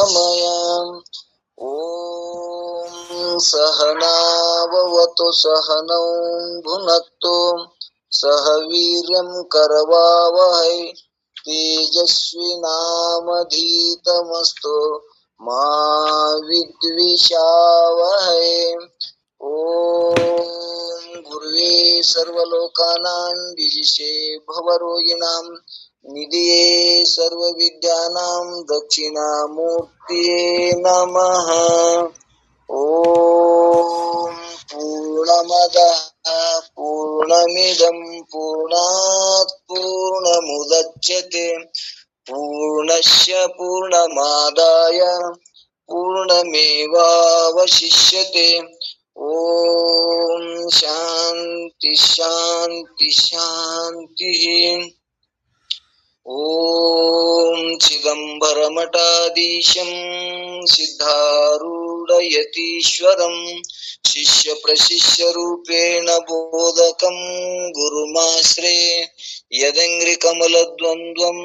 ಗಮಯ. ಓಂ ಸಹನಾವವತು ಸಹನೌ ಭುನಕ್ತು ಸಹ ವೀರ್ಯಂ ಕರವಾವಹೈ ತೇಜಸ್ವಿನಾಮಧೀತಮಸ್ತು ಮಾ ವಿದ್ವಿಷಾವಹೈ. ಓಂ ಗುರುವೇ ಸರ್ವಲೋಕಾನಾಂ ವಿಜಿಷೇ ಭವರೋಗಿಣಾಂ ನಿಧಿಯೇ ಸರ್ವವಿದ್ಯಾನಾಂ ದಕ್ಷಿಣಾಮೂರ್ತಿಯೇ ನಮಃ. ಓಂ ಪೂರ್ಣಮದಃ ಪೂರ್ಣಮಿದಂ ಪೂರ್ಣಾತ್ ಪೂರ್ಣಮುದಚ್ಯತೆ ಪೂರ್ಣಸ್ಯ ಪೂರ್ಣಮಾದಾಯ ಪೂರ್ಣಮೇವಾವಶಿಷ್ಯತೆ. ಓಂ ಶಾಂತಿ ಶಾಂತಿ ಶಾಂತಿ. ಓಂ ಚಿದಂಬರಮಠಾಧೀಶಂ ಸಿದ್ಧಾರೂಢಯತೀಶ್ವರಂ ಶಿಷ್ಯ ಪ್ರಶಿಷ್ಯ ರೂಪೇಣ ಬೋಧಕಂ ಗುರುಮಾಶ್ರೇ ಯದಂಗ್ರಿ ಕಮಲದ್ವಂದ್ವಂ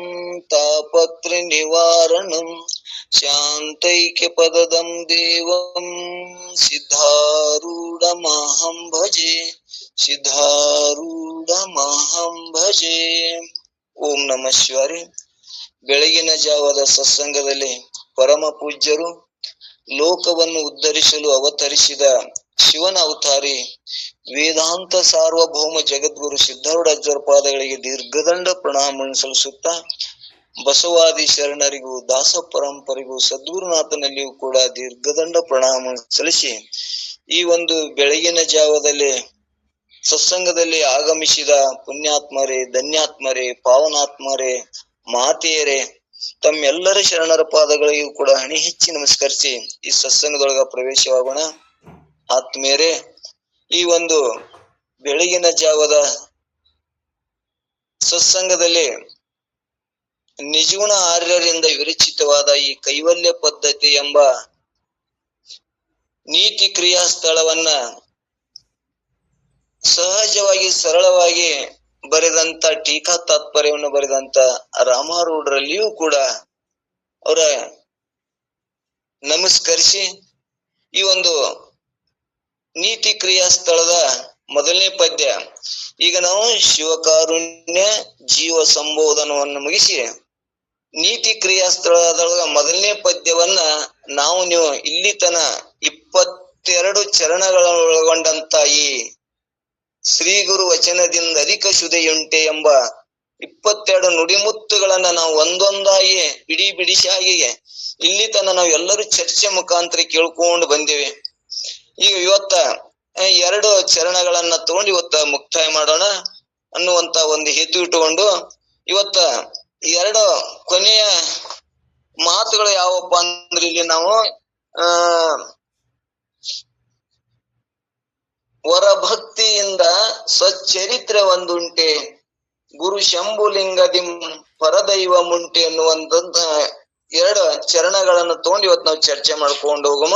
ತಾಪತ್ರಿ ನಿವಾರಣಂ ಶಾಂತೈಕ್ಯ ಪದದಂ ದೇವಂ ಸಿದ್ಧಾರೂಢಮಹಂ ಭಜೆ ಸಿದ್ಧಾರೂಢಮಹಂ ಭಜೆ. ಓಂ ನಮಃ ಶಿವಾಯ. ಬೆಳಗಿನ ಜಾವದ ಸತ್ಸಂಗದಲ್ಲಿ ಪರಮ ಪೂಜ್ಯರು ಲೋಕವನ್ನು ಉದ್ಧರಿಸಲು ಅವತರಿಸಿದ ಶಿವನ ಅವತಾರಿ ವೇದಾಂತ ಸಾರ್ವಭೌಮ ಜಗದ್ಗುರು ಸಿದ್ಧಾರೂಢಾಚಾರ್ಯ ಪಾದಗಳಿಗೆ ದೀರ್ಘದಂಡ ಪ್ರಣಾಮ ಸಲ್ಲಿಸುತ್ತಾ ಬಸವಾದಿ ಶರಣರಿಗೂ ದಾಸ ಪರಂಪರೆಗೂ ಸದ್ಗುರುನಾಥನಲ್ಲಿಯೂ ಕೂಡ ದೀರ್ಘದಂಡ ಪ್ರಣಾಮ ಸಲ್ಲಿಸಿ ಈ ಒಂದು ಬೆಳಗಿನ ಜಾವದಲ್ಲಿ ಸತ್ಸಂಗದಲ್ಲಿ ಆಗಮಿಸಿದ ಪುಣ್ಯಾತ್ಮರೇ, ಧನ್ಯಾತ್ಮರೇ, ಪಾವನಾತ್ಮರೇ, ಮಾತೆಯರೇ, ತಮ್ಮೆಲ್ಲರ ಶರಣರ ಪಾದಗಳಿಗೂ ಕೂಡ ಹಣಿ ಹೆಚ್ಚಿ ನಮಸ್ಕರಿಸಿ ಈ ಸತ್ಸಂಗದೊಳಗ ಪ್ರವೇಶವಾಗೋಣ. ಆತ್ಮೀಯರೇ, ಈ ಒಂದು ಬೆಳಗಿನ ಜಾವದ ಸತ್ಸಂಗದಲ್ಲಿ ನಿಜಗುಣ ಆರ್ಯರಿಂದ ವಿರಚಿತವಾದ ಈ ಕೈವಲ್ಯ ಪದ್ಧತಿ ಎಂಬ ನೀತಿ ಕ್ರಿಯಾ ಸ್ಥಳವನ್ನ ಸಹಜವಾಗಿ ಸರಳವಾಗಿ ಬರೆದಂತ ಟೀಕಾ ತಾತ್ಪರ್ಯವನ್ನು ಬರೆದಂತ ರಾಮಾರೂಢರಲ್ಲಿಯೂ ಕೂಡ ಅವರ ನಮಸ್ಕರಿಸಿ ಈ ಒಂದು ನೀತಿ ಕ್ರಿಯಾ ಸ್ಥಳದ ಮೊದಲನೇ ಪದ್ಯ, ಈಗ ನಾವು ಶಿವಕಾರುಣ್ಯ ಜೀವ ಸಂಬೋಧನವನ್ನು ಮುಗಿಸಿ ನೀತಿ ಕ್ರಿಯಾ ಸ್ಥಳದೊಳಗ ಮೊದಲನೇ ಪದ್ಯವನ್ನ ನೀವು ಇಲ್ಲಿ ತನ 22 ಚರಣಗಳನ್ನೊಳಗೊಂಡಂತ ಈ ಶ್ರೀ ಗುರು ವಚನದಿಂದ ಅಧಿಕ ಶುದೆಯುಂಟೆ ಎಂಬ 22 ನುಡಿಮುತ್ತುಗಳನ್ನ ನಾವು ಒಂದೊಂದಾಗಿ ಬಿಡಿಸಾಗಿ ಇಲ್ಲಿ ತನ ನಾವು ಎಲ್ಲರೂ ಚರ್ಚೆ ಮುಖಾಂತರ ಕೇಳ್ಕೊಂಡು ಬಂದೇವೆ. ಈಗ ಇವತ್ತ 2 ಚರಣಗಳನ್ನ ತಗೊಂಡು ಇವತ್ತ ಮುಕ್ತಾಯ ಮಾಡೋಣ ಅನ್ನುವಂತ ಒಂದು ಹೇತು ಇಟ್ಟುಕೊಂಡು ಇವತ್ತ 2 ಕೊನೆಯ ಮಾತುಗಳು ಯಾವಪ್ಪ ಅಂದ್ರೆ ಇಲ್ಲಿ ನಾವು ವರಭಕ್ತಿಯಿಂದ ಸ್ವಚರಿತ್ರೆ ಒಂದುಂಟೆ ಗುರು ಶಂಭುಲಿಂಗದಿಂ ಪರದೈವ ಮುಂಟೆ ಅನ್ನುವಂತ 2 ಚರಣಗಳನ್ನು ತಗೊಂಡು ಇವತ್ತು ನಾವು ಚರ್ಚೆ ಮಾಡ್ಕೊಂಡು ಹೋಗಮ.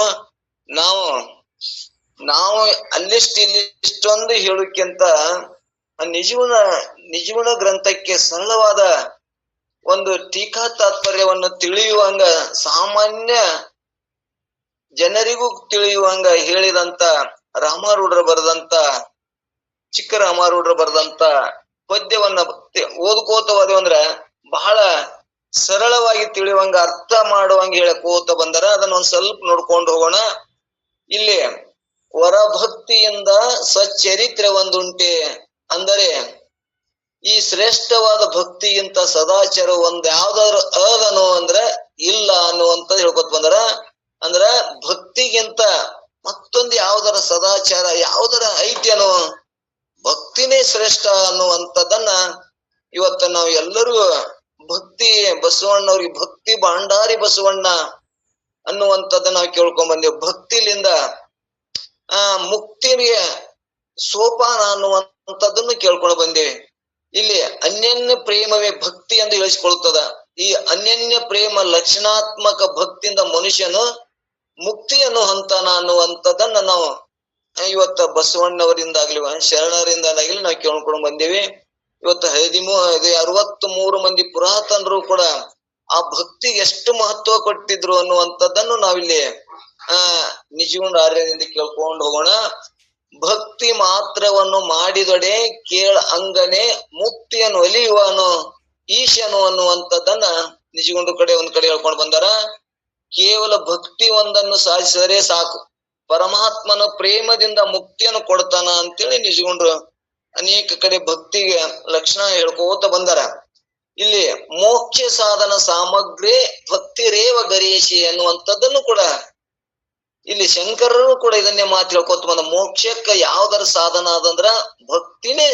ನಾವು ಇಷ್ಟೊಂದು ಹೇಳೋಕ್ಕಿಂತ ನಿಜಗುಣ ಗ್ರಂಥಕ್ಕೆ ಸರಳವಾದ ಒಂದು ಟೀಕಾ ತಾತ್ಪರ್ಯವನ್ನು ತಿಳಿಯುವಂಗ, ಸಾಮಾನ್ಯ ಜನರಿಗೂ ತಿಳಿಯುವಂಗ ಹೇಳಿದಂತ ರಾಮಾರೂಢರು ಬರೆದಂತ ಚಿಕ್ಕ ರಾಮಾರೂಢರು ಬರೆದಂತ ಪದ್ಯವನ್ನ ಓದ್ಕೋತ ಹೋದೇವಂದ್ರ ಬಹಳ ಸರಳವಾಗಿ ತಿಳಿಯುವಂಗ, ಅರ್ಥ ಮಾಡುವಂಗ ಹೇಳಕೋತ ಬಂದರ ಅದನ್ನ ಒಂದ್ ಸ್ವಲ್ಪ ನೋಡ್ಕೊಂಡು ಹೋಗೋಣ. ಇಲ್ಲಿ ವರಭಕ್ತಿಯಿಂದ ಸ್ವಚರಿತ್ರೆ ಒಂದುಂಟೆ ಅಂದರೆ ಈ ಶ್ರೇಷ್ಠವಾದ ಭಕ್ತಿಗಿಂತ ಸದಾಚಾರ ಒಂದ್ ಯಾವ್ದಾದ್ರು ಅದನು ಅಂದ್ರೆ ಇಲ್ಲ ಅನ್ನುವಂತ ಹೇಳ್ಕೊತ ಬಂದರ. ಅಂದ್ರ ಭಕ್ತಿಗಿಂತ ಮತ್ತೊಂದು ಯಾವ್ದರ ಸದಾಚಾರ ಯಾವ್ದರ ಐತ್ಯನೋ, ಭಕ್ತಿನೇ ಶ್ರೇಷ್ಠ ಅನ್ನುವಂಥದ್ದನ್ನ ಇವತ್ತ ನಾವು ಎಲ್ಲರೂ ಭಕ್ತಿ ಬಸವಣ್ಣವ್ರಿಗೆ ಭಕ್ತಿ ಭಾಂಡಾರಿ ಬಸವಣ್ಣ ಅನ್ನುವಂಥದ್ದನ್ನ ನಾವು ಕೇಳ್ಕೊಂಡ್ ಬಂದೇವೆ. ಭಕ್ತಿಲಿಂದ ಮುಕ್ತಿಗೆ ಸೋಪಾನ ಅನ್ನುವಂಥದ್ದನ್ನು ಕೇಳ್ಕೊಂಡು ಬಂದೇವೆ. ಇಲ್ಲಿ ಅನ್ಯನ್ಯ ಪ್ರೇಮವೇ ಭಕ್ತಿ ಎಂದು ಹೇಳಿಸಿಕೊಳ್ತದ. ಈ ಅನ್ಯನ್ಯ ಪ್ರೇಮ ಲಕ್ಷಣಾತ್ಮಕ ಭಕ್ತಿಯಿಂದ ಮನುಷ್ಯನು ಮುಕ್ತಿಯನ್ನು ಹೊಂತಾನ ಅನ್ನುವಂಥದ್ದನ್ನ ನಾವು ಇವತ್ತ ಬಸವಣ್ಣವರಿಂದಾಗ್ಲಿ ಶರಣರಿಂದಾಗ್ಲಿ ನಾವು ಕೇಳ್ಕೊಂಡು ಬಂದೇವಿ. ಇವತ್ತು 63 ಮಂದಿ ಪುರಾತನರು ಕೂಡ ಆ ಭಕ್ತಿಗೆ ಎಷ್ಟು ಮಹತ್ವ ಕೊಟ್ಟಿದ್ರು ಅನ್ನುವಂಥದ್ದನ್ನು ನಾವಿಲ್ಲಿ ನಿಜಗುಂಡ ಆರ್ಯದಿಂದ ಕೇಳ್ಕೊಂಡು ಹೋಗೋಣ. ಭಕ್ತಿ ಮಾತ್ರವನ್ನು ಮಾಡಿದೊಡೆ ಕೇಳ ಅಂಗನೆ ಮುಕ್ತಿಯನ್ನು ಒಲಿಯುವನು ಈಶನು ಅನ್ನುವಂಥದ್ದನ್ನ ನಿಜಗುಂಡ ಒಂದ್ ಕಡೆ ಹೇಳ್ಕೊಂಡು ಬಂದಾರ. ಕೇವಲ ಭಕ್ತಿ ಒಂದನ್ನು ಸಾಧಿಸಿದರೆ ಸಾಕು, ಪರಮಾತ್ಮನ ಪ್ರೇಮದಿಂದ ಮುಕ್ತಿಯನ್ನು ಕೊಡ್ತಾನ ಅಂತೇಳಿ ನಿಜಗುಂಡ್ರು ಅನೇಕ ಕಡೆ ಭಕ್ತಿಗೆ ಲಕ್ಷಣ ಹೇಳ್ಕೋತ ಬಂದಾರ. ಇಲ್ಲಿ ಮೋಕ್ಷ ಸಾಧನ ಸಾಮಗ್ರಿ ಭಕ್ತಿ ರೇವ ಗರೀಶಿ ಅನ್ನುವಂಥದ್ದನ್ನು ಕೂಡ ಇಲ್ಲಿ ಶಂಕರರು ಕೂಡ ಇದನ್ನೇ ಮಾತು ಹೇಳ್ಕೊತ ಬಂದ. ಮೋಕ್ಷಕ್ಕ ಯಾವ್ದರ ಸಾಧನ ಅದಂದ್ರ ಭಕ್ತಿನೇ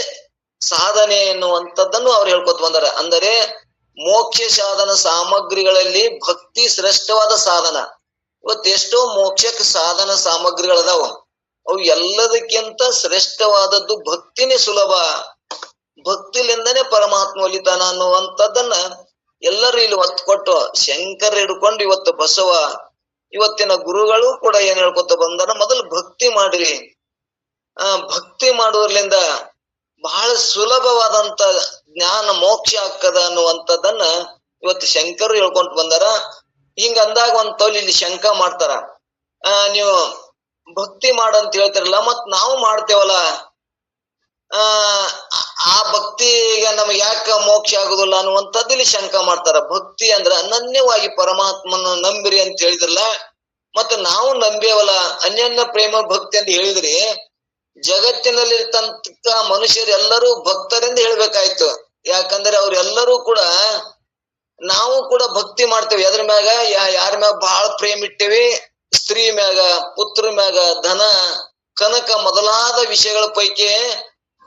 ಸಾಧನೆ ಎನ್ನುವಂಥದ್ದನ್ನು ಅವ್ರು ಹೇಳ್ಕೊತ ಬಂದಾರ. ಅಂದರೆ ಮೋಕ್ಷ ಸಾಧನ ಸಾಮಗ್ರಿಗಳಲ್ಲಿ ಭಕ್ತಿ ಶ್ರೇಷ್ಠವಾದ ಸಾಧನ. ಇವತ್ತು ಎಷ್ಟೋ ಮೋಕ್ಷಕ್ಕೆ ಸಾಧನ ಸಾಮಗ್ರಿಗಳದಾವ, ಅವು ಎಲ್ಲದಕ್ಕಿಂತ ಶ್ರೇಷ್ಠವಾದದ್ದು ಭಕ್ತಿನೇ ಸುಲಭ. ಭಕ್ತಿಲಿಂದನೇ ಪರಮಾತ್ಮ ಒಲಿತಾನ ಅನ್ನುವಂಥದ್ದನ್ನ ಎಲ್ಲರೂ ಇಲ್ಲಿ ಒತ್ತು ಕೊಟ್ಟು ಶಂಕರ ಹಿಡ್ಕೊಂಡು ಇವತ್ತು ಬಸವ ಇವತ್ತಿನ ಗುರುಗಳು ಕೂಡ ಏನ್ ಹೇಳ್ಕೊತ ಬಂದಾರ, ಮೊದಲು ಭಕ್ತಿ ಮಾಡಿರಿ. ಭಕ್ತಿ ಮಾಡುವುದರಿಂದ ಬಹಳ ಸುಲಭವಾದಂತ ಜ್ಞಾನ ಮೋಕ್ಷ ಆಗ್ತದ ಅನ್ನುವಂಥದ್ದನ್ನ ಇವತ್ತು ಶಂಕರು ಹೇಳ್ಕೊಂತ ಬಂದಾರ. ಹಿಂಗ ಅಂದಾಗ ಒಂದ್ ತೋಲ್ ಇಲ್ಲಿ ಶಂಕ ಮಾಡ್ತಾರ, ನೀವು ಭಕ್ತಿ ಮಾಡಂತ ಹೇಳ್ತಿರಲ್ಲ, ಮತ್ ನಾವು ಮಾಡ್ತೇವಲ್ಲ, ಆ ಭಕ್ತಿಗೆ ನಮ್ಗೆ ಯಾಕ ಮೋಕ್ಷ ಆಗುದಿಲ್ಲ ಅನ್ನುವಂಥದ್ದು ಇಲ್ಲಿ ಶಂಕ ಮಾಡ್ತಾರ. ಭಕ್ತಿ ಅಂದ್ರ ಅನನ್ಯವಾಗಿ ಪರಮಾತ್ಮನ ನಂಬಿರಿ ಅಂತ ಹೇಳಿದ್ರಲ್ಲ, ಮತ್ತೆ ನಾವು ನಂಬೇವಲ್ಲ, ಅನ್ಯನ್ಯ ಪ್ರೇಮ ಭಕ್ತಿ ಅಂತ ಹೇಳಿದ್ರಿ, ಜಗತ್ತಿನಲ್ಲಿರ್ತಂತ ಮನುಷ್ಯರೆಲ್ಲರೂ ಭಕ್ತರಿಂದ ಹೇಳ್ಬೇಕಾಯ್ತು. ಯಾಕಂದ್ರೆ ಅವ್ರೆಲ್ಲರೂ ಕೂಡ ನಾವು ಕೂಡ ಭಕ್ತಿ ಮಾಡ್ತೇವೆ. ಎದ್ರ ಮ್ಯಾಗ ಯಾರ ಮ್ಯಾಗ ಬಹಳ ಪ್ರೇಮ ಇಟ್ಟೇವಿ, ಸ್ತ್ರೀ ಮ್ಯಾಗ, ಪುತ್ರ ಮ್ಯಾಗ, ಧನ ಕನಕ ಮೊದಲಾದ ವಿಷಯಗಳ ಪೈಕಿ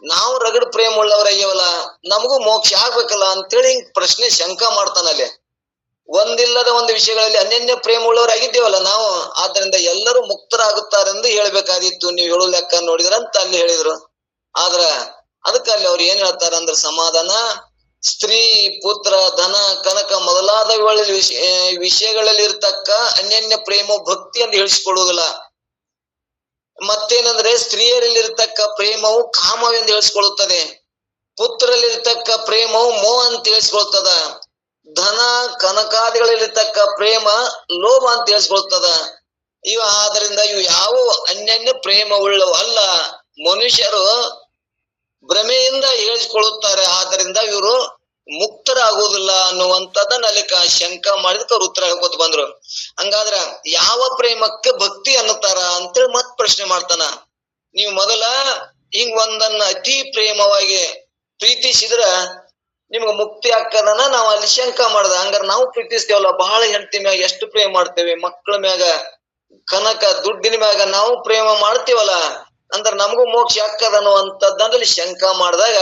ನಾವು ರಗಡ್ ಪ್ರೇಮ ಉಳ್ಳವರಾಗ್ಯವಲ್ಲ, ನಮಗೂ ಮೋಕ್ಷ ಆಗ್ಬೇಕಲ್ಲ ಅಂತೇಳಿ ಪ್ರಶ್ನೆ ಶಂಕ ಮಾಡ್ತಾನಲ್ಲಿ. ಒಂದಿಲ್ಲದ ಒಂದು ವಿಷಯಗಳಲ್ಲಿ ಅನ್ಯನ್ಯ ಪ್ರೇಮ ಉಳ್ಳವರಾಗಿದ್ದೇವಲ್ಲ ನಾವು, ಆದ್ರಿಂದ ಎಲ್ಲರೂ ಮುಕ್ತರಾಗುತ್ತಾರೆಂದು ಹೇಳ್ಬೇಕಾದಿತ್ತು, ನೀವು ಹೇಳೋ ಲೆಕ್ಕ ನೋಡಿದ್ರ ಅಂತ ಅಲ್ಲಿ ಹೇಳಿದ್ರು. ಆದ್ರ ಅದಕ್ಕೆ ಅಲ್ಲಿ ಅವ್ರು ಏನ್ ಹೇಳ್ತಾರ ಅಂದ್ರೆ ಸಮಾಧಾನ, ಸ್ತ್ರೀ ಪುತ್ರ ಧನ ಕನಕ ಮೊದಲಾದ ವಿಷಯಗಳಲ್ಲಿ ಇರ್ತಕ್ಕ ಅನ್ಯನ್ಯ ಪ್ರೇಮ ಭಕ್ತಿ ಅಂತ ಹೇಳಿಸ್ಕೊಳ್ಳುವುದಿಲ್ಲ. ಮತ್ತೇನಂದ್ರೆ ಸ್ತ್ರೀಯರಲ್ಲಿರ್ತಕ್ಕ ಪ್ರೇಮವು ಕಾಮವೆಂದು ಹೇಳಿಸ್ಕೊಳ್ಳುತ್ತದೆ, ಪುತ್ರರಲ್ಲಿರ್ತಕ್ಕ ಪ್ರೇಮವು ಮೋಹ ಅಂತ ತಿಳಿಸ್ಕೊಳ್ತದ, ಧನ ಕನಕಾದಿಗಳಲ್ಲಿರ್ತಕ್ಕ ಪ್ರೇಮ ಲೋಭ ಅಂತ ತಿಳಿಸ್ಕೊಳ್ತದ. ಆದ್ರಿಂದ ಇವು ಯಾವ ಅನ್ಯನ್ಯ ಪ್ರೇಮ ಉಳ್ಳವು ಅಲ್ಲ, ಮನುಷ್ಯರು ಭ್ರಮೆಯಿಂದ ಹೇಳಿಸ್ಕೊಳ್ಳುತ್ತಾರೆ, ಆದ್ರಿಂದ ಇವರು ಮುಕ್ತರಾಗುವುದಿಲ್ಲ ಅನ್ನುವಂಥದ್ದನ್ನ ಅಲ್ಲಿ ಶಂಕ ಮಾಡಿದಕ್ಕೆ ಅವ್ರು ಉತ್ತರ ಹೇಳ್ಕೊತ ಬಂದ್ರು. ಹಂಗಾದ್ರ ಯಾವ ಪ್ರೇಮಕ್ಕೆ ಭಕ್ತಿ ಅನ್ನುತ್ತಾರ ಅಂತೇಳಿ ಮತ್ ಪ್ರಶ್ನೆ ಮಾಡ್ತಾನ. ನೀವು ಮೊದಲ ಹಿಂಗ್ ಒಂದನ್ನ ಅತಿ ಪ್ರೇಮವಾಗಿ ಪ್ರೀತಿಸಿದ್ರ ನಿಮ್ಗ ಮುಕ್ತಿ ಆಗ್ತದನ ನಾವ್ ಅಲ್ಲಿ ಶಂಕ ಮಾಡ್ದ. ಹಂಗಾರ ನಾವು ಪ್ರೀತಿಸ್ತೇವಲ್ಲ, ಬಹಳ ಹೆಂಡತಿ ಮ್ಯಾಗ ಎಷ್ಟು ಪ್ರೇಮ ಮಾಡ್ತೇವೆ, ಮಕ್ಕಳ ಮ್ಯಾಗ, ಕನಕ ದುಡ್ಡಿನ ಮ್ಯಾಗ ನಾವು ಪ್ರೇಮ ಮಾಡ್ತೇವಲ್ಲ, ಅಂದ್ರ ನಮಗೂ ಮೋಕ್ಷ ಆಗ್ತದ ಅನ್ನುವಂಥದ್ದಲ್ಲಿ ಶಂಕ ಮಾಡಿದಾಗ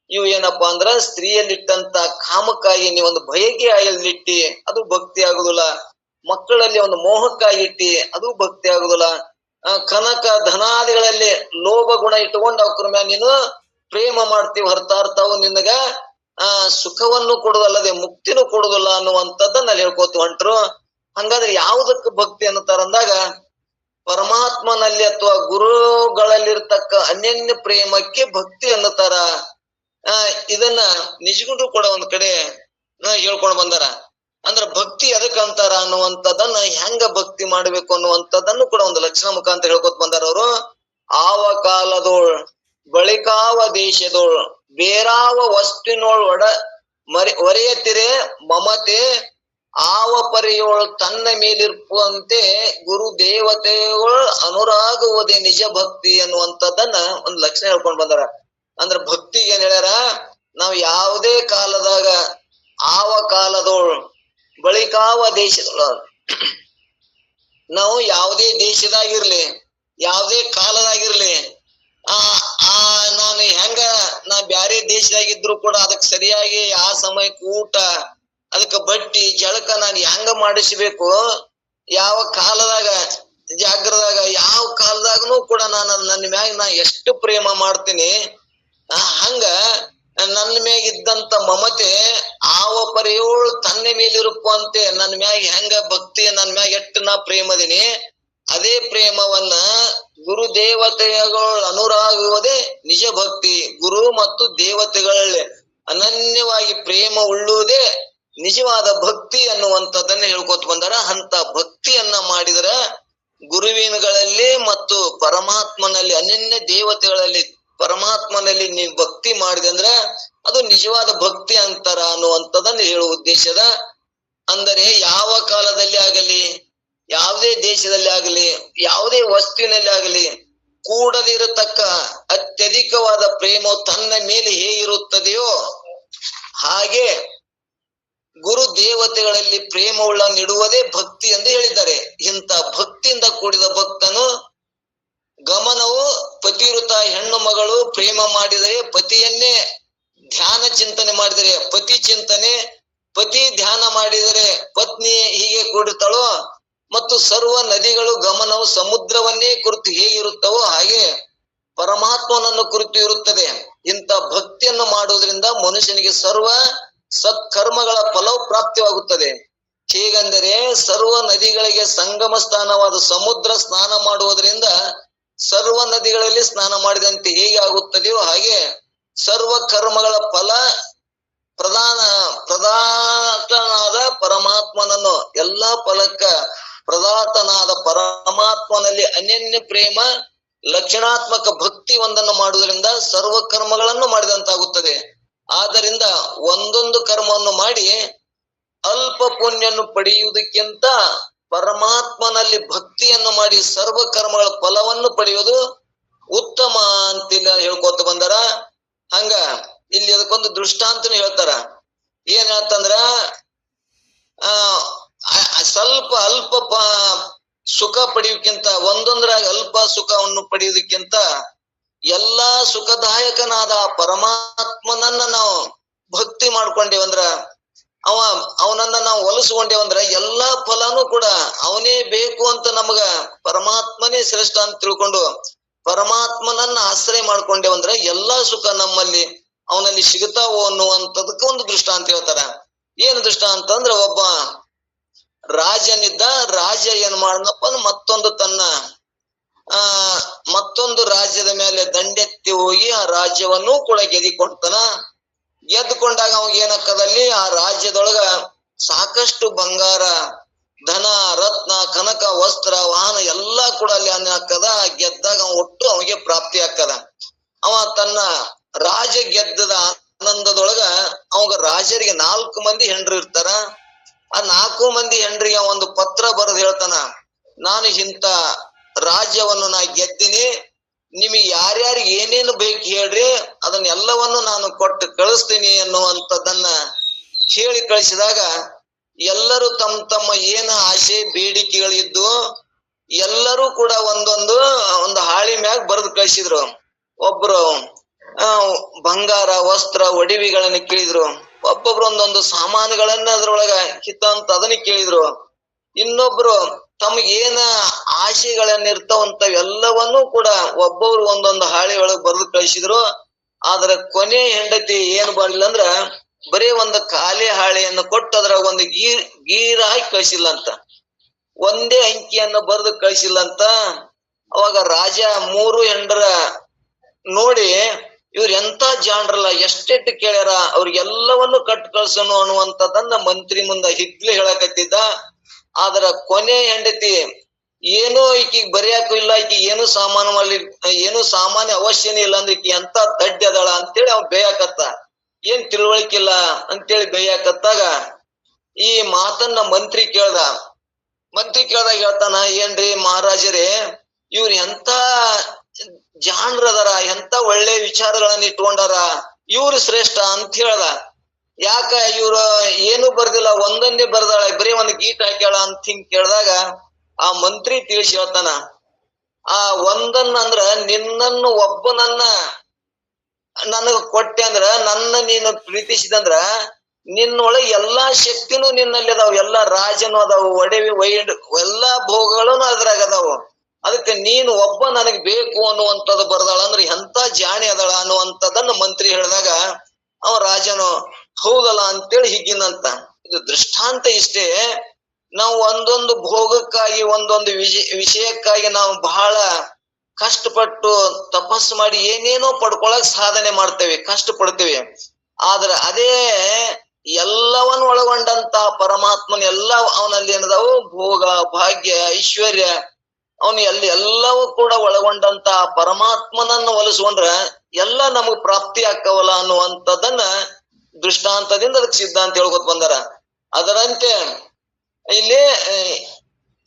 ಇವು ಏನಪ್ಪಾ ಅಂದ್ರ ಸ್ತ್ರೀಯಲ್ಲಿಟ್ಟಂತ ಕಾಮಕ್ಕಾಗಿ ನೀವೊಂದು ಬಯಕೆ ಇಟ್ಟಿ ಅದು ಭಕ್ತಿ ಆಗುದಿಲ್ಲ, ಮಕ್ಕಳಲ್ಲಿ ಒಂದು ಮೋಹಕ್ಕಾಗಿ ಇಟ್ಟಿ ಅದು ಭಕ್ತಿ ಆಗುದಿಲ್ಲ, ಕನಕ ಧನಾದಿಗಳಲ್ಲಿ ಲೋಭ ಗುಣ ಇಟ್ಟುಕೊಂಡು ಅವ್ರ ಮ್ಯಾಗ ನೀನು ಪ್ರೇಮ ಮಾಡ್ತೀವಿ ಹೊರತಾರ್ತಾವು ನಿನಗ ಸುಖವನ್ನು ಕೊಡುದಲ್ಲದೆ ಮುಕ್ತಿನೂ ಕೊಡುದಿಲ್ಲ ಅನ್ನುವಂಥದ್ದನ್ನ ಅಲ್ಲಿ ಹೇಳ್ಕೋತ ಹೊಂಟ್ರು. ಹಂಗಾದ್ರೆ ಯಾವುದಕ್ಕೆ ಭಕ್ತಿ ಅನ್ನತಾರ ಅಂದಾಗ ಪರಮಾತ್ಮನಲ್ಲಿ ಅಥವಾ ಗುರುಗಳಲ್ಲಿರ್ತಕ್ಕ ಅನ್ಯನ್ಯ ಪ್ರೇಮಕ್ಕೆ ಭಕ್ತಿ ಅನ್ನತಾರ. ಇದನ್ನ ನಿಜಗುಂಡ್ರು ಕೂಡ ಒಂದ್ ಕಡೆ ಹೇಳ್ಕೊಂಡ್ ಬಂದಾರ. ಅಂದ್ರ ಭಕ್ತಿ ಎದಕ್ ಅಂತಾರ ಅನ್ನುವಂಥದ್ದನ್ನ ಹೆಂಗ ಭಕ್ತಿ ಮಾಡ್ಬೇಕು ಅನ್ನುವಂಥದ್ದನ್ನು ಕೂಡ ಒಂದು ಲಕ್ಷಣ ಮುಖಾಂತರ ಹೇಳ್ಕೊತ ಬಂದಾರ ಅವರು. ಆವ ಕಾಲದೋಳ್ ಬಳಿಕಾವ ದೇಶದೋಳ್ ಬೇರಾವ ವಸ್ತುವಿನೋಳ್ ಒರೆಯತಿರೆ ಮಮತೆ ಆವ ಪರಿಯೋಳ್ ತನ್ನ ಮೇಲಿರ್ಪುವಂತೆ ಗುರು ದೇವತೆಗಳ ಅನುರಾಗುವುದೇ ನಿಜ ಭಕ್ತಿ ಅನ್ನುವಂಥದ್ದನ್ನ ಒಂದು ಲಕ್ಷಣ ಹೇಳ್ಕೊಂಡ್ ಬಂದಾರ. ಅಂದ್ರ ಭಕ್ತಿಗೆ ಏನ್ ಹೇಳ್ಯಾರ, ನಾವ್ ಯಾವುದೇ ಕಾಲದಾಗ ಆವ ಕಾಲದೋಳ್ ಬಳಿಕಾವ ದೇಶದೊಳ ನಾವು ಯಾವುದೇ ದೇಶದಾಗಿರ್ಲಿ ಯಾವುದೇ ಕಾಲದಾಗಿರ್ಲಿ ನಾನು ನಾ ಬ್ಯಾರೆ ದೇಶದಾಗಿದ್ರು ಕೂಡ ಅದಕ್ಕೆ ಸರಿಯಾಗಿ ಆ ಸಮಯಕ್ಕೆ ಊಟ, ಅದಕ್ಕೆ ಬಟ್ಟಿ ಜಳಕ ನಾನು ಹೆಂಗ ಮಾಡಿಸ್ಬೇಕು, ಯಾವ ಕಾಲದಾಗ ಜಾಗ್ರದಾಗ ಯಾವ ಕಾಲದಾಗನು ಕೂಡ ನಾನು ನನ್ನ ಮ್ಯಾಗ ನಾ ಎಷ್ಟು ಪ್ರೇಮ ಮಾಡ್ತೀನಿ, ಹಂಗ ನನ್ನ ಮ್ಯಾಗ ಇದ್ದಂತ ಮಮತೆ ಆವ ಪರಿಯೋಳು ತನ್ನ ಮೇಲಿರುಪ್ಪಂತೆ ನನ್ನ ಮ್ಯಾಗ ಹೆಂಗ ಭಕ್ತಿ ನನ್ನ ಮ್ಯಾಗ ಎಷ್ಟು ನಾ ಪ್ರೇಮದಿನಿ, ಅದೇ ಪ್ರೇಮವನ್ನ ಗುರು ದೇವತೆಗಳು ಅನುರಾಗುವುದೇ ನಿಜ ಭಕ್ತಿ. ಗುರು ಮತ್ತು ದೇವತೆಗಳಲ್ಲಿ ಅನನ್ಯವಾಗಿ ಪ್ರೇಮ ಉಳ್ಳುವುದೇ ನಿಜವಾದ ಭಕ್ತಿ ಅನ್ನುವಂಥದ್ದನ್ನ ಹೇಳ್ಕೊತ ಬಂದಾರ. ಅಂತ ಭಕ್ತಿಯನ್ನ ಮಾಡಿದ್ರ ಗುರುವಿನಗಳಲ್ಲಿ ಮತ್ತು ಪರಮಾತ್ಮನಲ್ಲಿ, ಅನನ್ಯ ದೇವತೆಗಳಲ್ಲಿ ಪರಮಾತ್ಮನಲ್ಲಿ ನೀನ್ ಭಕ್ತಿ ಮಾಡಿದೆ ಅಂದ್ರ ಅದು ನಿಜವಾದ ಭಕ್ತಿ ಅಂತಾರ ಅನ್ನುವಂಥದ್ದನ್ನ ಹೇಳುವ ಉದ್ದೇಶದ. ಅಂದರೆ ಯಾವ ಕಾಲದಲ್ಲಿ ಆಗಲಿ, ಯಾವುದೇ ದೇಶದಲ್ಲಿ ಆಗಲಿ, ಯಾವುದೇ ವಸ್ತುವಿನಲ್ಲಿ ಆಗಲಿ ಕೂಡದಿರತಕ್ಕ ಅತ್ಯಧಿಕವಾದ ಪ್ರೇಮವು ತನ್ನ ಮೇಲೆ ಹೇಗಿರುತ್ತದೆಯೋ ಹಾಗೆ ಗುರು ದೇವತೆಗಳಲ್ಲಿ ಪ್ರೇಮವುಳ್ಳ ನೀಡುವುದೇ ಭಕ್ತಿ ಎಂದು ಹೇಳಿದ್ದಾರೆ. ಇಂಥ ಭಕ್ತಿಯಿಂದ ಕೂಡಿದ ಭಕ್ತನು ಗಮನವು ಪತಿವೃತ ಹೆಣ್ಣು ಮಗಳು ಪ್ರೇಮ ಮಾಡಿದರೆ, ಪತಿಯನ್ನೇ ಧ್ಯಾನ ಚಿಂತನೆ ಮಾಡಿದರೆ ಪತಿ ಚಿಂತನೆ, ಪತಿ ಧ್ಯಾನ ಮಾಡಿದರೆ ಪತ್ನಿ ಹೀಗೆ ಕೂಡಿರ್ತಾಳೋ, ಮತ್ತು ಸರ್ವ ನದಿಗಳು ಗಮನವು ಸಮುದ್ರವನ್ನೇ ಕುರಿತು ಹೇಗಿರುತ್ತವೋ ಹಾಗೆ ಪರಮಾತ್ಮನನ್ನು ಕುರಿತು ಇರುತ್ತದೆ. ಇಂಥ ಭಕ್ತಿಯನ್ನು ಮಾಡುವುದರಿಂದ ಮನುಷ್ಯನಿಗೆ ಸರ್ವ ಸತ್ಕರ್ಮಗಳ ಫಲವು ಪ್ರಾಪ್ತಿಯಾಗುತ್ತದೆ. ಹೇಗೆಂದರೆ ಸರ್ವ ನದಿಗಳಿಗೆ ಸಂಗಮ ಸ್ಥಾನವಾದ ಸಮುದ್ರ ಸ್ನಾನ ಮಾಡುವುದರಿಂದ ಸರ್ವ ನದಿಗಳಲ್ಲಿ ಸ್ನಾನ ಮಾಡಿದಂತೆ ಹೇಗೆ ಆಗುತ್ತದೆಯೋ ಹಾಗೆ ಸರ್ವ ಕರ್ಮಗಳ ಫಲ ಪ್ರದಾತನಾದ ಪರಮಾತ್ಮನನ್ನು, ಎಲ್ಲಾ ಫಲಕ್ಕ ಪ್ರದಾತನಾದ ಪರಮಾತ್ಮನಲ್ಲಿ ಅನನ್ಯ ಪ್ರೇಮ ಲಕ್ಷಣಾತ್ಮಕ ಭಕ್ತಿ ಒಂದನ್ನು ಮಾಡುವುದರಿಂದ ಸರ್ವ ಕರ್ಮಗಳನ್ನು ಮಾಡಿದಂತಾಗುತ್ತದೆ. ಆದ್ದರಿಂದ ಒಂದೊಂದು ಕರ್ಮವನ್ನು ಮಾಡಿ ಅಲ್ಪ ಪುಣ್ಯನ್ನು ಪಡೆಯುವುದಕ್ಕಿಂತ ಪರಮಾತ್ಮನಲ್ಲಿ ಭಕ್ತಿಯನ್ನು ಮಾಡಿ ಸರ್ವ ಕರ್ಮಗಳ ಫಲವನ್ನು ಪಡೆಯುವುದು ಉತ್ತಮ ಅಂತಿಲ್ಲ ಹೇಳ್ಕೊತ ಬಂದಾರ. ಹಂಗ ಇಲ್ಲಿ ಅದಕ್ಕೊಂದು ದೃಷ್ಟಾಂತನು ಹೇಳ್ತಾರ. ಏನ್ ಹೇಳ್ತಂದ್ರ, ಸ್ವಲ್ಪ ಅಲ್ಪ ಸುಖ ಪಡೆಯುವುದಕ್ಕಿಂತ, ಒಂದೊಂದರಾಗ ಅಲ್ಪ ಸುಖವನ್ನು ಪಡೆಯುವುದಕ್ಕಿಂತ ಎಲ್ಲಾ ಸುಖದಾಯಕನಾದ ಪರಮಾತ್ಮನನ್ನ ನಾವು ಭಕ್ತಿ ಮಾಡ್ಕೊಂಡೇವಂದ್ರ, ಅವನನ್ನ ನಾವು ಒಲಿಸ್ಕೊಂಡೇವಂದ್ರ ಎಲ್ಲಾ ಫಲನೂ ಕೂಡ ಅವನೇ ಬೇಕು ಅಂತ ನಮಗ ಪರಮಾತ್ಮನೇ ಶ್ರೇಷ್ಠ ಅಂತ ತಿಳ್ಕೊಂಡು ಪರಮಾತ್ಮನನ್ನ ಆಶ್ರಯ ಮಾಡ್ಕೊಂಡೇವಂದ್ರ ಎಲ್ಲಾ ಸುಖ ನಮ್ಮಲ್ಲಿ ಅವನಲ್ಲಿ ಸಿಗುತ್ತಾವೋ ಅನ್ನುವಂಥದಕ್ಕೆ ಒಂದು ದೃಷ್ಟಾಂತ ಹೇಳ್ತಾರ. ಏನು ದೃಷ್ಟಾಂತ ಅಂದ್ರ, ಒಬ್ಬ ರಾಜನಿದ್ದ. ರಾಜ ಏನ್ ಮಾಡನಪ್ಪ, ಮತ್ತೊಂದು ರಾಜ್ಯದ ಮೇಲೆ ದಂಡೆತ್ತಿ ಹೋಗಿ ಆ ರಾಜ್ಯವನ್ನು ಕೂಡ ಗೆದ್ದುಕೊಂಡ್ತಾನ. ಗೆದ್ದುಕೊಂಡಾಗ ಅವಾಗ ಏನಕ್ಕದಲ್ಲಿ ಆ ರಾಜ್ಯದೊಳಗ ಸಾಕಷ್ಟು ಬಂಗಾರ, ಧನ, ರತ್ನ, ಕನಕ, ವಸ್ತ್ರ, ವಾಹನ ಎಲ್ಲಾ ಕೂಡ ಅಲ್ಲಿ ಹಾಕದ. ಗೆದ್ದಾಗ ಒಟ್ಟು ಅವನಿಗೆ ಪ್ರಾಪ್ತಿ ಆಗ್ತದ. ಅವ ತನ್ನ ರಾಜ ಗೆದ್ದದ ಆನಂದದೊಳಗ ಅವಾಗ ರಾಜರಿಗೆ 4 ಮಂದಿ ಹೆಂಡ್ರು ಇರ್ತಾರ. ಆ 4 ಮಂದಿ ಹೆಂಡ್ರಿಗೆ ಒಂದು ಪತ್ರ ಬರೆದು ಹೇಳ್ತಾನ, ನಾನು ಇಂಥ ರಾಜ್ಯವನ್ನು ನಾ ಗೆದ್ದೀನಿ, ನಿಮಗೆ ಯಾರ್ಯಾರಿಗೆ ಏನೇನು ಬೇಕು ಹೇಳ್ರಿ, ಅದನ್ನೆಲ್ಲವನ್ನು ನಾನು ಕೊಟ್ಟು ಕಳಿಸ್ತೀನಿ ಅನ್ನುವಂಥದ್ದನ್ನ ಹೇಳಿ ಕಳಿಸಿದಾಗ ಎಲ್ಲರೂ ತಮ್ಮ ತಮ್ಮ ಏನ ಆಸೆ ಬೇಡಿಕೆಗಳಿದ್ದು ಎಲ್ಲರೂ ಕೂಡ ಒಂದು ಹಾಳಿ ಮ್ಯಾಗ ಬರೆದು ಕಳಿಸಿದ್ರು. ಒಬ್ರು ಬಂಗಾರ, ವಸ್ತ್ರ, ಒಡವೆಗಳನ್ನ ಕೇಳಿದ್ರು. ಒಬ್ಬೊಬ್ರು ಒಂದೊಂದು ಸಾಮಾನುಗಳನ್ನ ಅದ್ರೊಳಗ ಕಿತ್ತಂತ ಅದನ್ನ ಕೇಳಿದ್ರು. ಇನ್ನೊಬ್ರು ತಮಗೇನ ಆಸೆಗಳನ್ನಿರ್ತಾವಂತ ಎಲ್ಲವನ್ನೂ ಕೂಡ ಒಬ್ಬೊಬ್ರು ಒಂದೊಂದು ಹಾಳಿ ಒಳಗ್ ಬರೆದು ಕಳಿಸಿದ್ರು. ಆದ್ರ ಕೊನೆ ಹೆಂಡತಿ ಏನ್ ಮಾಡ್ಲಿಲ್ಲ ಅಂದ್ರ ಬರೀ ಒಂದು ಖಾಲಿ ಹಾಳೆಯನ್ನು ಕೊಟ್ಟು ಅದ್ರಾಗ ಒಂದು ಗೀರ ಹಾಕಿ ಕಳಿಸಿಲ್ಲ ಅಂತ, ಒಂದೇ ಅಂಕಿಯನ್ನು ಬರೆದು ಕಳಿಸಿಲ್ಲ ಅಂತ. ಅವಾಗ ರಾಜ 3 ಹೆಂಡ್ರ ನೋಡಿ ಇವ್ರ ಎಂತ ಜಾಣ್ರಲ್ಲ, ಎಷ್ಟೆಟ್ಟು ಕೇಳ್ಯಾರ, ಅವ್ರಿಗೆಲ್ಲವನ್ನು ಕಟ್ ಕಳ್ಸೋನು ಅನ್ನುವಂಥದ್ದನ್ನ ಮಂತ್ರಿ ಮುಂದ ಹಿಗ್ಲಿ ಹೇಳಕತ್ತಿದ್ದ. ಆದ್ರ ಕೊನೆ ಹೆಂಡತಿ ಏನೋ ಈಕಿಗ್ ಬರೆಯಾಕು ಇಲ್ಲ, ಈಕಿ ಏನು ಸಾಮಾನ್ಯ ಅವಶ್ಯನೇ ಇಲ್ಲ ಅಂದ್ರೆ ಈಕಿ ಎಂತ ದಡ್ಡಿ ಅದಾಳ ಅಂತೇಳಿ ಅವ್ ಬೇಯಾಕತ್ತ. ಏನ್ ತಿಳುವಳಿಕಿಲ್ಲ ಅಂತೇಳಿ ಬೇಯಾಕತ್ತಾಗ ಈ ಮಾತನ್ನ ಮಂತ್ರಿ ಕೇಳ್ದಾಗ ಹೇಳ್ತಾನ, ಏನ್ರಿ ಮಹಾರಾಜರೇ, ಇವ್ರು ಎಂತ ಜಾಣ್ರದಾರ, ಎಂತ ಒಳ್ಳೆ ವಿಚಾರಗಳನ್ನ ಇಟ್ಕೊಂಡಾರ, ಇವ್ರು ಶ್ರೇಷ್ಠ ಅಂತ ಹೇಳ್ದ. ಯಾಕ ಇವ್ರು ಏನು ಬರ್ದಿಲ್ಲ, ಒಂದನ್ನೇ ಬರ್ದಾಳ, ಬರೀ ಒಂದು ಗೀಟ್ ಹಾಕ್ಯಾಳ ಅಂತ ಹಿಂಗ್ ಕೇಳ್ದಾಗ ಆ ಮಂತ್ರಿ ತಿಳಿಸಿ ಹೇಳ್ತಾನ, ಆ ಒಂದನ್ನ ಅಂದ್ರ ನಿನ್ನನ್ನು ಒಬ್ಬನನ್ನ ನನಗ್ ಕೊಟ್ಟೆ ಅಂದ್ರ, ನನ್ನ ನೀನು ಪ್ರೀತಿಸಿದಂದ್ರ ನಿನ್ನೊಳಗೆ ಎಲ್ಲಾ ಶಕ್ತಿನೂ ನಿನ್ನಲ್ಲಿ ಅದಾವ, ಎಲ್ಲಾ ರಾಜನು ಅದಾವು, ಒಡವೆ ಎಲ್ಲಾ ಭೋಗಗಳು ಅದ್ರಾಗ ಅದಾವು. ಅದಕ್ಕೆ ನೀನು ಒಬ್ಬ ನನಗ್ ಬೇಕು ಅನ್ನುವಂಥದ್ದು ಬರ್ದಾಳ ಅಂದ್ರೆ ಎಂತ ಜಾಣಿ ಅದಾಳ ಅನ್ನುವಂಥದ್ದನ್ನ ಮಂತ್ರಿ ಹೇಳಿದಾಗ ಅವ ರಾಜನು ಹೌದಲ್ಲ ಅಂತೇಳಿ ಹಿಗ್ಗಿನಂತ. ಇದು ದೃಷ್ಟಾಂತ ಇಷ್ಟೇ. ನಾವು ಒಂದೊಂದು ಭೋಗಕ್ಕಾಗಿ, ಒಂದೊಂದು ವಿಷಯಕ್ಕಾಗಿ ನಾವು ಬಹಳ ಕಷ್ಟಪಟ್ಟು ತಪಸ್ಸು ಮಾಡಿ ಏನೇನೋ ಪಡ್ಕೊಳಕ್ ಸಾಧನೆ ಮಾಡ್ತೇವೆ, ಕಷ್ಟ ಪಡ್ತೇವೆ. ಆದ್ರೆ ಅದೇ ಎಲ್ಲವನ್ನು ಒಳಗೊಂಡಂತ ಪರಮಾತ್ಮನ ಎಲ್ಲ ಅವನಲ್ಲಿ ಏನದಾವು ಭೋಗ ಭಾಗ್ಯ ಐಶ್ವರ್ಯ ಅವನು ಎಲ್ಲವೂ ಕೂಡ ಒಳಗೊಂಡಂತ ಪರಮಾತ್ಮನನ್ನು ಒಲಿಸ್ಕೊಂಡ್ರ ಎಲ್ಲ ನಮಗ್ ಪ್ರಾಪ್ತಿ ಆಕ್ಕವಲ್ಲ ಅನ್ನುವಂಥದ್ದನ್ನ ದೃಷ್ಟಾಂತದಿಂದ ಅದಕ್ಕೆ ಸಿದ್ಧಾಂತ ಹೇಳ್ಕೊತ ಬಂದಾರ. ಅದರಂತೆ ಇಲ್ಲಿ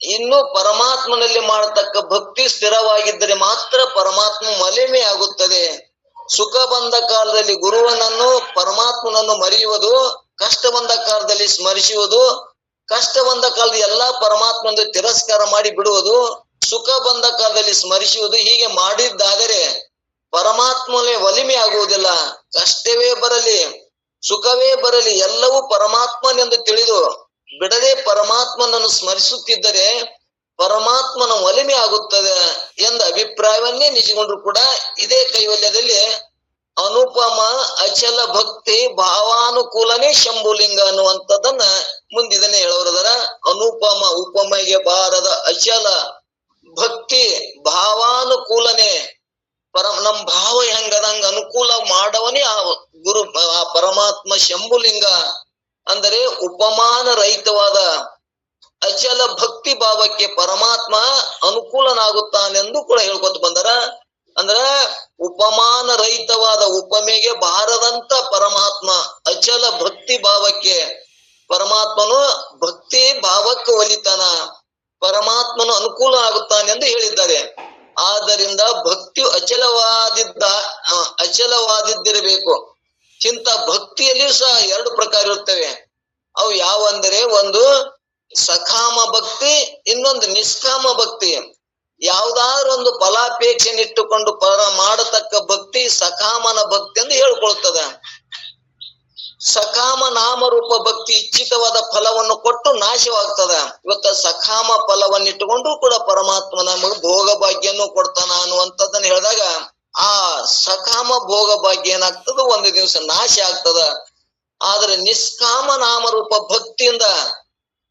ಇನ್ನು ಪರಮಾತ್ಮನಲ್ಲಿ ಮಾಡತಕ್ಕ ಭಕ್ತಿ ಸ್ಥಿರವಾಗಿದ್ದರೆ ಮಾತ್ರ ಪರಮಾತ್ಮ ಒಲಿಮೆ ಆಗುತ್ತದೆ. ಸುಖ ಬಂದ ಕಾಲದಲ್ಲಿ ಗುರುವನನ್ನು ಪರಮಾತ್ಮನನ್ನು ಮರೆಯುವುದು, ಕಷ್ಟ ಬಂದ ಕಾಲದಲ್ಲಿ ಸ್ಮರಿಸುವುದು, ಕಷ್ಟ ಬಂದ ಕಾಲದಲ್ಲಿ ಎಲ್ಲಾ ಪರಮಾತ್ಮನ ತಿರಸ್ಕಾರ ಮಾಡಿ ಬಿಡುವುದು, ಸುಖ ಬಂದ ಕಾಲದಲ್ಲಿ ಸ್ಮರಿಸುವುದು, ಹೀಗೆ ಮಾಡಿದ್ದಾದರೆ ಪರಮಾತ್ಮನೇ ಒಲಿಮೆ ಆಗುವುದಿಲ್ಲ. ಕಷ್ಟವೇ ಬರಲಿ ಸುಖವೇ ಬರಲಿ ಎಲ್ಲವೂ ಪರಮಾತ್ಮನೆಂದು ತಿಳಿದು ಬಿಡದೆ ಪರಮಾತ್ಮನನ್ನು ಸ್ಮರಿಸುತ್ತಿದ್ದರೆ ಪರಮಾತ್ಮನ ಒಲಿಮೆ ಆಗುತ್ತದೆ ಎಂದ ಅಭಿಪ್ರಾಯವನ್ನೇ ನಿಜಗೊಂಡ್ರು ಕೂಡ ಇದೇ ಕೈವಲ್ಯದಲ್ಲಿ ಅನುಪಮ ಅಚಲ ಭಕ್ತಿ ಭಾವಾನುಕೂಲನೇ ಶಂಭುಲಿಂಗ ಅನ್ನುವಂಥದ್ದನ್ನ ಮುಂದಿದನ್ನೇ ಹೇಳೋರದರ. ಅನುಪಮ ಉಪಮೆಗೆ ಬಾರದ ಅಚಲ ಭಕ್ತಿ ಭಾವಾನುಕೂಲನೇ ನಮ್ ಭಾವ ಹೆಂಗದಂಗ ಅನುಕೂಲ ಮಾಡವನೇ ಆ ಗುರು ಆ ಪರಮಾತ್ಮ ಶಂಭುಲಿಂಗ. ಅಂದರೆ ಉಪಮಾನ ರಹಿತವಾದ ಅಚಲ ಭಕ್ತಿ ಭಾವಕ್ಕೆ ಪರಮಾತ್ಮ ಅನುಕೂಲನಾಗುತ್ತಾನೆಂದು ಕೂಡ ಹೇಳ್ಕೊತ ಬಂದರ. ಅಂದ್ರ ಉಪಮಾನ ರಹಿತವಾದ ಉಪಮೆಗೆ ಬಾರದಂತ ಪರಮಾತ್ಮ ಅಚಲ ಭಕ್ತಿ ಭಾವಕ್ಕೆ ಪರಮಾತ್ಮನು ಭಕ್ತಿ ಭಾವಕ್ಕೆ ಒಲಿತಾನ, ಪರಮಾತ್ಮನು ಅನುಕೂಲ ಆಗುತ್ತಾನೆ ಎಂದು ಹೇಳಿದ್ದಾರೆ. ಆದ್ದರಿಂದ ಭಕ್ತಿಯು ಅಚಲವಾದಿದ್ದಿರಬೇಕು. ಇಂಥ ಭಕ್ತಿಯಲ್ಲಿಯೂ ಸಹ ಎರಡು ಪ್ರಕಾರ ಇರುತ್ತವೆ. ಅವು ಯಾವಂದರೆ ಒಂದು ಸಕಾಮ ಭಕ್ತಿ, ಇನ್ನೊಂದು ನಿಷ್ಕಾಮ ಭಕ್ತಿ. ಯಾವ್ದಾದ್ರು ಒಂದು ಫಲಾಪೇಕ್ಷೆನಿಟ್ಟುಕೊಂಡು ಮಾಡತಕ್ಕ ಭಕ್ತಿ ಸಕಾಮನ ಭಕ್ತಿ ಎಂದು ಹೇಳ್ಕೊಳ್ತದ. ಸಕಾಮ ನಾಮರೂಪ ಭಕ್ತಿ ಇಚ್ಛಿತವಾದ ಫಲವನ್ನು ಕೊಟ್ಟು ನಾಶವಾಗ್ತದ. ಇವತ್ತ ಸಕಾಮ ಫಲವನ್ನಿಟ್ಟುಕೊಂಡು ಕೂಡ ಪರಮಾತ್ಮ ನಮಗೆ ಭೋಗ ಭಾಗ್ಯನ್ನು ಕೊಡ್ತಾನ ಅನ್ನುವಂಥದ್ದನ್ನ ಹೇಳಿದಾಗ ಆ ಸಕಾಮ ಭೋಗ ಭಾಗ್ಯ ಏನಾಗ್ತದ, ಒಂದು ದಿವಸ ನಾಶ ಆಗ್ತದ. ಆದ್ರೆ ನಿಷ್ಕಾಮ ನಾಮರೂಪ ಭಕ್ತಿಯಿಂದ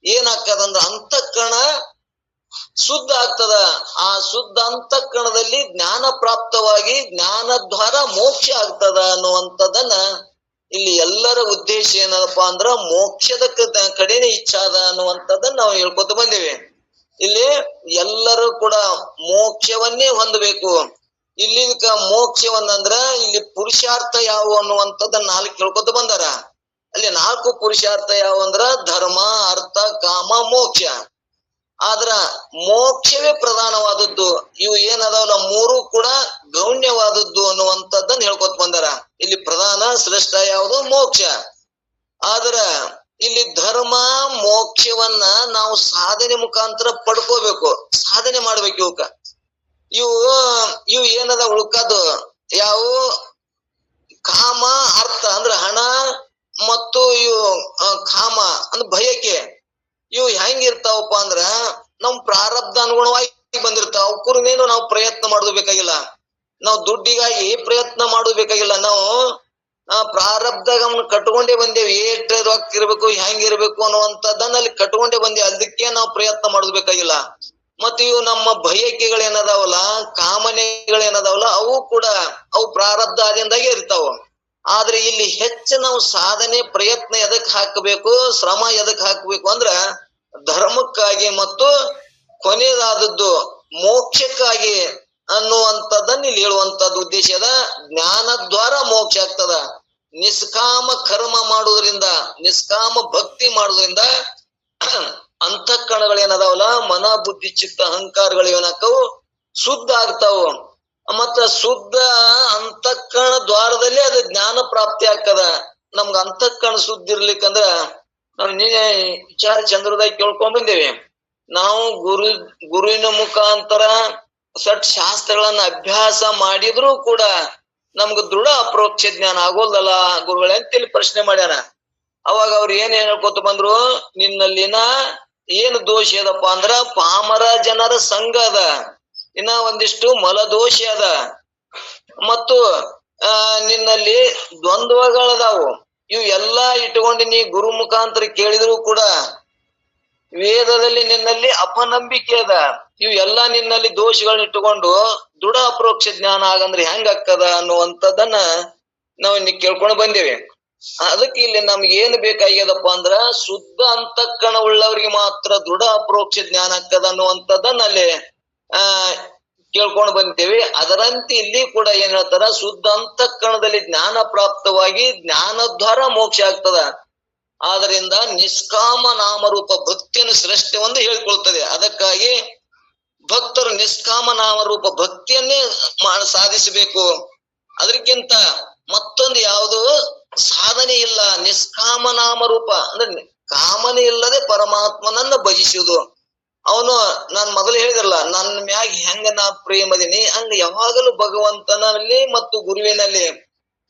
ಏನಾಗ್ತದಂದ್ರ ಅಂತಃಕರಣ ಶುದ್ಧ ಆಗ್ತದ. ಆ ಶುದ್ಧ ಅಂತಃಕರಣದಲ್ಲಿ ಜ್ಞಾನ ಪ್ರಾಪ್ತವಾಗಿ ಜ್ಞಾನದ್ವಾರ ಮೋಕ್ಷ ಆಗ್ತದ ಅನ್ನುವಂಥದ್ದನ್ನ ಇಲ್ಲಿ ಎಲ್ಲರ ಉದ್ದೇಶ ಏನಪ್ಪಾ ಅಂದ್ರ ಮೋಕ್ಷದ ಕಡೆನೆ ಇಚ್ಛಾದ ಅನ್ನುವಂಥದ್ದನ್ನ ನಾವು ಹೇಳ್ಕೊತ ಬಂದೇವೆ. ಇಲ್ಲಿ ಎಲ್ಲರೂ ಕೂಡ ಮೋಕ್ಷವನ್ನೇ ಹೊಂದಬೇಕು. ಇಲ್ಲಿ ಮೋಕ್ಷವನ್ನಂದ್ರ ಇಲ್ಲಿ ಪುರುಷಾರ್ಥ ಯಾವ ಅನ್ನುವಂಥದ್ದನ್ನ 4 ಹೇಳ್ಕೊತ ಬಂದಾರ. ಅಲ್ಲಿ 4 ಪುರುಷಾರ್ಥ ಯಾವ ಅಂದ್ರ ಧರ್ಮ, ಅರ್ಥ, ಕಾಮ, ಮೋಕ್ಷ. ಆದ್ರ ಮೋಕ್ಷವೇ ಪ್ರಧಾನವಾದದ್ದು. ಇವು ಏನದಾವಲ್ಲ 3 ಕೂಡ ಗೌಣ್ಯವಾದದ್ದು ಅನ್ನುವಂಥದ್ದನ್ನ ಹೇಳ್ಕೊತ ಬಂದಾರ. ಇಲ್ಲಿ ಪ್ರಧಾನ ಶ್ರೇಷ್ಠ ಯಾವುದು? ಮೋಕ್ಷ. ಆದ್ರ ಇಲ್ಲಿ ಧರ್ಮ ಮೋಕ್ಷವನ್ನ ನಾವು ಸಾಧನೆ ಮುಖಾಂತರ ಪಡ್ಕೋಬೇಕು, ಸಾಧನೆ ಮಾಡ್ಬೇಕು. ಇವು ಏನದ ಉಳ್ಕದು ಯಾವ ಕಾಮ, ಅರ್ಥ ಅಂದ್ರೆ ಹಣ, ಮತ್ತು ಇವು ಕಾಮ ಅಂದ್ರೆ ಬಯಕೆ. ಇವು ಹೆಂಗಿರ್ತಾವಪ್ಪ ಅಂದ್ರ ನಮ್ ಪ್ರಾರಬ್ಧ ಅನುಗುಣವಾಗಿ ಬಂದಿರ್ತಾವ. ಅವಕ್ಕೂರ್ನೇನು ನಾವು ಪ್ರಯತ್ನ ಮಾಡೋದು ಬೇಕಾಗಿಲ್ಲ, ನಾವು ದುಡ್ಡಿಗಾಗಿ ಪ್ರಯತ್ನ ಮಾಡೋದು ಬೇಕಾಗಿಲ್ಲ. ನಾವು ಪ್ರಾರಬ್ಧ ಕಟ್ಕೊಂಡೇ ಬಂದೇವಿ. ಏಟ್ ರೊಕ್ಕ ಇರ್ಬೇಕು, ಹೆಂಗಿರ್ಬೇಕು ಅನ್ನುವಂಥದ್ದನ್ನ ಅಲ್ಲಿ ಕಟ್ಕೊಂಡೇ ಬಂದೇವಿ. ಅದಕ್ಕೆ ನಾವು ಪ್ರಯತ್ನ ಮಾಡೋದು ಬೇಕಾಗಿಲ್ಲ. ಮತ್ತು ಇವು ನಮ್ಮ ಬಯಕೆಗಳೇನದಾವಲ್ಲ, ಕಾಮನೆಗಳೇನದಾವಲ್ಲ, ಅವು ಪ್ರಾರಬ್ಧ ಆದಿಂದಾಗೆ ಇರ್ತಾವ. ಆದ್ರೆ ಇಲ್ಲಿ ಹೆಚ್ಚು ನಾವು ಸಾಧನೆ ಪ್ರಯತ್ನ ಎದಕ್ ಹಾಕಬೇಕು, ಶ್ರಮ ಎದಕ್ ಹಾಕಬೇಕು ಅಂದ್ರ ಧರ್ಮಕ್ಕಾಗಿ ಮತ್ತು ಕೊನೆಯದಾದದ್ದು ಮೋಕ್ಷಕ್ಕಾಗಿ ಅನ್ನುವಂಥದ್ದನ್ನ ಇಲ್ಲಿ ಹೇಳುವಂತದ್ದು ಉದ್ದೇಶದ. ಜ್ಞಾನದ್ವಾರ ಮೋಕ್ಷ ಆಗ್ತದ. ನಿಷ್ಕಾಮ ಕರ್ಮ ಮಾಡುವುದರಿಂದ, ನಿಷ್ಕಾಮ ಭಕ್ತಿ ಮಾಡುವುದರಿಂದ ಅಂತಃಕರಣಗಳೇನದಾವಲ್ಲ, ಮನ ಬುದ್ಧಿ ಚಿತ್ತ ಅಹಂಕಾರಗಳು ಏನಾಕವು ಶುದ್ಧ ಆಗ್ತಾವು. ಮತ್ತ ಶುದ್ಧ ಅಂತಃಕರಣ ದ್ವಾರದಲ್ಲಿ ಅದು ಜ್ಞಾನ ಪ್ರಾಪ್ತಿ ಆಗ್ತದ. ನಮ್ಗ ಅಂತಃಕರಣ ಶುದ್ಧ ಇರ್ಲಿಕ್ಕಂದ್ರ ನಾವು ನೀನೆ ವಿಚಾರ ಚಂದ್ರದಾಗ ಕೇಳ್ಕೊಂಡ್ ಬಂದೇವಿ. ನಾವು ಗುರುವಿನ ಮುಖಾಂತರ ಸಟ್ ಶಾಸ್ತ್ರಗಳನ್ನ ಅಭ್ಯಾಸ ಮಾಡಿದ್ರು ಕೂಡ ನಮ್ಗ ದೃಢ ಅಪರೋಕ್ಷ ಜ್ಞಾನ ಆಗೋದಲ್ಲ ಗುರುಗಳೇ ಅಂತೇಳಿ ಪ್ರಶ್ನೆ ಮಾಡ್ಯಾರ. ಅವಾಗ ಅವ್ರು ಏನ್ ಹೇಳ್ಕೊತ ಬಂದ್ರು, ನಿನ್ನಲ್ಲಿನ ಏನು ದೋಷ ಅದಪ್ಪ ಅಂದ್ರ ಪಾಮರ ಜನರ ಸಂಘ ಅದ, ಇನ್ನ ಒಂದಿಷ್ಟು ಮಲದೋಷ ಅದ, ಮತ್ತು ನಿನ್ನಲ್ಲಿ ದ್ವಂದ್ವಗಳದಾವು. ಇವು ಎಲ್ಲಾ ಇಟ್ಕೊಂಡು ನೀ ಗುರು ಮುಖಾಂತರ ಕೇಳಿದ್ರು ಕೂಡ ವೇದದಲ್ಲಿ ನಿನ್ನಲ್ಲಿ ಅಪನಂಬಿಕೆ ಅದ. ಇವು ಎಲ್ಲಾ ನಿನ್ನಲ್ಲಿ ದೋಷಗಳನ್ನ ಇಟ್ಟುಕೊಂಡು ದೃಢ ಅಪರೋಕ್ಷ ಜ್ಞಾನ ಆಗಂದ್ರೆ ಹೆಂಗ ಆಗ್ತದ ಅನ್ನುವಂಥದ್ದನ್ನ ನಾವು ಕೇಳ್ಕೊಂಡು ಬಂದೇವೆ. ಅದಕ್ಕೆ ಇಲ್ಲಿ ನಮ್ಗೆ ಏನ್ ಬೇಕಾಗ್ಯದಪ್ಪ ಅಂದ್ರ ಶುದ್ಧ ಅಂತಃಕರಣ ಉಳ್ಳವರಿಗೆ ಮಾತ್ರ ದೃಢ ಅಪರೋಕ್ಷ ಜ್ಞಾನ ಆಗ್ತದ ಅನ್ನುವಂಥದ್ದನ್ನ ಅಲ್ಲಿ ಆ ಕೇಳ್ಕೊಂಡು ಬಂತೇವಿ. ಅದರಂತೆ ಇಲ್ಲಿ ಕೂಡ ಏನ್ ಹೇಳ್ತಾರ, ಶುದ್ಧ ಅಂತಃಕರಣದಲ್ಲಿ ಜ್ಞಾನ ಪ್ರಾಪ್ತವಾಗಿ ಜ್ಞಾನದ್ವಾರ ಮೋಕ್ಷ ಆಗ್ತದ. ಆದ್ರಿಂದ ನಿಷ್ಕಾಮ ನಾಮರೂಪ ಭಕ್ತಿಯನ್ನು ಶ್ರೇಷ್ಠವೆಂದು ಹೇಳ್ಕೊಳ್ತದೆ. ಅದಕ್ಕಾಗಿ ಭಕ್ತರು ನಿಷ್ಕಾಮ ನಾಮರೂಪ ಭಕ್ತಿಯನ್ನೇ ಸಾಧಿಸಬೇಕು. ಅದಕ್ಕಿಂತ ಮತ್ತೊಂದು ಯಾವುದು ಸಾಧನೆ ಇಲ್ಲ. ನಿಷ್ಕಾಮ ನಾಮರೂಪ ಅಂದ್ರೆ ಕಾಮನೆ ಇಲ್ಲದೆ ಪರಮಾತ್ಮನನ್ನ ಭಜಿಸುವುದು. ಅವನು ನಾನ್ ಮೊದಲು ಹೇಳಿದ್ರಲ್ಲ, ನನ್ನ ಮ್ಯಾಗ ಹೆಂಗ ನಾ ಪ್ರೇಮದೀನಿ ಹಂಗ ಯಾವಾಗಲೂ ಭಗವಂತನಲ್ಲಿ ಮತ್ತು ಗುರುವಿನಲ್ಲಿ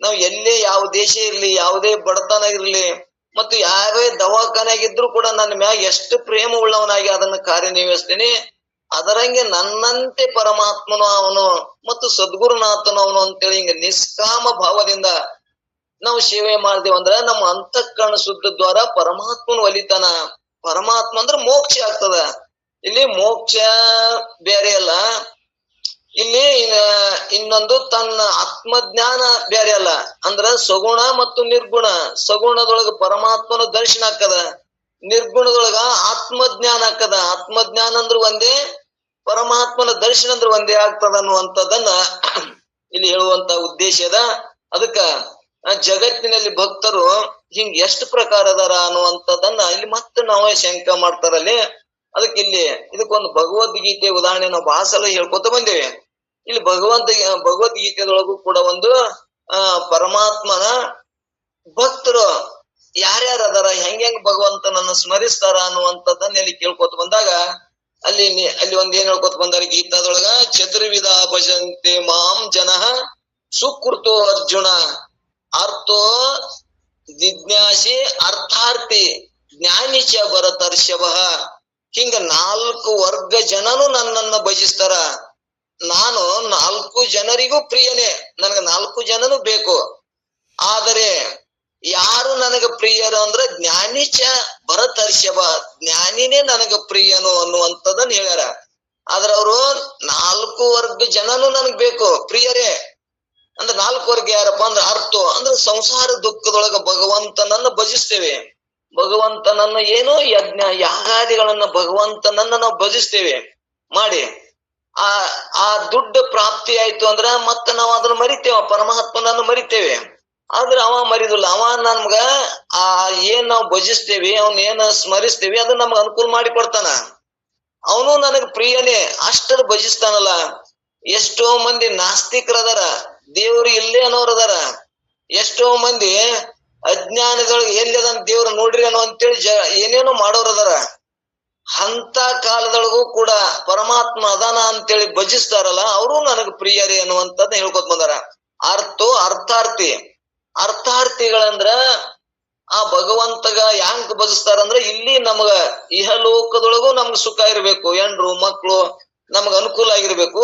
ನಾವು ಎಲ್ಲೇ ಯಾವ ದೇಶ ಇರ್ಲಿ, ಯಾವುದೇ ಬಡತನ ಇರ್ಲಿ, ಮತ್ತು ಯಾವೇ ದವಾಖಾನೆಯಾಗಿದ್ರು ಕೂಡ ನನ್ನ ಮ್ಯಾಗ ಎಷ್ಟು ಪ್ರೇಮ ಉಳ್ಳವನಾಗಿ ಅದನ್ನ ಕಾರ್ಯನಿರ್ವಹಿಸ್ತೀನಿ. ಅದರಂಗೆ ನನ್ನಂತೆ ಪರಮಾತ್ಮನು ಅವನು ಮತ್ತು ಸದ್ಗುರುನಾಥನು ಅವನು ಅಂತೇಳಿ ಹಿಂಗ ನಿಷ್ಕಾಮ ಭಾವದಿಂದ ನಾವು ಸೇವೆ ಮಾಡ್ದೇವ ಅಂದ್ರ ನಮ್ಮ ಅಂತಃಕರಣ ಶುದ್ಧ ದ್ವಾರ ಪರಮಾತ್ಮನ ಒಲಿತಾನ. ಪರಮಾತ್ಮ ಅಂದ್ರೆ ಮೋಕ್ಷ ಆಗ್ತದ. ಇಲ್ಲಿ ಮೋಕ್ಷ ಬೇರೆ ಅಲ್ಲ, ಇಲ್ಲಿ ಇನ್ನೊಂದು ತನ್ನ ಆತ್ಮಜ್ಞಾನ ಬೇರೆ ಅಲ್ಲ. ಅಂದ್ರ ಸಗುಣ ಮತ್ತು ನಿರ್ಗುಣ. ಸಗುಣದೊಳಗ ಪರಮಾತ್ಮನ ದರ್ಶನ ಆಗ್ತದ, ನಿರ್ಗುಣದೊಳಗ ಆತ್ಮಜ್ಞಾನ ಆಗ್ತದ. ಆತ್ಮಜ್ಞಾನ ಅಂದ್ರ ಒಂದೇ, ಪರಮಾತ್ಮನ ದರ್ಶನ ಅಂದ್ರೆ ಒಂದೇ ಆಗ್ತದ ಅನ್ನುವಂಥದ್ದನ್ನ ಇಲ್ಲಿ ಹೇಳುವಂತ ಉದ್ದೇಶ ಅದ. ಅದಕ್ಕ ಜಗತ್ತಿನಲ್ಲಿ ಭಕ್ತರು ಹಿಂಗ್ ಎಷ್ಟು ಪ್ರಕಾರ ಅದಾರ ಅನ್ನುವಂಥದ್ದನ್ನ ಇಲ್ಲಿ ಮತ್ತೆ ನಾವೇ ಶಂಕ ಮಾಡ್ತಾರಲ್ಲಿ. ಅದಕ್ಕೆ ಇಲ್ಲಿ ಇದಕ್ಕೊಂದು ಭಗವದ್ಗೀತೆ ಉದಾಹರಣೆ ನಾವು ಬಹಳ ಸಲ ಹೇಳ್ಕೊತ ಬಂದೇವೆ. ಇಲ್ಲಿ ಭಗವದ್ಗೀತೆದೊಳಗೂ ಕೂಡ ಒಂದು ಪರಮಾತ್ಮನ ಭಕ್ತರು ಯಾರ್ಯಾರ ಅದಾರ, ಹೆಂಗ್ ಭಗವಂತನನ್ನ ಸ್ಮರಿಸ್ತಾರ ಅನ್ನುವಂಥದ್ದನ್ನ ಇಲ್ಲಿ ಕೇಳ್ಕೊತ ಬಂದಾಗ ಅಲ್ಲಿ ಒಂದ್ ಏನ್ ಹೇಳ್ಕೊತ ಬಂದಾರ ಗೀತಾದೊಳಗ, ಚತುರ್ವಿಧ ಭಜಂತೆ ಮಾಂ ಜನಃ ಸುಕೃತೋ ಅರ್ಜುನ ಅರ್ಥೋ ಜಿಜ್ಞಾಸಿ ಅರ್ಥಾರ್ಥಿ ಜ್ಞಾನಿಚ ಭರತರ್ಷಭ. ಹಿಂಗ 4 ವರ್ಗ ಜನನು ನನ್ನನ್ನ ಭಜಿಸ್ತಾರ. ನಾನು 4 ಜನರಿಗೂ ಪ್ರಿಯನೇ, ನನಗ 4 ಜನನು ಬೇಕು. ಆದರೆ ಯಾರು ನನಗ ಪ್ರಿಯರು ಅಂದ್ರ ಜ್ಞಾನಿಚ ಭರತರ್ಷಭ, ಜ್ಞಾನಿನೇ ನನಗ ಪ್ರಿಯನು ಅನ್ನುವಂಥದ್ದನ್ನ ಹೇಳ್ಯಾರ. ಆದ್ರ ಅವರು 4 ವರ್ಗ ಜನನು ನನಗ್ ಬೇಕು, ಪ್ರಿಯರೇ. ಅಂದ್ರೆ 4 ವರ್ಗ ಯಾರಪ್ಪ ಅಂದ್ರೆ ಅರ್ಥ ಅಂದ್ರೆ ಸಂಸಾರ ದುಃಖದೊಳಗ ಭಗವಂತನನ್ನ ಭಜಿಸ್ತೇವೆ. ಭಗವಂತನನ್ನ ಏನು ಯಜ್ಞ ಯಾಗಾದಿಗಳನ್ನ ಭಗವಂತನನ್ನ ನಾವು ಭಜಿಸ್ತೇವೆ ಮಾಡಿ. ಆ ದುಡ್ಡು ಪ್ರಾಪ್ತಿ ಆಯ್ತು ಅಂದ್ರ ಮತ್ತ ನಾವು ಅದನ್ನ ಮರಿತೇವ, ಪರಮಾತ್ಮನನ್ನು ಮರಿತೇವೆ. ಆದ್ರೆ ಅವ ಮರಿದಿಲ್ಲ. ಅವ ನಮ್ಗ ಏನ್ ನಾವು ಭಜಿಸ್ತೇವಿ, ಅವನ್ ಏನ್ ಸ್ಮರಿಸ್ತೇವಿ ಅದನ್ನ ನಮ್ಗ ಅನುಕೂಲ ಮಾಡಿ ಕೊಡ್ತಾನ. ಅವನು ನನಗ್ ಪ್ರಿಯನೇ, ಅಷ್ಟರ ಭಜಿಸ್ತಾನಲ್ಲ. ಎಷ್ಟೋ ಮಂದಿ ನಾಸ್ತಿಕರದಾರ, ದೇವ್ರು ಇಲ್ಲೇ ಅನ್ನೋರದಾರ. ಎಷ್ಟೋ ಮಂದಿ ಅಜ್ಞಾನದೊಳಗೆ ಎಲ್ಲದನ್ ದೇವ್ರು ನೋಡ್ರಿ ಅನ್ನೋ ಅಂತೇಳಿ ಏನೇನೋ ಮಾಡೋರದಾರ. ಅಂತ ಕಾಲದೊಳಗೂ ಕೂಡ ಪರಮಾತ್ಮ ಅದಾನ ಅಂತೇಳಿ ಭಜಿಸ್ತಾರಲ್ಲ, ಅವರು ನನಗ್ ಪ್ರಿಯರೇ ಅನ್ನುವಂಥದ್ದು ಹೇಳ್ಕೊತ ಬಂದಾರ. ಅರ್ಥಾರ್ಥಿ. ಅರ್ಥಾರ್ಥಿಗಳಂದ್ರ ಆ ಭಗವಂತಗ ಯಾಂಕ್ ಭಜಿಸ್ತಾರಂದ್ರ ಇಲ್ಲಿ ನಮಗ ಇಹಲೋಕದೊಳಗೂ ನಮ್ಗ ಸುಖ ಇರ್ಬೇಕು, ಹೆಂಡ್ರು ಮಕ್ಳು ನಮ್ಗ ಅನುಕೂಲ ಆಗಿರ್ಬೇಕು.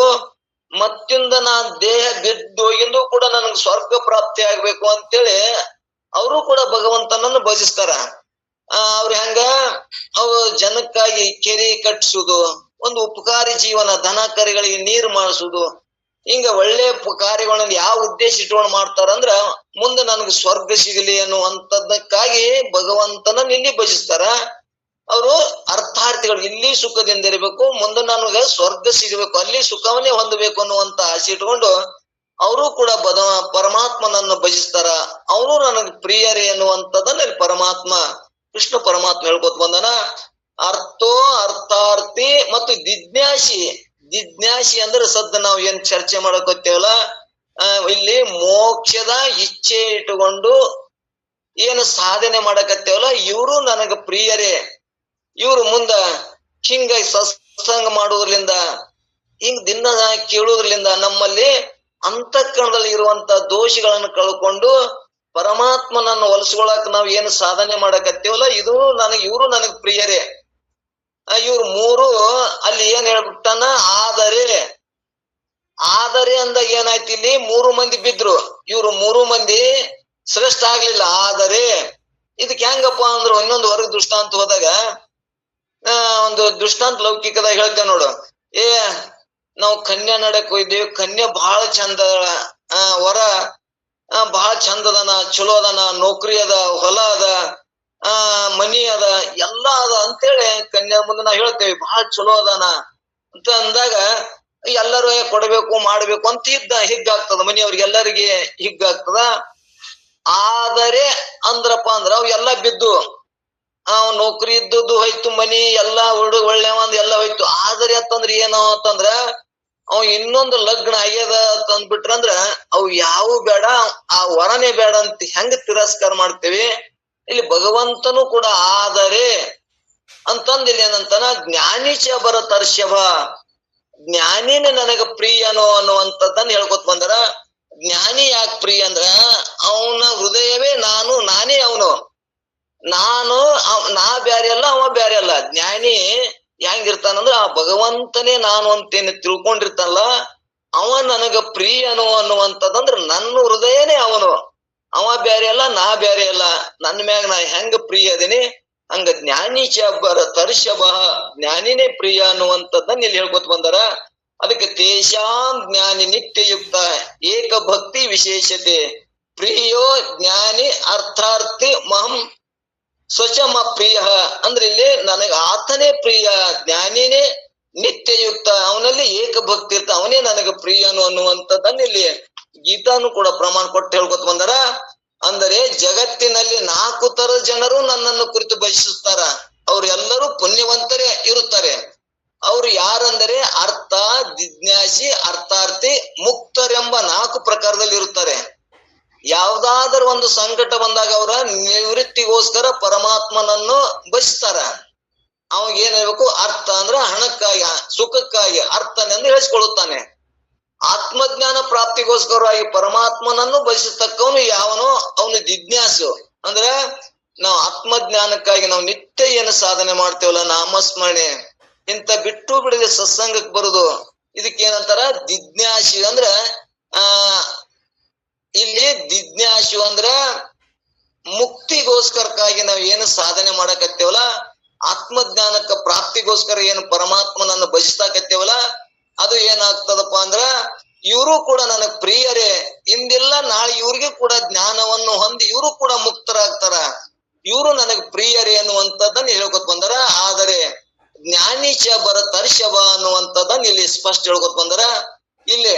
ಮತ್ತಿಂದ ನಾನ್ ದೇಹ ಬಿದ್ದೋಗಿಂದು ಕೂಡ ನನಗ್ ಸ್ವರ್ಗ ಪ್ರಾಪ್ತಿ ಆಗ್ಬೇಕು ಅಂತೇಳಿ ಅವರು ಕೂಡ ಭಗವಂತನನ್ನು ಭಜಿಸ್ತಾರ. ಅವ್ರ ಹೆಂಗ ಅವು ಜನಕ್ಕಾಗಿ ಕೆರೆ ಕಟ್ಸುದು, ಒಂದು ಉಪಕಾರಿ ಜೀವನ, ದನ ಕರಿಗಳಿಗೆ ನೀರು ಮಾಡಿಸುದು, ಹಿಂಗ ಒಳ್ಳೆ ಕಾರ್ಯಗಳನ್ನ ಯಾವ ಉದ್ದೇಶ ಇಟ್ಕೊಂಡು ಮಾಡ್ತಾರಂದ್ರ ಮುಂದೆ ನನಗೆ ಸ್ವರ್ಗ ಸಿಗಲಿ ಅನ್ನುವಂಥದ್ದಕ್ಕಾಗಿ ಭಗವಂತನ ಇಲ್ಲಿ ಭಜಿಸ್ತಾರ. ಅವರು ಅರ್ಥಾರ್ಥಿಗಳು. ಇಲ್ಲಿ ಸುಖದಿಂದ ಇರಬೇಕು, ಮುಂದೆ ನನಗ ಸ್ವರ್ಗ ಸಿಗಬೇಕು, ಅಲ್ಲಿ ಸುಖವನ್ನೇ ಹೊಂದಬೇಕು ಅನ್ನುವಂತ ಆಸೆ ಇಟ್ಕೊಂಡು ಅವರು ಕೂಡ ಪರಮಾತ್ಮನನ್ನು ಭಜಿಸ್ತಾರ. ಅವನು ನನಗ್ ಪ್ರಿಯರೇ ಅನ್ನುವಂಥದ್ದನ್ನ ಇಲ್ಲಿ ಪರಮಾತ್ಮ ಕೃಷ್ಣ ಪರಮಾತ್ಮ ಹೇಳ್ಕೊತ ಬಂದನ. ಅರ್ಥಾರ್ಥಿ ಮತ್ತು ಜಿಜ್ಞಾಸಿ. ಜಿಜ್ಞಾಸಿ ಅಂದ್ರೆ ಸದ್ದ ನಾವು ಏನ್ ಚರ್ಚೆ ಮಾಡಕೋತೇವಲ್ಲ, ಇಲ್ಲಿ ಮೋಕ್ಷದ ಇಚ್ಛೆ ಇಟ್ಟುಕೊಂಡು ಏನು ಸಾಧನೆ ಮಾಡಕತ್ತೇವಲ್ಲ, ಇವರು ನನಗ ಪ್ರಿಯರೇ. ಇವ್ರು ಮುಂದ ಹಿಂಗ ಸತ್ಸಂಗ ಮಾಡುವುದ್ರಿಂದ, ಹಿಂಗ್ ದಿನ ಕೇಳುವುದ್ರಿಂದ ನಮ್ಮಲ್ಲಿ ಅಂತಃಕರಣದಲ್ಲಿ ಇರುವಂತ ದೋಷಗಳನ್ನು ಕಳ್ಕೊಂಡು ಪರಮಾತ್ಮನನ್ನು ಹೊಲಿಸ್ಕೊಳಕ್ ನಾವ್ ಏನು ಸಾಧನೆ ಮಾಡಕತ್ತೇವಲ್ಲ, ಇವರು ನನಗ್ ಪ್ರಿಯರೇ. ಇವ್ರು 3 ಅಲ್ಲಿ ಏನ್ ಹೇಳ್ಬಿಟ್ಟಾನ, ಆದರೆ ಅಂದಾಗ ಏನಾಯ್ತು, ಇಲ್ಲಿ 3 ಮಂದಿ ಬಿದ್ರು. ಇವ್ರು 3 ಮಂದಿ ಶ್ರೇಷ್ಠ ಆಗ್ಲಿಲ್ಲ. ಆದರೆ ಇದಕ್ ಹೆಂಗಪ್ಪ ಅಂದ್ರು, ಇನ್ನೊಂದು ಹೊರಗ್ ದೃಷ್ಟಾಂತ ಹೋದಾಗ ಒಂದು ದೃಷ್ಟಾಂತ ಲೌಕಿಕದಾಗ ಹೇಳ್ತೇವೆ ನೋಡು. ನಾವು ಕನ್ಯಾ ನಡಕ್ ಹೋಯ್ದೇವಿ, ಕನ್ಯಾ ಬಹಳ ಚಂದ, ವರ ಬಹಳ ಚಂದ ಅದನ, ಚಲೋ ಅದನ, ನೌಕರಿ ಅದ, ಹೊಲ ಅದ, ಮನಿ ಅದ, ಎಲ್ಲಾ ಅದ ಅಂತೇಳಿ ಕನ್ಯಾ ಮುಂದೆ ನಾವ್ ಹೇಳ್ತೇವೆ ಬಹಳ ಚಲೋ ಅದಾನ ಅಂತ ಅಂದಾಗ ಎಲ್ಲರೂ ಕೊಡ್ಬೇಕು ಮಾಡ್ಬೇಕು ಅಂತ ಹಿಗ್ಗಾಗ್ತದ, ಮನೆಯವ್ರಿಗೆ ಎಲ್ಲರಿಗೆ ಹಿಗ್ಗಾಗ್ತದ. ಆದರೆ ಅಂದ್ರಪ್ಪ ಅಂದ್ರ ಅವ್ ಎಲ್ಲಾ ಬಿದ್ದು, ನೌಕರಿ ಇದ್ದದ್ದು ಹೋಯ್ತು, ಮನಿ ಎಲ್ಲಾ ಒಳ್ಳೆ ಒಂದ್ ಎಲ್ಲ ಹೋಯ್ತು. ಆದರೆ ಅಂತಂದ್ರ ಏನು ಅಂತಂದ್ರ ಅವ್ ಇನ್ನೊಂದು ಲಗ್ನ ಆಗ್ಯದ ಅಂತಂದ್ಬಿಟ್ರಂದ್ರ ಅವ್ ಯಾವ ಬೇಡ, ಆ ವರನೇ ಬೇಡ ಅಂತ ಹೆಂಗ ತಿರಸ್ಕಾರ ಮಾಡ್ತೇವಿ. ಇಲ್ಲಿ ಭಗವಂತನು ಕೂಡ ಆದರೆ ಅಂತಂದ್ ಇಲ್ಲಿ ಏನಂತಾನ, ಜ್ಞಾನಿಚ ಬರ ತರ್ಷಭ, ಜ್ಞಾನಿನೇ ನನಗ ಪ್ರಿಯನೋ ಅನ್ನುವಂಥದ್ದನ್ನ ಹೇಳ್ಕೊತ ಬಂದರ. ಜ್ಞಾನಿ ಯಾಕೆ ಪ್ರಿಯ ಅಂದ್ರ ಅವನ ಹೃದಯವೇ ನಾನು, ನಾನೇ ಅವನು, ನಾ ಬ್ಯಾರೆ ಅಲ್ಲ, ಅವ ಬ್ಯಾರೆ ಅಲ್ಲ. ಜ್ಞಾನಿ ಹೆಂಗಿರ್ತಾನಂದ್ರ ಆ ಭಗವಂತನೇ ನಾನು ಅಂತೇನು ತಿಳ್ಕೊಂಡಿರ್ತಾನಲ್ಲ, ಅವ ನನಗ ಪ್ರಿಯನು ಅನ್ನುವಂಥದ್ದಂದ್ರ ನನ್ನ ಹೃದಯನೇ ಅವನು, ಅವ ಬ್ಯಾರೆ ಅಲ್ಲ, ನಾ ಬ್ಯಾರೆ ಅಲ್ಲ, ನನ್ನ ಮ್ಯಾಗ ನಾ ಹೆಂಗ ಪ್ರಿಯ ಅದೀನಿ ಹಂಗ ಜ್ಞಾನಿ ಚಬ್ಬರ ತರ್ಷಭ, ಜ್ಞಾನಿನೇ ಪ್ರಿಯ ಅನ್ನುವಂಥದ್ದನ್ನ ಇಲ್ಲಿ ಹೇಳ್ಕೊತ ಬಂದಾರ. ಅದಕ್ಕೆ ತೇಷಾಂ ಜ್ಞಾನಿ ನಿತ್ಯಯುಕ್ತ ಏಕ ಭಕ್ತಿ ವಿಶೇಷತೆ ಪ್ರಿಯೋ ಜ್ಞಾನಿ ಅರ್ಥಾರ್ಥಿ ಮಹಂ ಸ್ವಚಮ ಪ್ರಿಯ. ಅಂದ್ರೆ ಇಲ್ಲಿ ನನಗ ಆತನೇ ಪ್ರಿಯ, ಜ್ಞಾನಿನೇ ನಿತ್ಯಯುಕ್ತ, ಅವನಲ್ಲಿ ಏಕ ಭಕ್ತಿ ಇರ್ತ, ಅವನೇ ನನಗ ಪ್ರಿಯನು ಅನ್ನುವಂಥದ್ದನ್ನ ಇಲ್ಲಿ ಗೀತಾನು ಕೂಡ ಪ್ರಮಾಣ ಕೊಟ್ಟು ಹೇಳ್ಕೊತ ಬಂದಾರ. ಅಂದರೆ ಜಗತ್ತಿನಲ್ಲಿ 4 ತರದ ಜನರು ನನ್ನನ್ನು ಕುರಿತು ಬಯಸುತ್ತಾರ, ಅವ್ರು ಎಲ್ಲರೂ ಪುಣ್ಯವಂತರೇ ಇರುತ್ತಾರೆ. ಅವ್ರು ಯಾರಂದರೆ ಅರ್ಥ, ಜಿಜ್ಞಾಸಿ, ಅರ್ಥಾರ್ಥಿ, ಮುಕ್ತರೆಂಬ 4 ಪ್ರಕಾರದಲ್ಲಿ ಇರುತ್ತಾರೆ. ಯಾವ್ದಾದ್ರೂ ಒಂದು ಸಂಕಟ ಬಂದಾಗ ಅವರ ನಿವೃತ್ತಿಗೋಸ್ಕರ ಪರಮಾತ್ಮನನ್ನು ಬಯಸ್ತಾರ. ಅವಾಗ ಏನಾಗಬೇಕು, ಅರ್ಥ ಅಂದ್ರ ಹಣಕ್ಕಾಗಿ, ಸುಖಕ್ಕಾಗಿ ಅರ್ಥನೆಂದು ಹೇಳಿಸ್ಕೊಳ್ಳುತ್ತಾನೆ. ಆತ್ಮಜ್ಞಾನ ಪ್ರಾಪ್ತಿಗೋಸ್ಕರವಾಗಿ ಪರಮಾತ್ಮನನ್ನು ಬಯಸತಕ್ಕವನು ಯಾವನೋ ಅವನು ಜಿಜ್ಞಾಸು. ಅಂದ್ರ ನಾವು ಆತ್ಮಜ್ಞಾನಕ್ಕಾಗಿ ನಾವು ನಿತ್ಯ ಏನು ಸಾಧನೆ ಮಾಡ್ತೇವಲ್ಲ, ನಾಮಸ್ಮರಣೆ ಇಂತ ಬಿಟ್ಟು ಬಿಡದೆ ಸತ್ಸಂಗಕ್ಕೆ ಬರುದು, ಇದಕ್ಕೇನಂತಾರ ಜಿಜ್ಞಾಸಿ. ಅಂದ್ರ ಇಲ್ಲಿ ಜಿಜ್ಞಾಸು ಅಂದ್ರ ಮುಕ್ತಿಗೋಸ್ಕರಕ್ಕಾಗಿ ನಾವ್ ಏನು ಸಾಧನೆ ಮಾಡಕತ್ತೇವಲ್ಲ, ಆತ್ಮಜ್ಞಾನಕ್ಕ ಪ್ರಾಪ್ತಿಗೋಸ್ಕರ ಏನು ಪರಮಾತ್ಮನನ್ನು ಭಜಿಸ್ತಾಕತ್ತೇವಲ್ಲ, ಅದು ಏನಾಗ್ತದಪ್ಪ ಅಂದ್ರ ಇವರು ಕೂಡ ನನಗ್ ಪ್ರಿಯರೇ, ಇಂದಿಲ್ಲ ನಾಳೆ ಇವ್ರಿಗೆ ಕೂಡ ಜ್ಞಾನವನ್ನು ಹೊಂದಿ ಇವರು ಕೂಡ ಮುಕ್ತರಾಗ್ತಾರ, ಇವರು ನನಗ್ ಪ್ರಿಯರೇ ಅನ್ನುವಂಥದ್ದನ್ನ ಹೇಳ್ಕೊತ ಬಂದಾರ. ಆದರೆ ಜ್ಞಾನಿಚ ಬರ ತರ್ಷಭ ಅನ್ನುವಂಥದ್ದನ್ನ ಇಲ್ಲಿ ಸ್ಪಷ್ಟ ಹೇಳ್ಕೊತ ಬಂದಾರ. ಇಲ್ಲಿ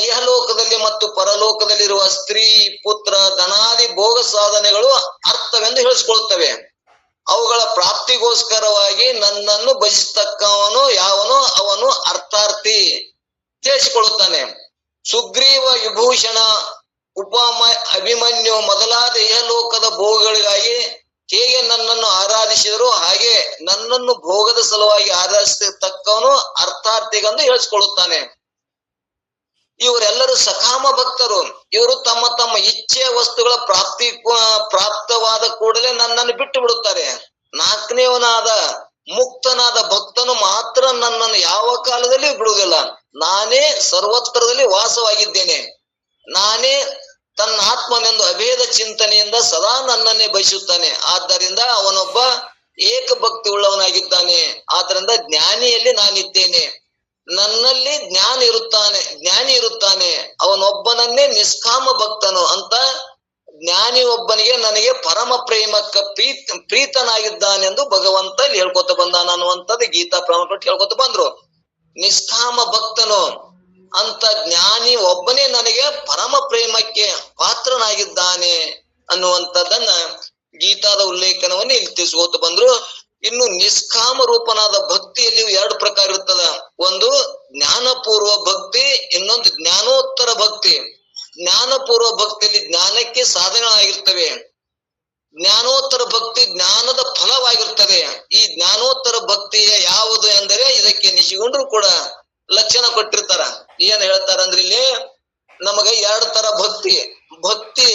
ಇಹಲೋಕದಲ್ಲಿ ಮತ್ತು ಪರಲೋಕದಲ್ಲಿರುವ ಸ್ತ್ರೀ, ಪುತ್ರ, ಧನಾದಿ ಭೋಗ ಸಾಧನೆಗಳು ಅರ್ಥವೆಂದು ಹೇಳಿಸ್ಕೊಳ್ತವೆ. ಅವುಗಳ ಪ್ರಾಪ್ತಿಗೋಸ್ಕರವಾಗಿ ನನ್ನನ್ನು ಭಜಿಸ್ತಕ್ಕವನು ಯಾವನೋ ಅವನು ಅರ್ಥಾರ್ಥಿ ತಿಳಿಸಿಕೊಳ್ಳುತ್ತಾನೆ. ಸುಗ್ರೀವ, ವಿಭೂಷಣ, ಅಭಿಮನ್ಯು ಮೊದಲಾದ ಇಹಲೋಕದ ಭೋಗಗಳಿಗಾಗಿ ಹೇಗೆ ನನ್ನನ್ನು ಆರಾಧಿಸಿದರು, ಹಾಗೆ ನನ್ನನ್ನು ಭೋಗದ ಸಲುವಾಗಿ ಆರಾಧಿಸತಕ್ಕವನು ಅರ್ಥಾರ್ಥಿಗಂದು ಹೇಳಿಸ್ಕೊಳ್ಳುತ್ತಾನೆ. ಇವರೆಲ್ಲರೂ ಸಕಾಮ ಭಕ್ತರು. ಇವರು ತಮ್ಮ ತಮ್ಮ ಇಚ್ಛೆ ವಸ್ತುಗಳ ಪ್ರಾಪ್ತವಾದ ಕೂಡಲೇ ನನ್ನನ್ನು ಬಿಟ್ಟು ಬಿಡುತ್ತಾರೆ. 4ನೇವನಾದ ಮುಕ್ತನಾದ ಭಕ್ತನು ಮಾತ್ರ ನನ್ನನ್ನು ಯಾವ ಕಾಲದಲ್ಲಿ ಬಿಡುವುದಿಲ್ಲ. ನಾನೇ ಸರ್ವತ್ರದಲ್ಲಿ ವಾಸವಾಗಿದ್ದೇನೆ, ನಾನೇ ತನ್ನ ಆತ್ಮನೆಂದು ಅಭೇದ ಚಿಂತನೆಯಿಂದ ಸದಾ ನನ್ನನ್ನೇ ಬಯಸುತ್ತಾನೆ. ಆದ್ದರಿಂದ ಅವನೊಬ್ಬ ಏಕ ಭಕ್ತಿ ಉಳ್ಳವನಾಗಿದ್ದಾನೆ. ಆದ್ರಿಂದ ಜ್ಞಾನಿಯಲ್ಲಿ ನಾನಿದ್ದೇನೆ, ನನ್ನಲ್ಲಿ ಜ್ಞಾನಿ ಇರುತ್ತಾನೆ, ಅವನೊಬ್ಬನನ್ನೇ ನಿಷ್ಕಾಮ ಭಕ್ತನು ಅಂತ ಜ್ಞಾನಿ ಒಬ್ಬನಿಗೆ ನನಗೆ ಪರಮ ಪ್ರೇಮಕ್ಕ ಪ್ರೀತನಾಗಿದ್ದಾನೆಂದು ಭಗವಂತ ಇಲ್ಲಿ ಹೇಳ್ಕೊತ ಬಂದಾನ ಅನ್ನುವಂಥದ್ದು ಗೀತಾ ಪ್ರಮಾಣ ಕೊಟ್ಟು ಹೇಳ್ಕೊತ ಬಂದ್ರು. ನಿಷ್ಕಾಮ ಭಕ್ತನು ಅಂತ ಜ್ಞಾನಿ ಒಬ್ಬನೇ ನನಗೆ ಪರಮ ಪ್ರೇಮಕ್ಕೆ ಪಾತ್ರನಾಗಿದ್ದಾನೆ ಅನ್ನುವಂಥದ್ದನ್ನ ಗೀತಾದ ಉಲ್ಲೇಖನವನ್ನು ಇಲ್ಲಿ ತಿಳಿಸ್ಕೋತ ಬಂದ್ರು. ಇನ್ನು ನಿಷ್ಕಾಮ ರೂಪನಾದ ಭಕ್ತಿಯಲ್ಲಿ 2 ಪ್ರಕಾರ ಇರ್ತದ. ಒಂದು ಜ್ಞಾನಪೂರ್ವ ಭಕ್ತಿ, ಇನ್ನೊಂದು ಜ್ಞಾನೋತ್ತರ ಭಕ್ತಿ. ಜ್ಞಾನಪೂರ್ವ ಭಕ್ತಿಯಲ್ಲಿ ಜ್ಞಾನಕ್ಕೆ ಸಾಧನವಾಗಿರ್ತವೆ, ಜ್ಞಾನೋತ್ತರ ಭಕ್ತಿ ಜ್ಞಾನದ ಫಲವಾಗಿರ್ತದೆ. ಈ ಜ್ಞಾನೋತ್ತರ ಭಕ್ತಿ ಯಾವುದು ಎಂದರೆ ಇದಕ್ಕೆ ನಿಶಿಗೊಂಡ್ರು ಕೂಡ ಲಕ್ಷಣ ಕೊಟ್ಟಿರ್ತಾರ. ಏನ್ ಹೇಳ್ತಾರ ಅಂದ್ರೆ ಇಲ್ಲಿ ನಮಗ 2 ತರ ಭಕ್ತಿ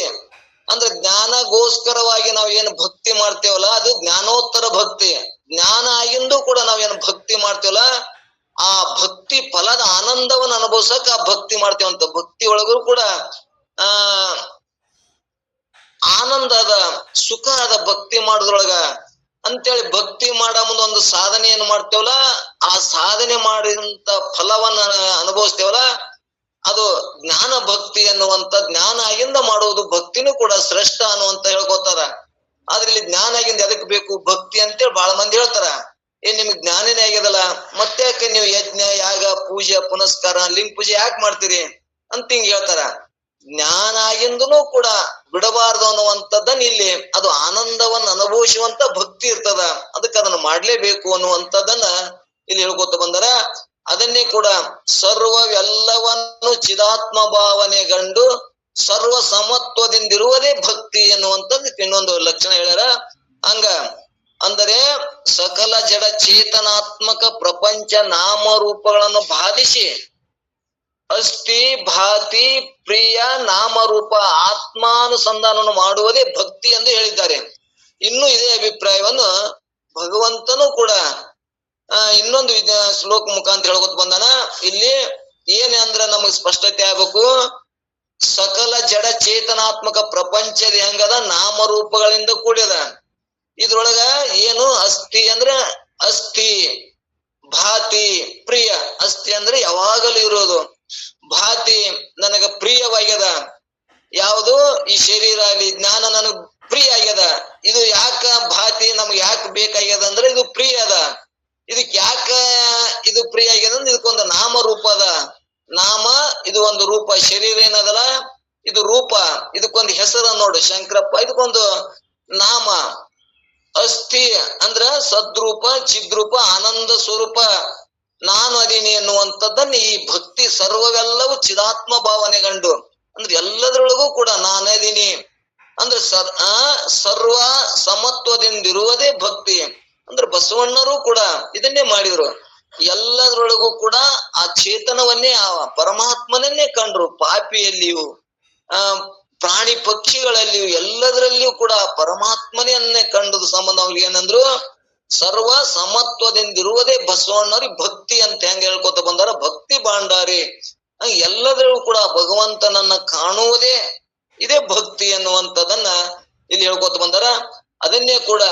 ಅಂದ್ರೆ ಜ್ಞಾನಗೋಸ್ಕರವಾಗಿ ನಾವ್ ಏನು ಭಕ್ತಿ ಮಾಡ್ತೇವಲ್ಲ ಅದು ಜ್ಞಾನೋತ್ತರ ಭಕ್ತಿ. ಜ್ಞಾನ ಆಗಿಂದು ಕೂಡ ನಾವೇನು ಭಕ್ತಿ ಮಾಡ್ತೇವಲ್ಲ ಆ ಭಕ್ತಿ ಫಲದ ಆನಂದವನ್ನು ಅನುಭವಿಸಕ್ ಆ ಭಕ್ತಿ ಮಾಡ್ತೇವಂತ. ಭಕ್ತಿ ಒಳಗೂ ಕೂಡ ಆನಂದ ಅದ, ಸುಖ ಅದ ಭಕ್ತಿ ಮಾಡೋದ್ರೊಳಗ ಅಂತೇಳಿ ಭಕ್ತಿ ಮಾಡೋ ಮುಂದೆ ಒಂದು ಸಾಧನೆ ಏನ್ ಮಾಡ್ತೇವಲ್ಲ ಆ ಸಾಧನೆ ಮಾಡಿದಂತ ಫಲವನ್ನ ಅನುಭವಿಸ್ತೇವಲ್ಲ ಅದು ಜ್ಞಾನ ಭಕ್ತಿ ಅನ್ನುವಂತ ಜ್ಞಾನ ಆಗಿಂದ ಮಾಡುವುದು ಭಕ್ತಿನೂ ಕೂಡ ಶ್ರೇಷ್ಠ ಅನ್ನುವಂತ ಹೇಳ್ಕೊತಾರ. ಆದ್ರೆ ಇಲ್ಲಿ ಜ್ಞಾನ ಆಗಿಂದ ಎದಕ್ ಬೇಕು ಭಕ್ತಿ ಅಂತೇಳಿ ಬಹಳ ಮಂದಿ ಹೇಳ್ತಾರ. ನಿಮ್ಗೆ ಜ್ಞಾನನೇ ಆಗ್ಯದಲ್ಲ ಮತ್ತೆ ಯಾಕೆ ನೀವು ಯಜ್ಞ ಯಾಗ ಪೂಜೆ ಪುನಸ್ಕಾರ ಲಿಂಗ ಪೂಜೆ ಯಾಕೆ ಮಾಡ್ತೀರಿ ಅಂತ ಹಿಂಗ್ ಹೇಳ್ತಾರ. ಜ್ಞಾನ ಆಗಿಂದನೂ ಕೂಡ ಬಿಡಬಾರ್ದು ಅನ್ನುವಂಥದ್ದನ್ನ ಇಲ್ಲಿ ಅದು ಆನಂದವನ್ನ ಅನುಭವಿಸುವಂತ ಭಕ್ತಿ ಇರ್ತದ. ಅದಕ್ಕೆ ಅದನ್ನ ಮಾಡ್ಲೇಬೇಕು ಅನ್ನುವಂಥದ್ದನ್ನ ಇಲ್ಲಿ ಹೇಳ್ಕೊತ ಬಂದರ. ಅದನ್ನೇ ಕೂಡ ಸರ್ವವೆಲ್ಲವನ್ನು ಚಿದಾತ್ಮ ಭಾವನೆಗಂಡು ಸರ್ವ ಸಮತ್ವದಿಂದಿರುವುದೇ ಭಕ್ತಿ ಎನ್ನುವಂಥದ್ದು ಇನ್ನೊಂದು ಲಕ್ಷಣ ಹೇಳ್ಯಾರ. ಹಂಗ ಅಂದರೆ ಸಕಲ ಜಡ ಚೇತನಾತ್ಮಕ ಪ್ರಪಂಚ ನಾಮರೂಪಗಳನ್ನು ಬಾಧಿಸಿ ಅಸ್ಥಿ ಭಾತಿ ಪ್ರಿಯ ನಾಮರೂಪ ಆತ್ಮಾನುಸಂಧಾನವನ್ನು ಮಾಡುವುದೇ ಭಕ್ತಿ ಎಂದು ಹೇಳಿದ್ದಾರೆ. ಇನ್ನು ಇದೇ ಅಭಿಪ್ರಾಯವನ್ನು ಭಗವಂತನು ಕೂಡ ಇನ್ನೊಂದು ಶ್ಲೋಕ ಮುಖಾಂತರ ಹೇಳ್ಕೊತ ಬಂದಾನ. ಇಲ್ಲಿ ಏನೇ ಅಂದ್ರ ನಮಗ್ ಸ್ಪಷ್ಟತೆ ಆಗ್ಬೇಕು. ಸಕಲ ಜಡ ಚೇತನಾತ್ಮಕ ಪ್ರಪಂಚದ ಹೆಂಗದ ನಾಮರೂಪಗಳಿಂದ ಕೂಡಿದ. ಇದ್ರೊಳಗ ಏನು ಅಸ್ಥಿ ಅಂದ್ರೆ ಅಸ್ಥಿ, ಭಾತಿ ಪ್ರಿಯ. ಅಸ್ಥಿ ಅಂದ್ರೆ ಯಾವಾಗಲೂ ಇರೋದು, ಭಾತಿ ನನಗ ಪ್ರಿಯವಾಗ್ಯದ. ಯಾವುದು ಈ ಶರೀರ ಅಲ್ಲಿ ಜ್ಞಾನ ನನಗ್ ಪ್ರಿಯ ಆಗ್ಯದ. ಇದು ಯಾಕ ಭಾತಿ ನಮ್ಗೆ ಯಾಕೆ ಬೇಕಾಗ್ಯದ ಅಂದ್ರೆ ಇದು ಪ್ರಿಯ ಅದ. ಇದಕ್ ಯಾಕ ಇದು ಪ್ರಿಯ ಆಗ್ಯದ ಅಂದ್ರೆ ಇದಕ್ಕೊಂದು ನಾಮ ರೂಪ ಅದ. ನಾಮ ಇದು ಒಂದು ರೂಪ, ಶರೀರ ಏನದಲ್ಲ ಇದು ರೂಪ, ಇದಕ್ಕೊಂದು ಹೆಸರ ನೋಡು ಶಂಕರಪ್ಪ, ಇದಕ್ಕೊಂದು ನಾಮ. ಅಸ್ಥಿ ಅಂದ್ರ ಸದ್ರೂಪ ಚಿದ್ರೂಪ ಆನಂದ ಸ್ವರೂಪ ನಾನು ಅದೀನಿ ಎನ್ನುವಂಥದ್ದನ್ನ ಈ ಭಕ್ತಿ ಸರ್ವವೆಲ್ಲವೂ ಚಿದಾತ್ಮ ಭಾವನೆಗಂಡು ಅಂದ್ರೆ ಎಲ್ಲದರೊಳಗೂ ಕೂಡ ನಾನದೀನಿ ಅಂದ್ರೆ ಸರ್ವ ಸಮತ್ವದಿಂದಿರುವುದೇ ಭಕ್ತಿ. ಅಂದ್ರೆ ಬಸವಣ್ಣರು ಕೂಡ ಇದನ್ನೇ ಮಾಡಿದ್ರು. ಎಲ್ಲದರೊಳಗೂ ಕೂಡ ಆ ಚೇತನವನ್ನೇ ಆ ಪರಮಾತ್ಮನನ್ನೇ ಕಂಡ್ರು. ಪಾಪಿಯಲ್ಲಿಯೂ ಪ್ರಾಣಿ ಪಕ್ಷಿಗಳಲ್ಲಿಯೂ ಎಲ್ಲದರಲ್ಲಿಯೂ ಕೂಡ ಪರಮಾತ್ಮನೇ ಕಂಡದ ಸಂಬಂಧ ಅವ್ರಿಗೆ ಏನಂದ್ರು ಸರ್ವ ಸಮತ್ವದಿಂದಿರುವುದೇ ಬಸವಣ್ಣವ್ರಿಗೆ ಭಕ್ತಿ ಅಂತ ಹೆಂಗ ಹೇಳ್ಕೊತ ಬಂದಾರ. ಭಕ್ತಿ ಭಾಂಡಾರಿ ಎಲ್ಲದರಲ್ಲೂ ಕೂಡ ಭಗವಂತನನ್ನ ಕಾಣುವುದೇ ಇದೇ ಭಕ್ತಿ ಎನ್ನುವಂಥದನ್ನ ಇಲ್ಲಿ ಹೇಳ್ಕೊತ ಬಂದಾರ. ಅದನ್ನೇ ಕೂಡ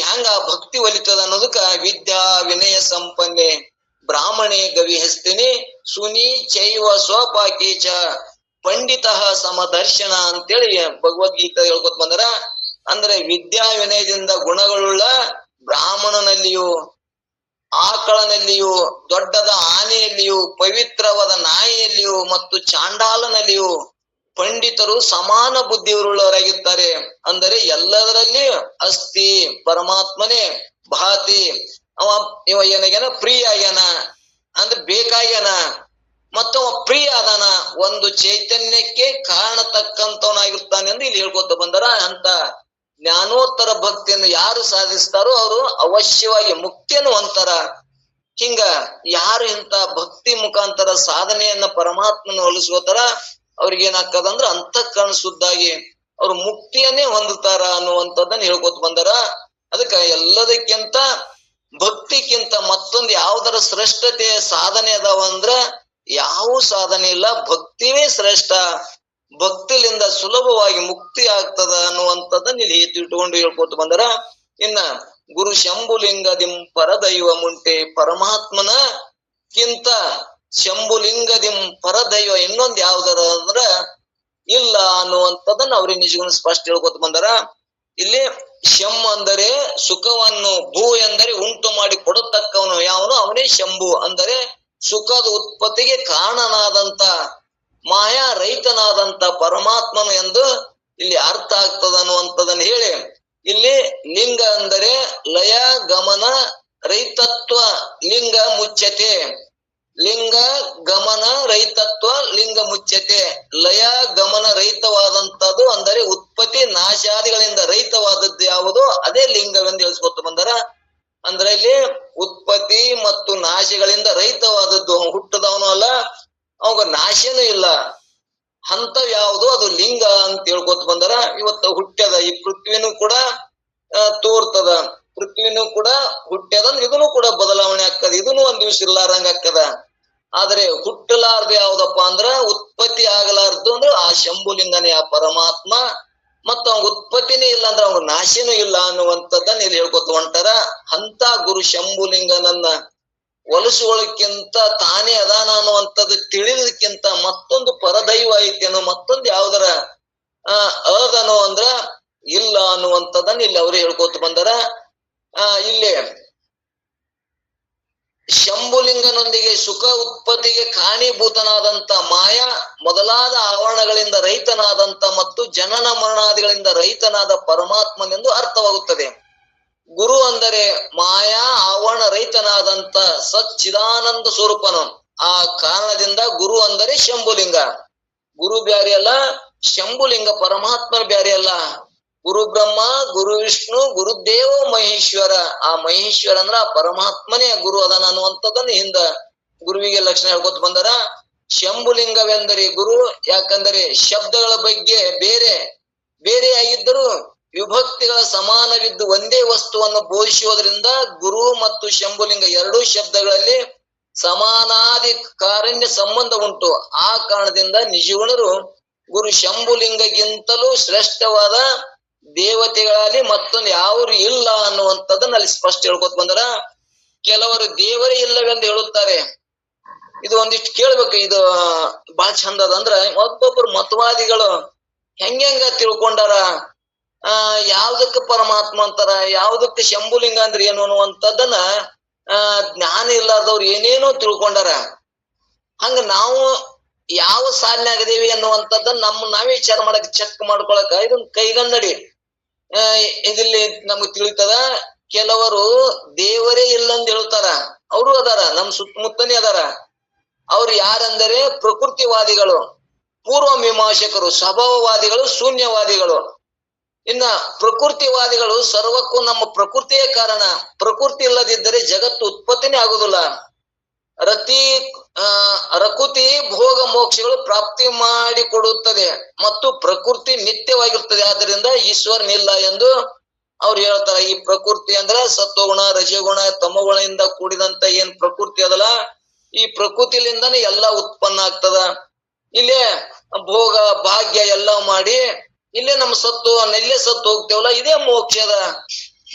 ಹೆಂಗ ಭಕ್ತಿ ಒಲಿತದ ಅನ್ನೋದಕ್ಕ ವಿದ್ಯಾ ವಿನಯ ಸಂಪನ್ನೆ ಬ್ರಾಹ್ಮಣೆ ಗವಿಹಸ್ತಿನಿ ಸುನಿ ಚೈವ ಸ್ವಪಾಕೀಚ ಪಂಡಿತ ಸಮದರ್ಶನ ಅಂತೇಳಿ ಭಗವದ್ಗೀತೆ ಹೇಳ್ಕೊತ ಬಂದಾರ. ಅಂದ್ರೆ ವಿದ್ಯಾ ವಿನಯದಿಂದ ಗುಣಗಳುಳ್ಳ ಬ್ರಾಹ್ಮಣನಲ್ಲಿಯೂ ಆಕಳನಲ್ಲಿಯೂ ದೊಡ್ಡದ ಆನೆಯಲ್ಲಿಯೂ ಪವಿತ್ರವಾದ ನಾಯಿಯಲ್ಲಿಯೂ ಮತ್ತು ಚಾಂಡಾಲನಲ್ಲಿಯೂ ಪಂಡಿತರು ಸಮಾನ ಬುದ್ಧಿಯುಳ್ಳವರಾಗಿರ್ತಾರೆ. ಅಂದರೆ ಎಲ್ಲದರಲ್ಲಿ ಅಸ್ಥಿ ಪರಮಾತ್ಮನೇ, ಭಾತಿ ಇವ ಏನಾಗ್ಯಾನ ಪ್ರಿಯ ಆಗ್ಯಾನ ಅಂದ್ರೆ ಬೇಕಾಗ್ಯಾನ, ಮತ್ತವ ಪ್ರಿಯ ಅದಾನ, ಒಂದು ಚೈತನ್ಯಕ್ಕೆ ಕಾರಣತಕ್ಕಂತವನಾಗಿರ್ತಾನೆ ಎಂದು ಇಲ್ಲಿ ಹೇಳ್ಕೊತ ಬಂದಾರ. ಅಂತ ಜ್ಞಾನೋತ್ತರ ಭಕ್ತಿಯನ್ನು ಯಾರು ಸಾಧಿಸ್ತಾರೋ ಅವರು ಅವಶ್ಯವಾಗಿ ಮುಕ್ತಿಯನ್ನು ಹೊಂತಾರ. ಹಿಂಗ ಯಾರು ಇಂತ ಭಕ್ತಿ ಮುಖಾಂತರ ಸಾಧನೆಯನ್ನ ಪರಮಾತ್ಮನ ಒಲಿಸ್ಕೋತಾರ ಅವ್ರಿಗೆ ಏನಾಗ್ತದಂದ್ರ ಅಂತಃಕರಣ ಶುದ್ಧಾಗಿ ಅವ್ರು ಮುಕ್ತಿಯನ್ನೇ ಹೊಂದುತ್ತಾರ ಅನ್ನುವಂಥದ್ದನ್ನ ಹೇಳ್ಕೊತ ಬಂದಾರ. ಅದಕ್ಕ ಎಲ್ಲದಕ್ಕಿಂತ ಭಕ್ತಿಗಿಂತ ಮತ್ತೊಂದು ಯಾವ್ದರ ಶ್ರೇಷ್ಠತೆ ಸಾಧನೆ ಅದಾವ ಅಂದ್ರ ಯಾವ ಸಾಧನೆ ಇಲ್ಲ, ಭಕ್ತಿವೇ ಶ್ರೇಷ್ಠ. ಭಕ್ತಿಲಿಂದ ಸುಲಭವಾಗಿ ಮುಕ್ತಿ ಆಗ್ತದ ಅನ್ನುವಂಥದ್ದನ್ನ ಇಲ್ಲಿ ಇಟ್ಕೊಂಡು ಹೇಳ್ಕೊತ ಬಂದಾರ. ಇನ್ನ ಗುರು ಶಂಭುಲಿಂಗದಿಂ ಪರದೈವ ಮುಂಟೆ ಪರಮಾತ್ಮನ ಕಿಂತ ಶಂಭುಲಿಂಗದಿಂ ಪರದೈವ ಇನ್ನೊಂದ್ ಯಾವ್ದಾರ ಅಂದ್ರ ಇಲ್ಲ ಅನ್ನುವಂಥದ್ದನ್ನ ಅವ್ರಿಗೆ ನಿಜಗುಣ ಸ್ಪಷ್ಟ ಹೇಳ್ಕೊತ ಬಂದಾರ. ಇಲ್ಲಿ ಶಂ ಅಂದರೆ ಸುಖವನ್ನು, ಭೂ ಎಂದರೆ ಉಂಟು ಮಾಡಿ ಕೊಡತಕ್ಕವನು ಯಾವನು ಅವನೇ ಶಂಭು. ಅಂದರೆ ಸುಖದ ಉತ್ಪತ್ತಿಗೆ ಕಾರಣನಾದಂತ ಮಾಯಾ ರಹಿತನಾದಂತ ಪರಮಾತ್ಮನು ಎಂದು ಇಲ್ಲಿ ಅರ್ಥ ಆಗ್ತದ ಅನ್ನುವಂಥದ್ದನ್ನ ಹೇಳಿ, ಇಲ್ಲಿ ಲಿಂಗ ಅಂದರೆ ಲಯ ಗಮನ ರಹಿತತ್ವ ಲಿಂಗ ಮುಚ್ಚತೆ. ಲಿಂಗ ಗಮನ ರಹಿತತ್ವ ಲಿಂಗ ಮುಚ್ಚತೆ. ಲಯ ಗಮನ ರಹಿತವಾದಂತದ್ದು ಅಂದರೆ ಉತ್ಪತ್ತಿ ನಾಶಾದಿಗಳಿಂದ ರಹಿತವಾದದ್ದು ಯಾವುದು ಅದೇ ಲಿಂಗವೆಂದು ಹೇಳ್ಸ್ಕೊತ ಬಂದಾರ. ಅಂದ್ರೆ ಇಲ್ಲಿ ಉತ್ಪತ್ತಿ ಮತ್ತು ನಾಶಗಳಿಂದ ರಹಿತವಾದದ್ದು, ಹುಟ್ಟದವನು ಅಲ್ಲ, ಅವಾಗ ನಾಶನೂ ಇಲ್ಲ, ಹಂತ ಯಾವುದು ಅದು ಲಿಂಗ ಅಂತ ಹೇಳ್ಕೊತ ಬಂದಾರ. ಇವತ್ತು ಹುಟ್ಟ್ಯದ ಈ ಪೃಥ್ವಿನೂ ಕೂಡ ತೋರ್ತದ, ಪೃಥ್ವಿನೂ ಕೂಡ ಹುಟ್ಟ್ಯದಂದ್ರೆ ಇದನ್ನು ಕೂಡ ಬದಲಾವಣೆ ಆಗ್ತದ, ಇದನ್ನು ಒಂದ್ ದಿವ್ಸ ಇರ್ಲಾರಂಗ ಆಗ್ತದ. ಆದ್ರೆ ಹುಟ್ಟಲಾರ್ದು ಯಾವ್ದಪ್ಪ ಅಂದ್ರ ಉತ್ಪತ್ತಿ ಆಗಲಾರ್ದು ಅಂದ್ರೆ ಆ ಶಂಭುಲಿಂಗನೇ ಆ ಪರಮಾತ್ಮ. ಮತ್ತ ಅವ್ನ ಉತ್ಪತ್ತಿನೇ ಇಲ್ಲ ಅಂದ್ರೆ ಅವ್ನ ನಾಶನೂ ಇಲ್ಲ ಅನ್ನುವಂಥದ್ದನ್ನ ಇಲ್ಲಿ ಹೇಳ್ಕೊತ ಹೊಂಟಾರ. ಅಂತ ಗುರು ಶಂಭುಲಿಂಗನನ್ನ ಒಲಿಸುವುದಕ್ಕಿಂತ ತಾನೇ ಅದಾನ ಅನ್ನುವಂಥದ್ದು ತಿಳಿದಕ್ಕಿಂತ ಮತ್ತೊಂದು ಪರದೈವ ಐತೇನೋ, ಮತ್ತೊಂದು ಯಾವ್ದರ ಅದನೋ ಅಂದ್ರ ಇಲ್ಲ ಅನ್ನುವಂಥದ್ದನ್ನ ಇಲ್ಲಿ ಅವರು ಹೇಳ್ಕೊತ ಬಂದಾರ. ಇಲ್ಲಿ ಶಂಭುಲಿಂಗನೊಂದಿಗೆ ಸುಖ ಉತ್ಪತ್ತಿಗೆ ಕಾರಣೀಭೂತನಾದಂತ ಮಾಯಾ ಮೊದಲಾದ ಆವರಣಗಳಿಂದ ರಹಿತನಾದಂತ ಮತ್ತು ಜನನ ಮರಣಾದಿಗಳಿಂದ ರಹಿತನಾದ ಪರಮಾತ್ಮನೆಂದು ಅರ್ಥವಾಗುತ್ತದೆ. ಗುರು ಅಂದರೆ ಮಾಯಾ ಆವರಣ ರಹಿತನಾದಂತ ಸಚ್ಚಿದಾನಂದ ಸ್ವರೂಪನು. ಆ ಕಾರಣದಿಂದ ಗುರು ಅಂದರೆ ಶಂಭುಲಿಂಗ. ಗುರು ಬ್ಯಾರಿ ಅಲ್ಲ, ಶಂಭುಲಿಂಗ ಪರಮಾತ್ಮನ ಬ್ಯಾರಿ ಅಲ್ಲ. ಗುರು ಬ್ರಹ್ಮ, ಗುರು ವಿಷ್ಣು, ಗುರುದೇವ ಮಹೇಶ್ವರ. ಆ ಮಹೇಶ್ವರ ಅಂದ್ರ ಆ ಪರಮಾತ್ಮನೇ ಗುರು ಅದಾನ ಅನ್ನುವಂಥದ್ದನ್ನು ಹಿಂದ ಗುರುವಿಗೆ ಲಕ್ಷಣ ಹೇಳ್ಕೊತ ಬಂದಾರ. ಶಂಭುಲಿಂಗವೆಂದರೆ ಗುರು. ಯಾಕಂದರೆ ಶಬ್ದಗಳ ಬಗ್ಗೆ ಬೇರೆ ಬೇರೆ ಆಗಿದ್ದರೂ ವಿಭಕ್ತಿಗಳ ಸಮಾನವಿದ್ದು ಒಂದೇ ವಸ್ತುವನ್ನು ಬೋಧಿಸುವುದರಿಂದ ಗುರು ಮತ್ತು ಶಂಭುಲಿಂಗ ಎರಡೂ ಶಬ್ದಗಳಲ್ಲಿ ಸಮಾನಾದಿ ಕಾರಣ್ಯ ಸಂಬಂಧ ಉಂಟು. ಆ ಕಾರಣದಿಂದ ನಿಜಗುಣರು ಗುರು ಶಂಭುಲಿಂಗಗಿಂತಲೂ ಶ್ರೇಷ್ಠವಾದ ದೇವತೆಗಳಲ್ಲಿ ಮತ್ತೊಂದು ಯಾರು ಇಲ್ಲ ಅನ್ನುವಂಥದ್ದನ್ನ ಅಲ್ಲಿ ಸ್ಪಷ್ಟ ಹೇಳ್ಕೊತ ಬಂದರ. ಕೆಲವರು ದೇವರೇ ಇಲ್ಲವೆಂದು ಹೇಳುತ್ತಾರೆ. ಇದು ಒಂದಿಷ್ಟು ಕೇಳ್ಬೇಕು, ಇದು ಬಹಳ ಚಂದ ಅದ. ಅಂದ್ರ ಒಬ್ಬೊಬ್ರು ಮತವಾದಿಗಳು ಹೆಂಗ ತಿಳ್ಕೊಂಡಾರ, ಯಾವ್ದಕ್ಕ ಪರಮಾತ್ಮ ಅಂತಾರ, ಯಾವ್ದಕ್ಕೆ ಶಂಭುಲಿಂಗ ಅಂದ್ರೆ ಏನು ಅನ್ನುವಂಥದ್ದನ್ನ ಜ್ಞಾನ ಇಲ್ಲಾರ್ದವ್ರು ಏನೇನೋ ತಿಳ್ಕೊಂಡಾರ. ಹಂಗ ನಾವು ಯಾವ ಸಾಲಿನಾಗದೇವಿ ಅನ್ನುವಂಥದ್ದನ್ನ ನಾವೇ ವಿಚಾರ ಮಾಡಕ್ ಚೆಕ್ ಮಾಡ್ಕೊಳಕ ಇದೊಂದು ಕೈಗನ್ನಡಿ. ಇದಿಲ್ಲಿ ನಮ್ಗೆ ತಿಳಿತದ. ಕೆಲವರು ದೇವರೇ ಇಲ್ಲಂದ್ ಹೇಳ್ತಾರ, ಅವರು ಅದಾರ, ನಮ್ ಸುತ್ತಮುತ್ತನೇ ಅದಾರ. ಅವ್ರು ಯಾರಂದರೆ ಪ್ರಕೃತಿವಾದಿಗಳು, ಪೂರ್ವ ಮೀಮಾಂಸಕರು, ಸ್ವಭಾವವಾದಿಗಳು, ಶೂನ್ಯವಾದಿಗಳು. ಇನ್ನ ಪ್ರಕೃತಿವಾದಿಗಳು ಸರ್ವಕ್ಕೂ ನಮ್ಮ ಪ್ರಕೃತಿಯೇ ಕಾರಣ, ಪ್ರಕೃತಿ ಇಲ್ಲದಿದ್ದರೆ ಜಗತ್ತು ಉತ್ಪತ್ತಿನೇ ಆಗುದಿಲ್ಲ. ರಕುತಿ ಭೋಗ ಮೋಕ್ಷಗಳು ಪ್ರಾಪ್ತಿ ಮಾಡಿಕೊಡುತ್ತದೆ ಮತ್ತು ಪ್ರಕೃತಿ ನಿತ್ಯವಾಗಿರ್ತದೆ. ಆದ್ದರಿಂದ ಈಶ್ವರನಿಲ್ಲ ಎಂದು ಅವ್ರು ಹೇಳ್ತಾರ. ಈ ಪ್ರಕೃತಿ ಅಂದ್ರೆ ಸತ್ವಗುಣ, ರಜಗುಣ, ತಮಗುಣದಿಂದ ಕೂಡಿದಂತ ಏನ್ ಪ್ರಕೃತಿ ಅದಲ್ಲ, ಈ ಪ್ರಕೃತಿಲಿಂದಾನೇ ಎಲ್ಲಾ ಉತ್ಪನ್ನ ಆಗ್ತದ. ಇಲ್ಲೇ ಭೋಗ ಭಾಗ್ಯ ಎಲ್ಲ ಮಾಡಿ ಇಲ್ಲೇ ನಮ್ಮ ಸತ್ತು ನೆಲ್ಲೇ ಸತ್ತು ಹೋಗ್ತೇವಲ್ಲ, ಇದೇ ಮೋಕ್ಷದ.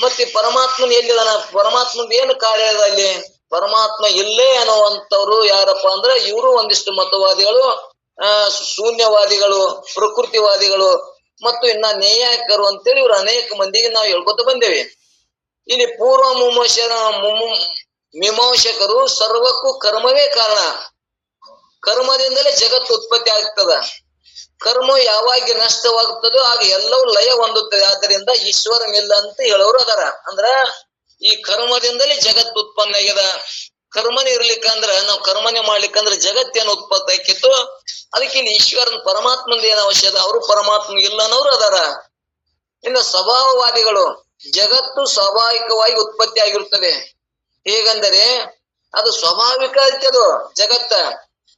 ಮತ್ತೆ ಪರಮಾತ್ಮನ ಎಲ್ಲಿದಾನ, ಪರಮಾತ್ಮದ ಏನು ಕಾರ್ಯ ಅದ ಅಲ್ಲಿ? ಪರಮಾತ್ಮ ಇಲ್ಲೇ ಅನ್ನುವಂಥವ್ರು ಯಾರಪ್ಪ ಅಂದ್ರೆ ಇವರು ಒಂದಿಷ್ಟು ಮತವಾದಿಗಳು, ಶೂನ್ಯವಾದಿಗಳು, ಪ್ರಕೃತಿವಾದಿಗಳು ಮತ್ತು ಇನ್ನ ನ್ಯಾಯಕರು ಅಂತೇಳಿ ಇವ್ರು ಅನೇಕ ಮಂದಿಗೆ ನಾವು ಹೇಳ್ಕೊತ ಬಂದೇವಿ. ಇಲ್ಲಿ ಪೂರ್ವ ಮೀಮಾಂಸಕರು ಸರ್ವಕ್ಕೂ ಕರ್ಮವೇ ಕಾರಣ, ಕರ್ಮದಿಂದಲೇ ಜಗತ್ತು ಉತ್ಪತ್ತಿ ಆಗ್ತದ. ಕರ್ಮ ಯಾವಾಗ ನಷ್ಟವಾಗುತ್ತದೋ ಆಗ ಎಲ್ಲವೂ ಲಯ ಹೊಂದುತ್ತದೆ. ಆದ್ದರಿಂದ ಈಶ್ವರನಿಲ್ಲ ಅಂತ ಹೇಳೋರು ಅದಾರ. ಅಂದ್ರ ಈ ಕರ್ಮದಿಂದಲೇ ಜಗತ್ತು ಉತ್ಪನ್ನ ಆಗ್ಯದ. ಕರ್ಮನೇ ಇರ್ಲಿಕ್ಕಂದ್ರ ನಾವು ಕರ್ಮನೆ ಮಾಡ್ಲಿಕ್ಕಂದ್ರ ಜಗತ್ತೇನು ಉತ್ಪತ್ತಿ ಆಕಿತ್ತು. ಅದಕ್ಕೆ ಇಲ್ಲಿ ಈಶ್ವರನ್ ಪರಮಾತ್ಮಂದ ಏನ್ ಅವಶ್ಯದ, ಅವರು ಪರಮಾತ್ಮ ಇಲ್ಲ ಅನ್ನೋರು ಅದಾರ. ಇನ್ನು ಸ್ವಭಾವವಾದಿಗಳು, ಜಗತ್ತು ಸ್ವಾಭಾವಿಕವಾಗಿ ಉತ್ಪತ್ತಿ ಆಗಿರುತ್ತದೆ. ಹೇಗಂದರೆ ಅದು ಸ್ವಾಭಾವಿಕ ಅದು ಜಗತ್ತ.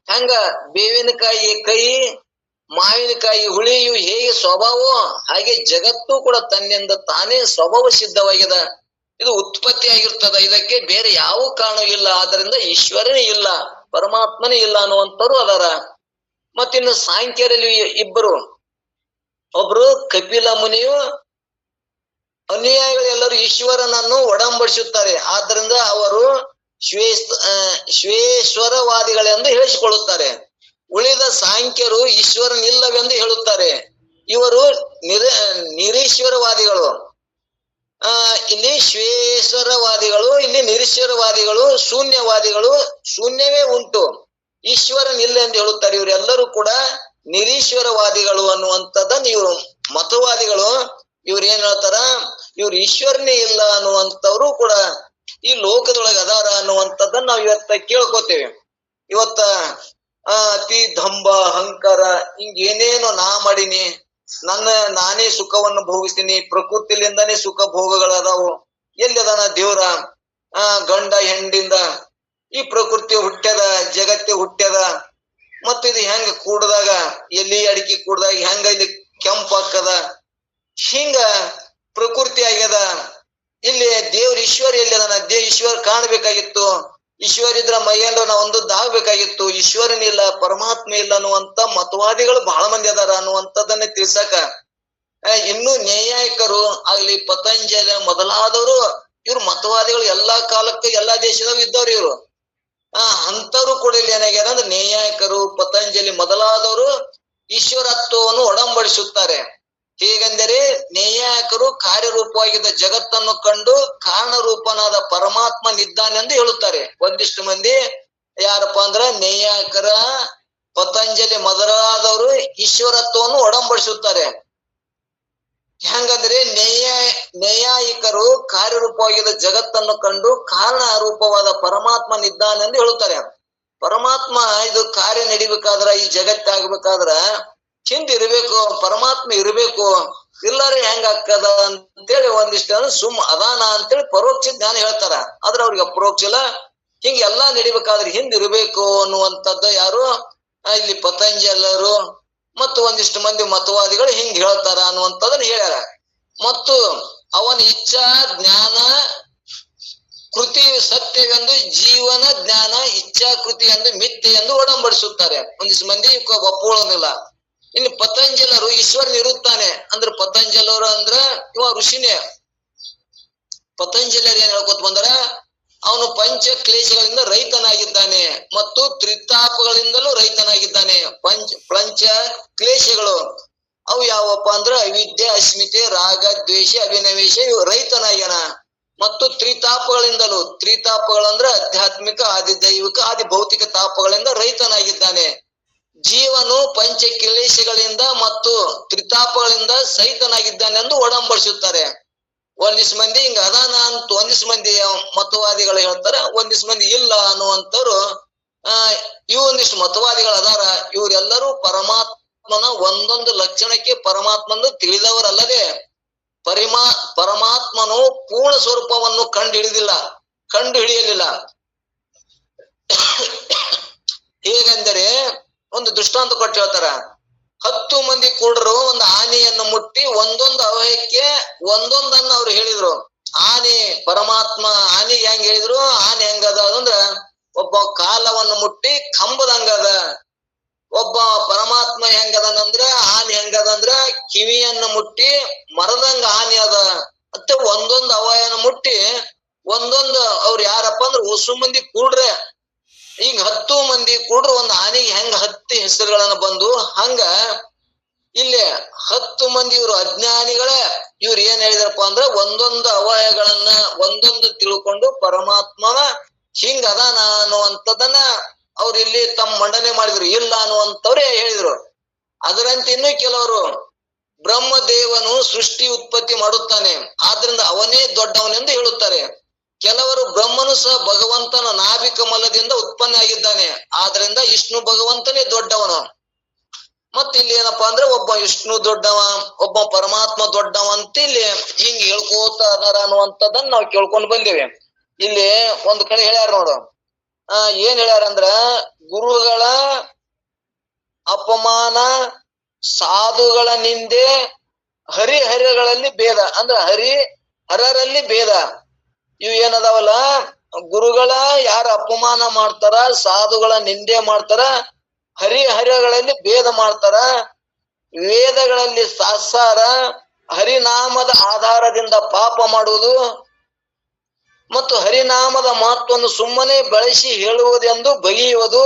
ಹಂಗ ಬೇವಿನಕಾಯಿ ಕೈ, ಮಾವಿನಕಾಯಿ ಹುಳಿ ಇವು ಹೇಗೆ ಸ್ವಭಾವ, ಹಾಗೆ ಜಗತ್ತು ಕೂಡ ತನ್ನಿಂದ ತಾನೇ ಸ್ವಭಾವ ಸಿದ್ಧವಾಗಿದೆ. ಇದು ಉತ್ಪತ್ತಿ ಆಗಿರ್ತದ. ಇದಕ್ಕೆ ಬೇರೆ ಯಾವ ಕಾರಣ ಇಲ್ಲ. ಆದ್ರಿಂದ ಈಶ್ವರನೇ ಇಲ್ಲ, ಪರಮಾತ್ಮನೇ ಇಲ್ಲ ಅನ್ನುವಂಥವ್ರು ಅದಾರ. ಮತ್ತಿನ್ನು ಸಾಂಖ್ಯರಲ್ಲಿ ಇಬ್ಬರು, ಒಬ್ರು ಕಪಿಲ ಮುನಿಯು, ಅನುಯಾಯಿಗಳೆಲ್ಲರೂ ಈಶ್ವರನನ್ನು ಒಡಂಬಡಿಸುತ್ತಾರೆ. ಆದ್ರಿಂದ ಅವರು ಶ್ವೇಶ್ವರವಾದಿಗಳೆಂದು ಹೇಳಿಸಿಕೊಳ್ಳುತ್ತಾರೆ. ಉಳಿದ ಸಾಂಖ್ಯರು ಈಶ್ವರನಿಲ್ಲವೆಂದು ಹೇಳುತ್ತಾರೆ. ಇವರು ನಿರೀಶ್ವರವಾದಿಗಳು. ಇಲ್ಲಿ ಶ್ವೇಶ್ವರವಾದಿಗಳು, ಇಲ್ಲಿ ನಿರೀಶ್ವರವಾದಿಗಳು, ಶೂನ್ಯವಾದಿಗಳು. ಶೂನ್ಯವೇ ಉಂಟು, ಈಶ್ವರನಿಲ್ಲ ಎಂದು ಹೇಳುತ್ತಾರೆ. ಇವರೆಲ್ಲರೂ ಕೂಡ ನಿರೀಶ್ವರವಾದಿಗಳು ಅನ್ನುವಂಥದ್ದನ್ನ ಇವರು ಮತವಾದಿಗಳು. ಇವ್ರು ಏನ್ ಹೇಳ್ತಾರ, ಇವ್ರು ಈಶ್ವರನೇ ಇಲ್ಲ ಅನ್ನುವಂಥವ್ರು ಕೂಡ ಈ ಲೋಕದೊಳಗೆ ಅದಾರ ಅನ್ನುವಂಥದ್ದನ್ನ ನಾವು ಇವತ್ತ ಕೇಳ್ಕೊತೇವೆ. ಇವತ್ತ ಅತಿ ದಂಭ, ಅಹಂಕಾರ, ಹಿಂಗ ಏನೇನು ನಾ ಮಾಡೀನಿ, ನಾನೇ ಸುಖವನ್ನು ಭೋಗಿಸ್ತೀನಿ, ಪ್ರಕೃತಿಲಿಂದಾನೇ ಸುಖ ಭೋಗಗಳದಾವು, ಎಲ್ಲಿ ಅದಾನ ದೇವ್ರ? ಗಂಡ ಹೆಂಡಿಂದ ಈ ಪ್ರಕೃತಿ ಹುಟ್ಟ್ಯದ, ಜಗತ್ತೆ ಹುಟ್ಟ್ಯದ. ಮತ್ತ ಇದು ಹೆಂಗ ಕೂಡದಾಗ, ಎಲ್ಲಿ ಅಡಿಕೆ ಕೂಡದಾಗ ಹೆಂಗ ಇಲ್ಲಿ ಕೆಂಪು ಹಾಕದ, ಹಿಂಗ ಪ್ರಕೃತಿ ಆಗ್ಯದ. ಇಲ್ಲಿ ದೇವ್ರ ಈಶ್ವರ ಎಲ್ಲಿ ಅದಾನ? ಈಶ್ವರ ಕಾಣಬೇಕಾಗಿತ್ತು. ಈಶ್ವರ ಇದ್ರ ಮೈಯಂಡ ನಾವು ಒಂದದ್ದಾಗಬೇಕಾಗಿತ್ತು. ಈಶ್ವರನಿಲ್ಲ, ಪರಮಾತ್ಮ ಇಲ್ಲ ಅನ್ನುವಂತ ಮತವಾದಿಗಳು ಬಹಳ ಮಂದಿ ಅದಾರ ಅನ್ನುವಂಥದ್ದನ್ನೇ ತಿಳ್ಸಕ ಇನ್ನು ನ್ಯಾಯಿಕರು ಆಗ್ಲಿ, ಪತಂಜಲಿ ಮೊದಲಾದವರು, ಇವ್ರು ಮತವಾದಿಗಳು ಎಲ್ಲಾ ಕಾಲಕ್ಕೆ ಎಲ್ಲಾ ದೇಶದಾಗ ಇದ್ದವ್ರು. ಇವ್ರು ಅಂತವ್ರು ಕೂಡ ಇಲ್ಲಿ ಏನಾಗ್ಯಾರ ಅಂದ್ರೆ ನೈಯಾಯಿಕರು, ಪತಂಜಲಿ ಮೊದಲಾದವರು ಈಶ್ವರತ್ವವನ್ನು ಒಡಂಬಡಿಸುತ್ತಾರೆ. ಹೇಗೆಂದರೆ ನೈಯಾಯಿಕರು ಕಾರ್ಯರೂಪವಾಗಿದ್ದ ಜಗತ್ತನ್ನು ಕಂಡು ಕಾರಣ ರೂಪನಾದ ಪರಮಾತ್ಮನಿದ್ದಾನೆ ಎಂದು ಹೇಳುತ್ತಾರೆ. ಒಂದಿಷ್ಟು ಮಂದಿ ಯಾರಪ್ಪ ಅಂದ್ರ ನೈಯಾಯಿಕರ, ಪತಂಜಲಿ ಮೊದಲಾದವರು ಈಶ್ವರತ್ವವನ್ನು ಒಡಂಬಡಿಸುತ್ತಾರೆ. ಹೆಂಗಂದ್ರೆ ನೈಯಾಯಿಕರು ಕಾರ್ಯರೂಪವಾಗಿದ್ದ ಜಗತ್ತನ್ನು ಕಂಡು ಕಾರಣ ರೂಪವಾದ ಪರಮಾತ್ಮನಿದ್ದಾನೆ ಎಂದು ಹೇಳುತ್ತಾರೆ. ಪರಮಾತ್ಮ ಇದು ಕಾರ್ಯ ನಡಿಬೇಕಾದ್ರ, ಈ ಜಗತ್ತಾಗಬೇಕಾದ್ರ ಹಿಂದಿರ್ಬೇಕು, ಪರಮಾತ್ಮ ಇರಬೇಕು, ಇಲ್ಲರೆ ಹೆಂಗ ಆಗ್ತದ ಅಂತೇಳಿ ಒಂದಿಷ್ಟ ಸುಮ್ ಅದಾನ ಅಂತೇಳಿ ಪರೋಕ್ಷ ಜ್ಞಾನ ಹೇಳ್ತಾರ. ಆದ್ರೆ ಅವ್ರಿಗೆ ಅಪರೋಕ್ಷ ಇಲ್ಲ. ಹಿಂಗ ಎಲ್ಲಾ ನಡಿಬೇಕಾದ್ರೆ ಹಿಂದಿರ್ಬೇಕು ಅನ್ನುವಂಥದ್ದು ಯಾರು ಇಲ್ಲಿ ಪತಂಜಲರು ಮತ್ತು ಒಂದಿಷ್ಟು ಮಂದಿ ಮತವಾದಿಗಳು ಹಿಂಗ್ ಹೇಳ್ತಾರ ಅನ್ನುವಂಥದ್ದನ್ನ ಹೇಳ್ಯಾರ. ಮತ್ತು ಅವನ ಇಚ್ಛಾ ಜ್ಞಾನ ಕೃತಿ ಸತ್ಯವೆಂದು, ಜೀವನ ಜ್ಞಾನ ಇಚ್ಛಾ ಕೃತಿ ಎಂದು ಮಿಥ್ಯೆ ಎಂದು ಒಡಂಬಡಿಸುತ್ತಾರೆ. ಒಂದಿಷ್ಟು ಮಂದಿ ಒಪ್ಪುವುದಿಲ್ಲ. ಇನ್ನು ಪತಂಜಲರು ಈಶ್ವರನ್ ಇರುತ್ತಾನೆ ಅಂದ್ರೆ, ಪತಂಜಲರು ಅಂದ್ರ ಇವ ಋಷಿನೇ. ಪತಂಜಲರು ಏನ್ ಹೇಳ್ಕೊತ ಬಂದಾರ, ಅವನು ಪಂಚ ಕ್ಲೇಶಗಳಿಂದ ರಹಿತನಾಗಿದ್ದಾನೆ ಮತ್ತು ತ್ರಿತಾಪಗಳಿಂದಲೂ ರಹಿತನಾಗಿದ್ದಾನೆ. ಪಂಚ ಕ್ಲೇಶಗಳು ಅವು ಯಾವಪ್ಪ ಅಂದ್ರ ಅವಿದ್ಯೆ, ಅಸ್ಮಿತೆ, ರಾಗ, ದ್ವೇಷ, ಅಭಿನವೇಶ, ಇವು ರಹಿತನಾಗ್ಯಾನ. ಮತ್ತು ತ್ರಿತಾಪಗಳಿಂದಲೂ, ತ್ರಿತಾಪಗಳಂದ್ರ ಆಧ್ಯಾತ್ಮಿಕ, ಆದಿ ದೈವಿಕ, ಆದಿ ಭೌತಿಕ ತಾಪಗಳಿಂದ ರಹಿತನಾಗಿದ್ದಾನೆ. ಜೀವನು ಪಂಚ ಕ್ಲೇಶಗಳಿಂದ ಮತ್ತು ತ್ರಿತಾಪಗಳಿಂದ ಸಹಿತನಾಗಿದ್ದಾನೆ ಎಂದು ಒಡಂಬಡಿಸುತ್ತಾರೆ. ಒಂದಿಷ್ಟು ಮಂದಿ ಹಿಂಗ ಅದಾನ ಅಂತ ಒಂದಿಷ್ಟು ಮಂದಿ ಮತವಾದಿಗಳು ಹೇಳ್ತಾರ, ಒಂದಿಷ್ಟು ಮಂದಿ ಇಲ್ಲ ಅನ್ನುವಂಥವ್ರು ಇವು ಒಂದಿಷ್ಟು ಮತವಾದಿಗಳು ಅದಾರ. ಇವರೆಲ್ಲರೂ ಪರಮಾತ್ಮನ ಒಂದೊಂದು ಲಕ್ಷಣಕ್ಕೆ ಪರಮಾತ್ಮನ ತಿಳಿದವರಲ್ಲದೆ ಪರಮಾತ್ಮನು ಪೂರ್ಣ ಸ್ವರೂಪವನ್ನು ಕಂಡು ಹಿಡಿಯಲಿಲ್ಲ. ಹೇಗೆಂದರೆ ಒಂದು ದೃಷ್ಟಾಂತ ಕೊಟ್ಟು ಹೇಳ್ತಾರ. 10 ಮಂದಿ ಕೂಡರು ಒಂದು ಆನೆಯನ್ನು ಮುಟ್ಟಿ ಒಂದೊಂದು ಅವಯಕ್ಕೆ ಒಂದೊಂದನ್ನ ಅವ್ರು ಹೇಳಿದ್ರು. ಆನೆ ಪರಮಾತ್ಮ ಆನೆಗೆ ಹೆಂಗ್ ಹೇಳಿದ್ರು, ಆನೆ ಹೆಂಗದ ಅಂದ್ರ ಒಬ್ಬ ಕಾಲವನ್ನು ಮುಟ್ಟಿ ಕಂಬದಂಗದ. ಒಬ್ಬ ಪರಮಾತ್ಮ ಹೆಂಗದನಂದ್ರ, ಆನೆ ಹೆಂಗದಂದ್ರ ಕಿವಿಯನ್ನು ಮುಟ್ಟಿ ಮರದಂಗ ಆನೆ ಅದ ಅಂತ ಒಂದೊಂದು ಅವಯನ ಮುಟ್ಟಿ ಒಂದೊಂದು ಅವ್ರು ಯಾರಪ್ಪ ಅಂದ್ರ ಹೊಸು ಮಂದಿ ಕೂಡ್ರೆ. ಈಗ 10 ಮಂದಿ ಕೂಡ್ರು ಒಂದು ಆನೆಗೆ ಹೆಂಗ 10 ಹೆಸರುಗಳನ್ನ ಬಂದು, ಹಂಗ ಇಲ್ಲಿ 10 ಮಂದಿ ಇವ್ರು ಅಜ್ಞಾನಿಗಳೇ. ಇವ್ರು ಏನ್ ಹೇಳಿದಾರಪ್ಪ ಅಂದ್ರ ಒಂದೊಂದು ಅವಯಗಳನ್ನ ಒಂದೊಂದು ತಿಳ್ಕೊಂಡು ಪರಮಾತ್ಮನ ಹಿಂಗ ಅದಾನ ಅನ್ನುವಂಥದ್ದನ್ನ ಅವ್ರು ಇಲ್ಲಿ ತಮ್ಮ ಮಂಡನೆ ಮಾಡಿದ್ರು. ಇಲ್ಲ ಅನ್ನುವಂಥವ್ರೇ ಹೇಳಿದ್ರು. ಅದರಂತೆ ಇನ್ನು ಕೆಲವರು ಬ್ರಹ್ಮದೇವನು ಸೃಷ್ಟಿ ಉತ್ಪತ್ತಿ ಮಾಡುತ್ತಾನೆ, ಆದ್ರಿಂದ ಅವನೇ ದೊಡ್ಡವನೆಂದು ಹೇಳುತ್ತಾರೆ. ಕೆಲವರು ಬ್ರಹ್ಮನು ಸಹ ಭಗವಂತನ ನಾಭಿ ಕಮಲದಿಂದ ಉತ್ಪನ್ನ ಆಗಿದ್ದಾನೆ, ಆದ್ರಿಂದ ವಿಷ್ಣು ಭಗವಂತನೇ ದೊಡ್ಡವನು. ಮತ್ತೆ ಇಲ್ಲಿ ಏನಪ್ಪಾ ಅಂದ್ರೆ ಒಬ್ಬ ವಿಷ್ಣು ದೊಡ್ಡವ, ಒಬ್ಬ ಪರಮಾತ್ಮ ದೊಡ್ಡವ ಅಂತ ಇಲ್ಲಿ ಹಿಂಗ್ ಹೇಳ್ಕೋತ ಅದಾರ ಅನ್ನುವಂಥದ್ದನ್ನ ನಾವು ಕೇಳ್ಕೊಂಡು ಬಂದೇವೆ. ಇಲ್ಲಿ ಒಂದ್ ಕಡೆ ಹೇಳ್ಯಾರ ನೋಡು, ಏನ್ ಹೇಳ್ಯಾರಂದ್ರ ಗುರುಗಳ ಅಪಮಾನ, ಸಾಧುಗಳ ನಿಂದೆ, ಹರಿಹರಗಳಲ್ಲಿ ಭೇದ ಅಂದ್ರ ಹರರಲ್ಲಿ ಭೇದ. ಇವು ಏನದಾವಲ್ಲ, ಗುರುಗಳ ಯಾರ ಅಪಮಾನ ಮಾಡ್ತಾರ, ಸಾಧುಗಳ ನಿಂದೆ ಮಾಡ್ತಾರ, ಹರಿಹರಗಳಲ್ಲಿ ಭೇದ ಮಾಡ್ತಾರ, ವೇದಗಳಲ್ಲಿ ಸಾಸಾರ, ಹರಿನಾಮದ ಆಧಾರದಿಂದ ಪಾಪ ಮಾಡುವುದು ಮತ್ತು ಹರಿನಾಮದ ಮಹತ್ವವನ್ನು ಸುಮ್ಮನೆ ಬಳಸಿ ಹೇಳುವುದೆಂದು ಬಗೆಯುವುದು,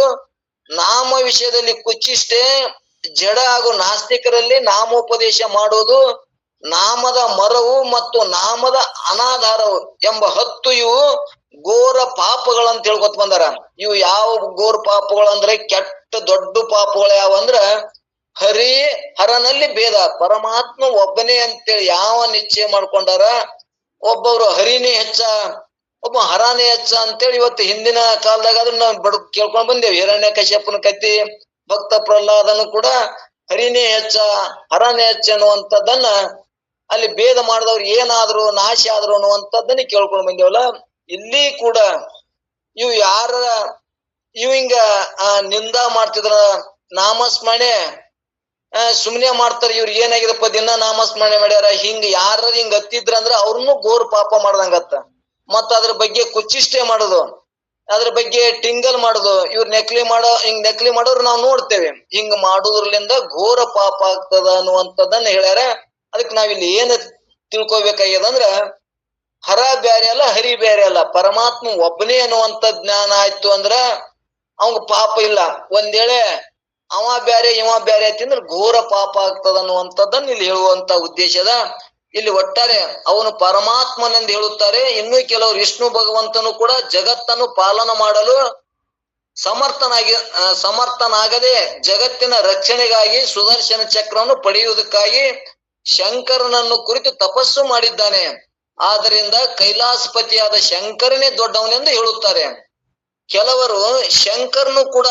ನಾಮ ವಿಷಯದಲ್ಲಿ ಕುಚ್ಚಿಷ್ಟೇ, ಜಡ ಹಾಗೂ ನಾಸ್ತಿಕರಲ್ಲಿ ನಾಮೋಪದೇಶ ಮಾಡುವುದು, ನಾಮದ ಮರವು ಮತ್ತು ನಾಮದ ಅನಾಧಾರವು ಎಂಬ 10 ಇವು ಘೋರ ಪಾಪಗಳಂತ ಹೇಳ್ಕೊತ ಬಂದಾರ. ಇವು ಯಾವ ಘೋರ ಪಾಪಗಳು ಅಂದ್ರೆ, ಕೆಟ್ಟ ದೊಡ್ಡ ಪಾಪಗಳು ಯಾವಂದ್ರ ಹರನಲ್ಲಿ ಭೇದ. ಪರಮಾತ್ಮ ಒಬ್ಬನೇ ಅಂತೇಳಿ ಯಾವ ನಿಶ್ಚಯ ಮಾಡ್ಕೊಂಡಾರ, ಒಬ್ಬೊಬ್ರು ಹರಿನೇ ಹೆಚ್ಚ, ಒಬ್ಬ ಹರಾನೇ ಹೆಚ್ಚ ಅಂತೇಳಿ ಇವತ್ತು ಹಿಂದಿನ ಕಾಲದಾಗ ಅದನ್ನ ಕೇಳ್ಕೊಂಡ್ ಬಂದೇವಿ. ಹಿರಣ್ಯ ಕಶ್ಯಪನ ಕತ್ತಿ, ಭಕ್ತ ಪ್ರಹ್ಲಾದನು ಕೂಡ ಹರಿನೇ ಹೆಚ್ಚ ಹರಾನೇ ಹೆಚ್ಚ ಅನ್ನುವಂಥದ್ದನ್ನ ಅಲ್ಲಿ ಭೇದ ಮಾಡಿದವ್ರು ಏನಾದ್ರು ನಾಶ ಆದ್ರು ಅನ್ನುವಂಥದ್ದನ್ನ ಕೇಳ್ಕೊಂಡ್ ಬಂದೇವಲ್ಲ. ಇಲ್ಲಿ ಕೂಡ ಇವು ಇವ್ ಹಿಂಗ ನಿಂದ ಮಾಡ್ತಿದ್ರ, ನಾಮಸ್ಮರಣೆ ಸುಮ್ನೆ ಮಾಡ್ತಾರ. ಇವ್ರು ಏನಾಗಿದಪ್ಪ ದಿನ ನಾಮಸ್ಮರಣೆ ಮಾಡ್ಯಾರ, ಹಿಂಗ ಯಾರ ಹಿಂಗ ಹತ್ತಿದ್ರ ಅಂದ್ರ ಅವ್ರನ್ನು ಘೋರ ಪಾಪ ಮಾಡ್ದಂಗತ್ತ. ಮತ್ತ ಅದ್ರ ಬಗ್ಗೆ ಕುಚ್ಚಿಷ್ಟೆ ಮಾಡುದು, ಅದ್ರ ಬಗ್ಗೆ ಟಿಂಗಲ್ ಮಾಡುದು, ಇವ್ರ ನಕಲಿ ಮಾಡೋರು ನಾವು ನೋಡ್ತೇವೆ. ಹಿಂಗ ಮಾಡುದ್ರಲಿಂದ ಘೋರ ಪಾಪ ಆಗ್ತದ ಅನ್ನುವಂಥದ್ದನ್ನ ಹೇಳ್ಯಾರ. ಅದಕ್ಕೆ ನಾವಿಲ್ಲಿ ಏನ್ ತಿಳ್ಕೊಬೇಕಾಗ್ಯದಂದ್ರ, ಹರ ಬ್ಯಾರೆ ಅಲ್ಲ, ಹರಿ ಬ್ಯಾರೆ ಅಲ್ಲ, ಪರಮಾತ್ಮ ಒಬ್ಬನೇ ಅನ್ನುವಂತ ಜ್ಞಾನ ಆಯ್ತು ಅಂದ್ರ ಅವಂಗ ಪಾಪ ಇಲ್ಲ. ಒಂದ್ ವೇಳೆ ಅವ ಬ್ಯಾರೆ ಇವ ಬ್ಯಾರೆ ಆಯ್ತಿಂದ್ರ ಘೋರ ಪಾಪ ಆಗ್ತದ ಅನ್ನುವಂಥದ್ದನ್ನ ಇಲ್ಲಿ ಹೇಳುವಂತ ಉದ್ದೇಶದ. ಇಲ್ಲಿ ಒಟ್ಟಾರೆ ಅವನು ಪರಮಾತ್ಮನೆಂದು ಹೇಳುತ್ತಾರೆ. ಇನ್ನು ಕೆಲವರು ವಿಷ್ಣು ಭಗವಂತನು ಕೂಡ ಜಗತ್ತನ್ನು ಪಾಲನ ಮಾಡಲು ಸಮರ್ಥನಾಗದೆ ಜಗತ್ತಿನ ರಕ್ಷಣೆಗಾಗಿ ಸುದರ್ಶನ ಚಕ್ರವನ್ನು ಪಡೆಯುವುದಕ್ಕಾಗಿ ಶಂಕರನನ್ನು ಕುರಿತು ತಪಸ್ಸು ಮಾಡಿದ್ದಾನೆ. ಆದ್ದರಿಂದ ಕೈಲಾಸಪತಿಯಾದ ಶಂಕರನೇ ದೊಡ್ಡವನೆಂದು ಹೇಳುತ್ತಾರೆ. ಕೆಲವರು ಶಂಕರನು ಕೂಡ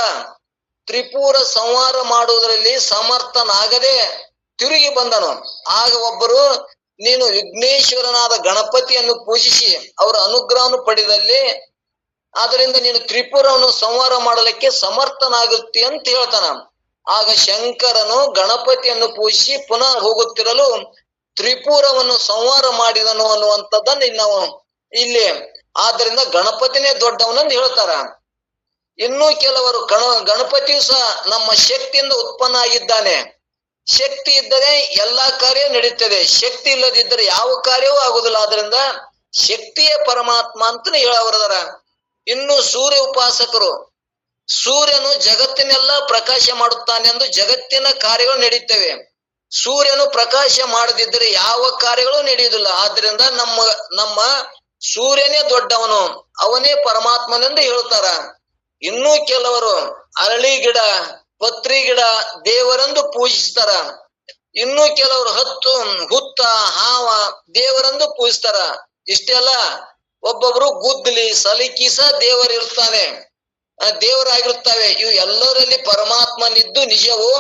ತ್ರಿಪುರ ಸಂಹಾರ ಮಾಡುವುದರಲ್ಲಿ ಸಮರ್ಥನಾಗದೆ ತಿರುಗಿ ಬಂದನು. ಆಗ ಒಬ್ಬರು, ನೀನು ವಿಘ್ನೇಶ್ವರನಾದ ಗಣಪತಿಯನ್ನು ಪೂಜಿಸಿ ಅವರ ಅನುಗ್ರಹವನ್ನು ಪಡೆದಲ್ಲಿ ಆದ್ದರಿಂದ ನೀನು ತ್ರಿಪುರವನ್ನು ಸಂಹಾರ ಮಾಡಲಿಕ್ಕೆ ಸಮರ್ಥನಾಗುತ್ತಿ ಅಂತ ಹೇಳ್ತಾನ. ಆಗ ಶಂಕರನು ಗಣಪತಿಯನ್ನು ಪೂಜಿಸಿ ಪುನಃ ಹೋಗುತ್ತಿರಲು ತ್ರಿಪುರವನ್ನು ಸಂಹಾರ ಮಾಡಿದನು ಅನ್ನುವಂಥದ್ದನ್ನು ನಾವು ಇಲ್ಲಿ ಆದ್ದರಿಂದ ಗಣಪತಿನೇ ದೊಡ್ಡವನಂದು ಹೇಳ್ತಾರ. ಇನ್ನು ಕೆಲವರು ಗಣಪತಿಯು ಸಹ ನಮ್ಮ ಶಕ್ತಿಯಿಂದ ಉತ್ಪನ್ನ ಆಗಿದ್ದಾನೆ. ಶಕ್ತಿ ಇದ್ದರೆ ಎಲ್ಲಾ ಕಾರ್ಯ ನಡೀತದೆ, ಶಕ್ತಿ ಇಲ್ಲದಿದ್ದರೆ ಯಾವ ಕಾರ್ಯವೂ ಆಗುದಿಲ್ಲ. ಆದ್ರಿಂದ ಶಕ್ತಿಯೇ ಪರಮಾತ್ಮ ಅಂತ ಹೇಳವರದಾರ. ಇನ್ನು ಸೂರ್ಯ ಉಪಾಸಕರು, ಸೂರ್ಯನು ಜಗತ್ತಿನೆಲ್ಲ ಪ್ರಕಾಶ ಮಾಡುತ್ತಾನೆ ಎಂದು ಜಗತ್ತಿನ ಕಾರ್ಯಗಳು ನಡೀತವೆ. ಸೂರ್ಯನು ಪ್ರಕಾಶ ಮಾಡದಿದ್ದರೆ ಯಾವ ಕಾರ್ಯಗಳು ನಡೆಯುವುದಿಲ್ಲ. ಆದ್ರಿಂದ ನಮ್ಮ ಸೂರ್ಯನೇ ದೊಡ್ಡವನು, ಅವನೇ ಪರಮಾತ್ಮನೆಂದು ಹೇಳ್ತಾರ. ಇನ್ನೂ ಕೆಲವರು ಅರಳಿ ಗಿಡ, ಪತ್ರಿ ಗಿಡ ದೇವರೆಂದು ಪೂಜಿಸ್ತಾರ. ಇನ್ನು ಕೆಲವರು ಹುತ್ತ, ಹಾವ ದೇವರೆಂದು ಪೂಜಿಸ್ತಾರ. ಇಷ್ಟೆಲ್ಲ ಒಬ್ಬೊಬ್ರು ಗುದ್ದಲಿ, ಸಲಿಕಿಸ ದೇವರಿರ್ತಾನೆ, ದೇವರಾಗಿರುತ್ತವೆ. ಇವು ಎಲ್ಲರಲ್ಲಿ ಪರಮಾತ್ಮನಿದ್ದು ನಿಜವು.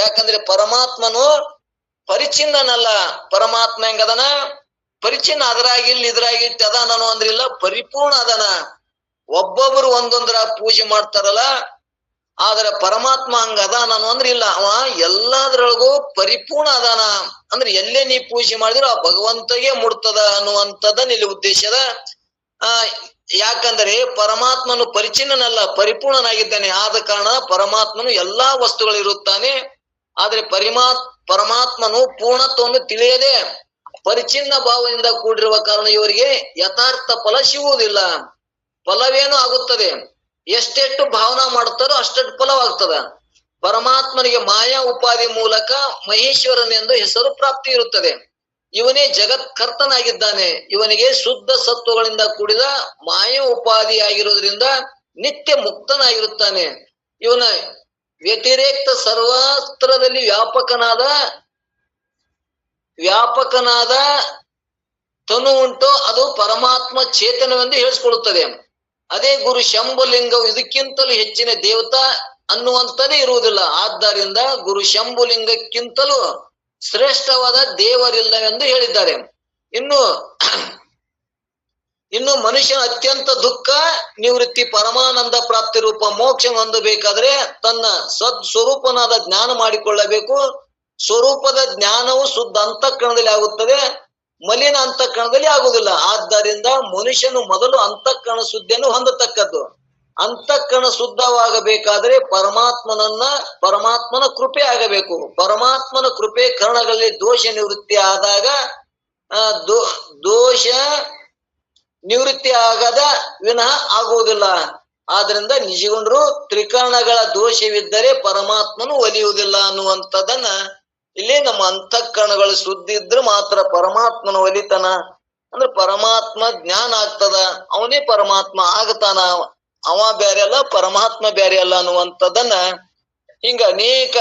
ಯಾಕಂದ್ರೆ ಪರಮಾತ್ಮನು ಪರಿಚಿನ್ನನಲ್ಲ. ಪರಮಾತ್ಮ ಹೆಂಗದನ? ಪರಿಚಿನ್ನ, ಅದ್ರಾಗಿಲ್ಲ ಇದ್ರಾಗಿತ್ತು ಅದಾನನು ಅಂದ್ರಿಲ್ಲ, ಪರಿಪೂರ್ಣ ಅದನ. ಒಬ್ಬೊಬ್ರು ಒಂದೊಂದರ ಪೂಜೆ ಮಾಡ್ತಾರಲ್ಲ, ಆದ್ರೆ ಪರಮಾತ್ಮ ಹಂಗ ಅದಾನನು ಅಂದ್ರೆ ಇಲ್ಲ. ಅವ ಎಲ್ಲದ್ರೊಳಗೂ ಪರಿಪೂರ್ಣ ಅದಾನ. ಅಂದ್ರೆ ಎಲ್ಲೇ ನೀ ಪೂಜೆ ಮಾಡಿದ್ರು ಆ ಭಗವಂತಗೆ ಮುಡ್ತದ ಅನ್ನುವಂಥದ್ದನ್ನ ಇಲ್ಲಿ ಉದ್ದೇಶದ. ಯಾಕಂದ್ರೆ ಪರಮಾತ್ಮನು ಪರಿಚಿನ್ನನಲ್ಲ, ಪರಿಪೂರ್ಣನಾಗಿದ್ದಾನೆ. ಆದ ಕಾರಣ ಪರಮಾತ್ಮನು ಎಲ್ಲಾ ವಸ್ತುಗಳಿರುತ್ತಾನೆ. ಆದ್ರೆ ಪರಮಾತ್ಮನು ಪೂರ್ಣತ್ವವನ್ನು ತಿಳಿಯದೆ ಪರಿಚಿನ್ನ ಭಾವದಿಂದ ಕೂಡಿರುವ ಕಾರಣ ಇವರಿಗೆ ಯಥಾರ್ಥ ಫಲ ಸಿಗುವುದಿಲ್ಲ. ಫಲವೇನು ಆಗುತ್ತದೆ? ಎಷ್ಟೆಷ್ಟು ಭಾವನಾ ಮಾಡುತ್ತಾರೋ ಅಷ್ಟೆಷ್ಟು ಫಲವಾಗ್ತದ. ಪರಮಾತ್ಮನಿಗೆ ಮಾಯಾ ಉಪಾಧಿ ಮೂಲಕ ಮಹೇಶ್ವರನ್ ಎಂದು ಹೆಸರು ಪ್ರಾಪ್ತಿ ಇರುತ್ತದೆ. ಇವನೇ ಜಗತ್ಕರ್ತನಾಗಿದ್ದಾನೆ. ಇವನಿಗೆ ಶುದ್ಧ ಸತ್ವಗಳಿಂದ ಕೂಡಿದ ಮಾಯಾ ಉಪಾಧಿಯಾಗಿರುವುದರಿಂದ ನಿತ್ಯ ಮುಕ್ತನಾಗಿರುತ್ತಾನೆ. ಇವನ ವ್ಯತಿರೇಕ್ತ ಸರ್ವತ್ರದಲ್ಲಿ ವ್ಯಾಪಕನಾದ ತನು ಉಂಟು, ಅದು ಪರಮಾತ್ಮ ಚೇತನವೆಂದು ಹೇಳಿಸಿಕೊಳ್ಳುತ್ತದೆ. ಅದೇ ಗುರು ಶಂಭುಲಿಂಗವು ಇದಕ್ಕಿಂತಲೂ ಹೆಚ್ಚಿನ ದೇವತಾ ಅನ್ನುವಂಥದ್ದೇ ಇರುವುದಿಲ್ಲ. ಆದ್ದರಿಂದ ಗುರು ಶಂಭುಲಿಂಗಕ್ಕಿಂತಲೂ ಶ್ರೇಷ್ಠವಾದ ದೇವರಿಲ್ಲವೆಂದು ಹೇಳಿದ್ದಾರೆ. ಇನ್ನು ಮನುಷ್ಯನ ಅತ್ಯಂತ ದುಃಖ ನಿವೃತ್ತಿ, ಪರಮಾನಂದ ಪ್ರಾಪ್ತಿ ರೂಪ ಮೋಕ್ಷ ಹೊಂದಬೇಕಾದ್ರೆ ತನ್ನ ಸ್ವರೂಪನಾದ ಜ್ಞಾನ ಮಾಡಿಕೊಳ್ಳಬೇಕು. ಸ್ವರೂಪದ ಜ್ಞಾನವು ಶುದ್ಧ ಅಂತಃಕರಣದಲ್ಲಿ ಆಗುತ್ತದೆ, ಮಲಿನ ಅಂತಃಕರಣದಲ್ಲಿ ಆಗುವುದಿಲ್ಲ. ಆದ್ದರಿಂದ ಮನುಷ್ಯನು ಮೊದಲು ಅಂತಃಕರಣ ಶುದ್ಧಿಯನ್ನು ಹೊಂದತಕ್ಕದ್ದು. ಅಂತಃಕರಣ ಶುದ್ಧವಾಗಬೇಕಾದ್ರೆ ಪರಮಾತ್ಮನ ಕೃಪೆ ಆಗಬೇಕು. ಪರಮಾತ್ಮನ ಕೃಪೆ ಕರ್ಣಗಳಲ್ಲಿ ದೋಷ ನಿವೃತ್ತಿ ಆದಾಗ ದೋಷ ನಿವೃತ್ತಿ ಆಗದ ವಿನಃ ಆಗುವುದಿಲ್ಲ. ಆದ್ರಿಂದ ನಿಜಗೊಂಡ್ರು ತ್ರಿಕರಣಗಳ ದೋಷವಿದ್ದರೆ ಪರಮಾತ್ಮನು ಒಲಿಯುವುದಿಲ್ಲ ಅನ್ನುವಂಥದ್ದನ್ನ ಇಲ್ಲಿ ನಮ್ಮ ಅಂತಃಕರಣಗಳು ಶುದ್ಧಿ ಇದ್ರೆ ಮಾತ್ರ ಪರಮಾತ್ಮನ ಒಲಿತನ. ಅಂದ್ರೆ ಪರಮಾತ್ಮ ಜ್ಞಾನ ಆಗ್ತದ, ಅವನೇ ಪರಮಾತ್ಮ ಆಗತಾನ. ಅವ ಬ್ಯಾರೆ ಅಲ್ಲ, ಪರಮಾತ್ಮ ಬ್ಯಾರೆ ಅಲ್ಲ ಅನ್ನುವಂಥದ್ದನ್ನ ಹಿಂಗ ಅನೇಕ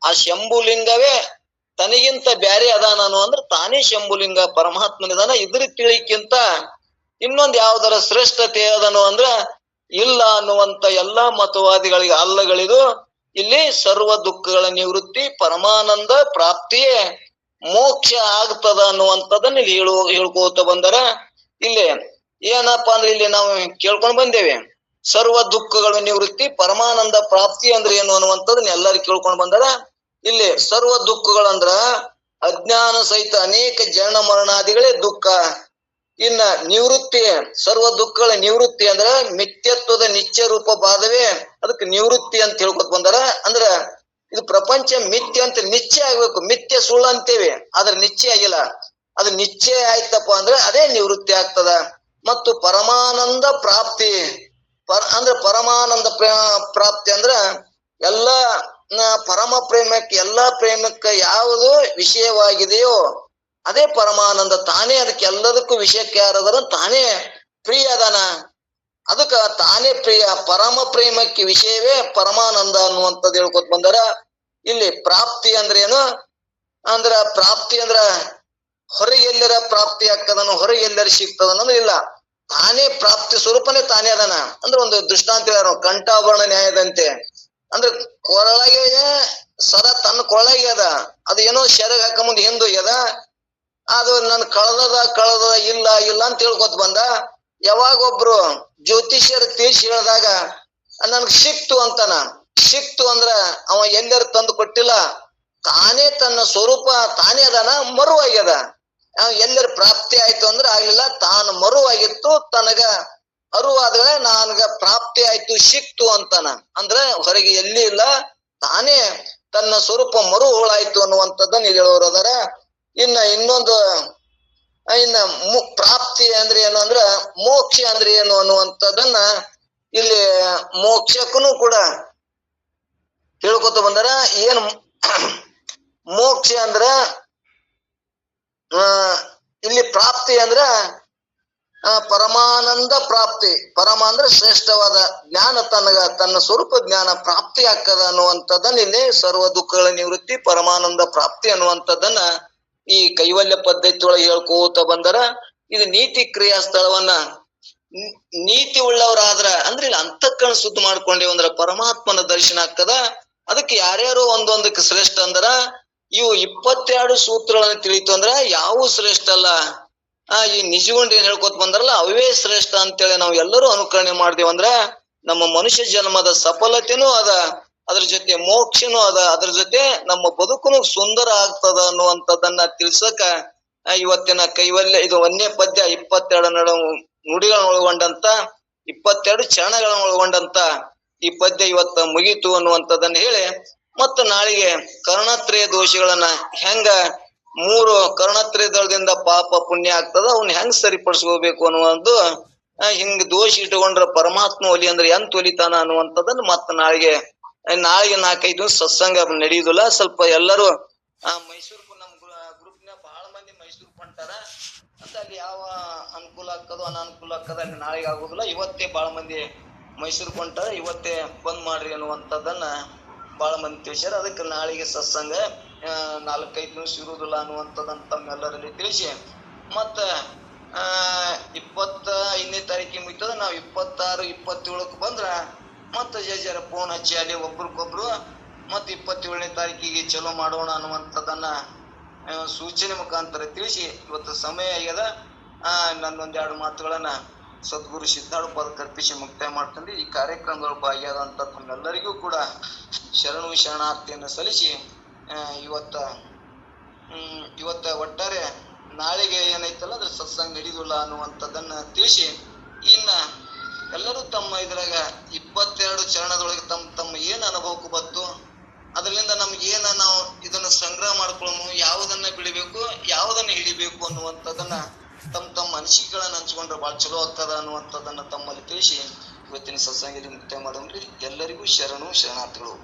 ಆ ಶಂಭುಲಿಂಗವೇ ತನಗಿಂತ ಬ್ಯಾರೆ ಅದಾನು ಅಂದ್ರೆ ತಾನೇ ಶಂಭುಲಿಂಗ ಪರಮಾತ್ಮನಿದಾನ. ಇದ್ರ ತಿಳಿಕ್ಕಿಂತ ಇನ್ನೊಂದು ಯಾವ್ದರ ಶ್ರೇಷ್ಠತೆ ಅದನು ಅಂದ್ರ ಇಲ್ಲ ಅನ್ನುವಂತ ಎಲ್ಲಾ ಮತವಾದಿಗಳಿಗೆ ಅಲ್ಲಗಳಿದು. ಇಲ್ಲಿ ಸರ್ವ ದುಃಖಗಳ ನಿವೃತ್ತಿ, ಪರಮಾನಂದ ಪ್ರಾಪ್ತಿಯೇ ಮೋಕ್ಷ ಆಗ್ತದ ಅನ್ನುವಂಥದ್ದನ್ನ ಇಲ್ಲಿ ಹೇಳ್ಕೋತ ಬಂದರ. ಇಲ್ಲಿ ಏನಪ್ಪಾ ಅಂದ್ರೆ ಇಲ್ಲಿ ನಾವು ಕೇಳ್ಕೊಂಡ್ ಬಂದೇವೆ, ಸರ್ವ ದುಃಖಗಳ ನಿವೃತ್ತಿ ಪರಮಾನಂದ ಪ್ರಾಪ್ತಿ ಅಂದ್ರೆ ಏನು ಅನ್ನುವಂಥದ್ದನ್ನ ಎಲ್ಲರೂ ಕೇಳ್ಕೊಂಡ್ ಬಂದಾರ. ಇಲ್ಲಿ ಸರ್ವ ದುಃಖಗಳಂದ್ರ ಅಜ್ಞಾನ ಸಹಿತ ಅನೇಕ ಜನನ ಮರಣಾದಿಗಳೇ ದುಃಖ. ಇನ್ನ ನಿವೃತ್ತಿ, ಸರ್ವ ದುಃಖಗಳ ನಿವೃತ್ತಿ ಅಂದ್ರ ಮಿಥ್ಯತ್ವದ ನಿತ್ಯ ರೂಪ ಬಾಧವೇ ಅದಕ್ಕೆ ನಿವೃತ್ತಿ ಅಂತ ಹೇಳ್ಕೊತ ಬಂದಾರ. ಅಂದ್ರ ಇದು ಪ್ರಪಂಚ ಮಿಥ್ಯ ಅಂತ ನಿಶ್ಚಯ ಆಗ್ಬೇಕು. ಮಿಥ್ಯ ಸುಳ್ಳು ಅಂತೇವೆ, ಆದ್ರೆ ನಿಶ್ಚಯ ಆಗಿಲ್ಲ. ಅದು ನಿಶ್ಚಯ ಆಯ್ತಪ್ಪ ಅಂದ್ರೆ ಅದೇ ನಿವೃತ್ತಿ ಆಗ್ತದ. ಮತ್ತು ಪರಮಾನಂದ ಪ್ರಾಪ್ತಿ ಅಂದ್ರೆ ಪರಮಾನಂದ ಪ್ರಾಪ್ತಿ ಅಂದ್ರ ಎಲ್ಲ ಪರಮ ಪ್ರೇಮಕ್ಕೆ, ಎಲ್ಲಾ ಪ್ರೇಮಕ್ಕೆ ಯಾವುದು ವಿಷಯವಾಗಿದೆಯೋ ಅದೇ ಪರಮಾನಂದ. ತಾನೇ ಅದಕ್ಕೆ ಎಲ್ಲದಕ್ಕೂ ವಿಷಯಕ್ಕೆ ಯಾರದರ ತಾನೇ ಪ್ರಿಯ ಅದಾನ. ಅದಕ್ಕ ತಾನೇ ಪ್ರಿಯ, ಪರಮ ಪ್ರೇಮಕ್ಕೆ ವಿಷಯವೇ ಪರಮಾನಂದ ಅನ್ನುವಂಥದ್ದು ಹೇಳ್ಕೊತ ಬಂದಾರ. ಇಲ್ಲಿ ಪ್ರಾಪ್ತಿ ಅಂದ್ರೆ ಏನು ಅಂದ್ರ, ಪ್ರಾಪ್ತಿ ಅಂದ್ರ ಹೊರಗೆ ಎಲ್ಲರ ಪ್ರಾಪ್ತಿ ಆಗ್ತದನೋ, ಹೊರಗೆ ಎಲ್ಲರ ಸಿಗ್ತದ ಅನ್ನೋದು ಇಲ್ಲ. ತಾನೇ ಪ್ರಾಪ್ತಿ ಸ್ವರೂಪನೇ ತಾನೇ ಅದಾನ. ಅಂದ್ರೆ ಒಂದು ದೃಷ್ಟಾಂತ ಹೇಳ್ಯಾರ, ಕಂಠಾಭರಣ ನ್ಯಾಯದಂತೆ. ಅಂದ್ರೆ ಕೊರಳಗೆ ಸರ ತನ್ನ ಕೊರಳಗೆ ಅದ, ಅದು ಏನೋ ಶೆರಗ್ ಹಾಕ ಮುಂದೆ ಹಿಂದೋಗ್ಯದ, ಅದು ನನ್ ಕಳದ ಇಲ್ಲ ಅಂತ ಹೇಳ್ಕೊತ ಬಂದ. ಯಾವಾಗ ಒಬ್ರು ಜ್ಯೋತಿಷ್ಯರು ತೀರ್ಸಿ ಹೇಳಿದಾಗ ನನ್ಗೆ ಸಿಕ್ತು ಅಂತಾನ. ಸಿಕ್ತು ಅಂದ್ರ ಅವ ಎಲ್ಲರ ತಂದು ಕೊಟ್ಟಿಲ್ಲ, ತಾನೇ ತನ್ನ ಸ್ವರೂಪ ತಾನೇ ಅದಾನ, ಮರುವಾಗ್ಯದ. ಎಲ್ಲರ ಪ್ರಾಪ್ತಿ ಆಯ್ತು ಅಂದ್ರೆ ಆಗ್ಲಿಲ್ಲ, ತಾನು ಮರುವಾಗಿತ್ತು, ತನಗ ಅರುವಾದ್ರೆ ನನಗ ಪ್ರಾಪ್ತಿ ಆಯ್ತು, ಸಿಕ್ತು ಅಂತಾನ. ಅಂದ್ರೆ ಹೊರಗೆ ಎಲ್ಲಿ ಇಲ್ಲ, ತಾನೇ ತನ್ನ ಸ್ವರೂಪ ಮರು ಹೋಳಾಯ್ತು ಅನ್ನುವಂಥದ್ದನ್ನ ಇಲ್ಲಿ ಹೇಳೋರು ಅದಾರ. ಇನ್ನೊಂದು ಪ್ರಾಪ್ತಿ ಅಂದ್ರೆ ಏನು ಅಂದ್ರ ಮೋಕ್ಷ ಅಂದ್ರೆ ಏನು ಅನ್ನುವಂಥದ್ದನ್ನ ಇಲ್ಲಿ ಮೋಕ್ಷಕ್ಕೂ ಕೂಡ ಹೇಳ್ಕೊತ ಬಂದಾರ. ಏನ್ ಮೋಕ್ಷ ಅಂದ್ರ ಇಲ್ಲಿ ಪ್ರಾಪ್ತಿ ಅಂದ್ರ ಪರಮಾನಂದ ಪ್ರಾಪ್ತಿ. ಪರಮ ಅಂದ್ರೆ ಶ್ರೇಷ್ಠವಾದ ಜ್ಞಾನ, ತನ್ನ ಸ್ವರೂಪ ಜ್ಞಾನ ಪ್ರಾಪ್ತಿ ಆಗ್ತದ ಅನ್ನುವಂಥದ್ದನ್ನ ಇಲ್ಲಿ ಸರ್ವ ದುಃಖಗಳ ನಿವೃತ್ತಿ ಪರಮಾನಂದ ಪ್ರಾಪ್ತಿ ಅನ್ನುವಂಥದ್ದನ್ನ ಈ ಕೈವಲ್ಯ ಪದ್ಧತಿ ಒಳಗೆ ಹೇಳ್ಕೋತ ಬಂದರ. ಇದು ನೀತಿ ಕ್ರಿಯಾ ಸ್ಥಳವನ್ನ ನೀತಿ ಉಳ್ಳವರಾದ್ರ ಅಂದ್ರೆ ಇಲ್ಲಿ ಅಂತಃಕರಣ ಶುದ್ಧ ಮಾಡ್ಕೊಂಡೇವ ಅಂದ್ರ ಪರಮಾತ್ಮನ ದರ್ಶನ ಆಗ್ತದ. ಅದಕ್ಕೆ ಯಾರ್ಯಾರು ಒಂದೊಂದಕ್ಕೆ ಶ್ರೇಷ್ಠ ಅಂದ್ರ ಇವು 22 ಸೂತ್ರಗಳನ್ನ ತಿಳಿತು ಅಂದ್ರ ಯಾವ ಶ್ರೇಷ್ಠ ಅಲ್ಲ. ಈ ನಿಜಗೊಂಡು ಏನ್ ಹೇಳ್ಕೊತ ಬಂದ್ರಲ್ಲ ಅವೇ ಶ್ರೇಷ್ಠ ಅಂತೇಳಿ ನಾವು ಎಲ್ಲರೂ ಅನುಕರಣೆ ಮಾಡ್ದೇವ ಅಂದ್ರ ನಮ್ಮ ಮನುಷ್ಯ ಜನ್ಮದ ಸಫಲತೆನೂ ಅದ, ಅದ್ರ ಜೊತೆ ಮೋಕ್ಷನೂ ಅದ, ಅದ್ರ ಜೊತೆ ನಮ್ಮ ಬದುಕುನು ಸುಂದರ ಆಗ್ತದ ಅನ್ನುವಂಥದ್ದನ್ನ ತಿಳ್ಸಕ ಇವತ್ತಿನ ಕೈವಲ್ಯ ಇದು ಒಂದೇ ಪದ್ಯ 22 ನುಡಿಗಳನ್ನ ಒಳಗೊಂಡಂತ 22 ಚರಣಗಳನ್ನ ಒಳಗೊಂಡಂತ ಈ ಪದ್ಯ ಇವತ್ತ ಮುಗೀತು ಅನ್ನುವಂಥದ್ದನ್ನ ಹೇಳಿ, ಮತ್ತ ನಾಳೆಗೆ ಕರ್ಣತ್ರಯ ದೋಷಗಳನ್ನ ಹೆಂಗ 3 ಕರ್ಣತ್ರಯದೊಳದಿಂದ ಪಾಪ ಪುಣ್ಯ ಆಗ್ತದ ಅವನ್ನ ಹೆಂಗ್ ಸರಿಪಡಿಸ್ಕೋಬೇಕು ಅನ್ನುವಂಥದ್ದು, ಹಿಂಗ್ ದೋಷ ಇಟ್ಕೊಂಡ್ರ ಪರಮಾತ್ಮ ಒಲಿ ಅಂದ್ರೆ ಎಂತ ಒಲಿತಾನ ಅನ್ನುವಂಥದ್ದನ್ನ ಮತ್ತ ನಾಳೆಗೆ 4-5 ಸತ್ಸಂಗ ನಡೆಯುದಿಲ್ಲ. ಸ್ವಲ್ಪ ಎಲ್ಲರೂ ಮೈಸೂರು ನಮ್ಮ ಗ್ರೂಪ್ನ ಬಹಳ ಮಂದಿ ಮೈಸೂರು ಹೊಂಟಾರ ಅಂತ, ಅಲ್ಲಿ ಯಾವ ಅನುಕೂಲ ಆಗ್ತದೋ ಅನಾನುಕೂಲ ಆಗ್ತದ ಅಲ್ಲಿ ನಾಳೆಗೆ ಆಗುದಿಲ್ಲ. ಇವತ್ತೇ ಬಹಳ ಮಂದಿ ಮೈಸೂರು ಹೊಂಟಾರ, ಇವತ್ತೇ ಬಂದ್ ಮಾಡ್ರಿ ಅನ್ನುವಂಥದ್ದನ್ನ ಬಹಳ ಮಂದಿ ತಿಳಿಸ್ಯಾರ. ಅದಕ್ಕೆ ನಾಳೆಗೆ ಸತ್ಸಂಗ 4-5 ನಿಮಿಷ ಇರುವುದಿಲ್ಲ ಅನ್ನುವಂಥದ್ದನ್ನ ತಮ್ಮೆಲ್ಲರಲ್ಲಿ ತಿಳಿಸಿ, ಮತ್ತ 25ನೇ ತಾರೀಕಿಗೆ ಮುಗಿತದ. ನಾವು 26-27 ಬಂದ್ರ ಮತ್ತ ಜರ ಫೋನ್ ಹಚ್ಚಿ ಅಲ್ಲಿ ಒಬ್ರಿಗೊಬ್ರು ಮತ್ತ 27ನೇ ತಾರೀಕಿಗೆ ಚಲೋ ಮಾಡೋಣ ಅನ್ನುವಂಥದ್ದನ್ನ ಸೂಚನೆ ಮುಖಾಂತರ ತಿಳಿಸಿ ಇವತ್ತು ಸಮಯ ಆಗ್ಯದ. ನನ್ನೊಂದೆರಡು ಮಾತುಗಳನ್ನ ಸದ್ಗುರು ಸಿದ್ಧಾರ್ಥ ಪದ ಕಲ್ಪಿಸಿ ಮುಕ್ತಾಯ ಮಾಡ್ತಂದ್ರೆ ಈ ಕಾರ್ಯಕ್ರಮದಲ್ಲಿ ಭಾಗಿಯಾದಂತ ತಮ್ಮೆಲ್ಲರಿಗೂ ಕೂಡ ಶರಣು ಶರಣಾರ್ಥಿಯನ್ನು ಸಲ್ಲಿಸಿ ಇವತ್ತ ಒಟ್ಟಾರೆ ನಾಳೆಗೆ ಏನೈತಲ್ಲ ಅದ್ರ ಸತ್ಸಂಗ ನಡೆಯುದಿಲ್ಲ ಅನ್ನುವಂಥದ್ದನ್ನ ತಿಳಿಸಿ, ಇನ್ನ ಎಲ್ಲರೂ ತಮ್ಮ ಇದ್ರಾಗ 22 ಚರಣದೊಳಗೆ ತಮ್ಮ ಏನ್ ಅನುಭವಕ್ಕೂ ಬತ್ತು, ಅದರಿಂದ ನಮ್ಗೆ ನಾವು ಇದನ್ನ ಸಂಗ್ರಹ ಮಾಡ್ಕೊಳ್ಳೋನು, ಯಾವುದನ್ನ ಬಿಡಬೇಕು ಯಾವುದನ್ನ ಹಿಡಿಬೇಕು ಅನ್ನುವಂಥದ್ದನ್ನ ತಮ್ಮ ಅನಿಸಿಕೆಗಳನ್ನ ಹಂಚ್ಕೊಂಡ್ರೆ ಬಹಳ ಚಲೋ ಆಗ್ತದ ಅನ್ನುವಂಥದ್ದನ್ನ ತಮ್ಮಲ್ಲಿ ತಿಳಿಸಿ ಇವತ್ತಿನ ಸತ್ಸಂಗದಲ್ಲಿ ಮುಕ್ತಾಯ ಮಾಡೋಣ್ರಿ. ಎಲ್ಲರಿಗೂ ಶರಣು ಶರಣಾರ್ಥಿಗಳು.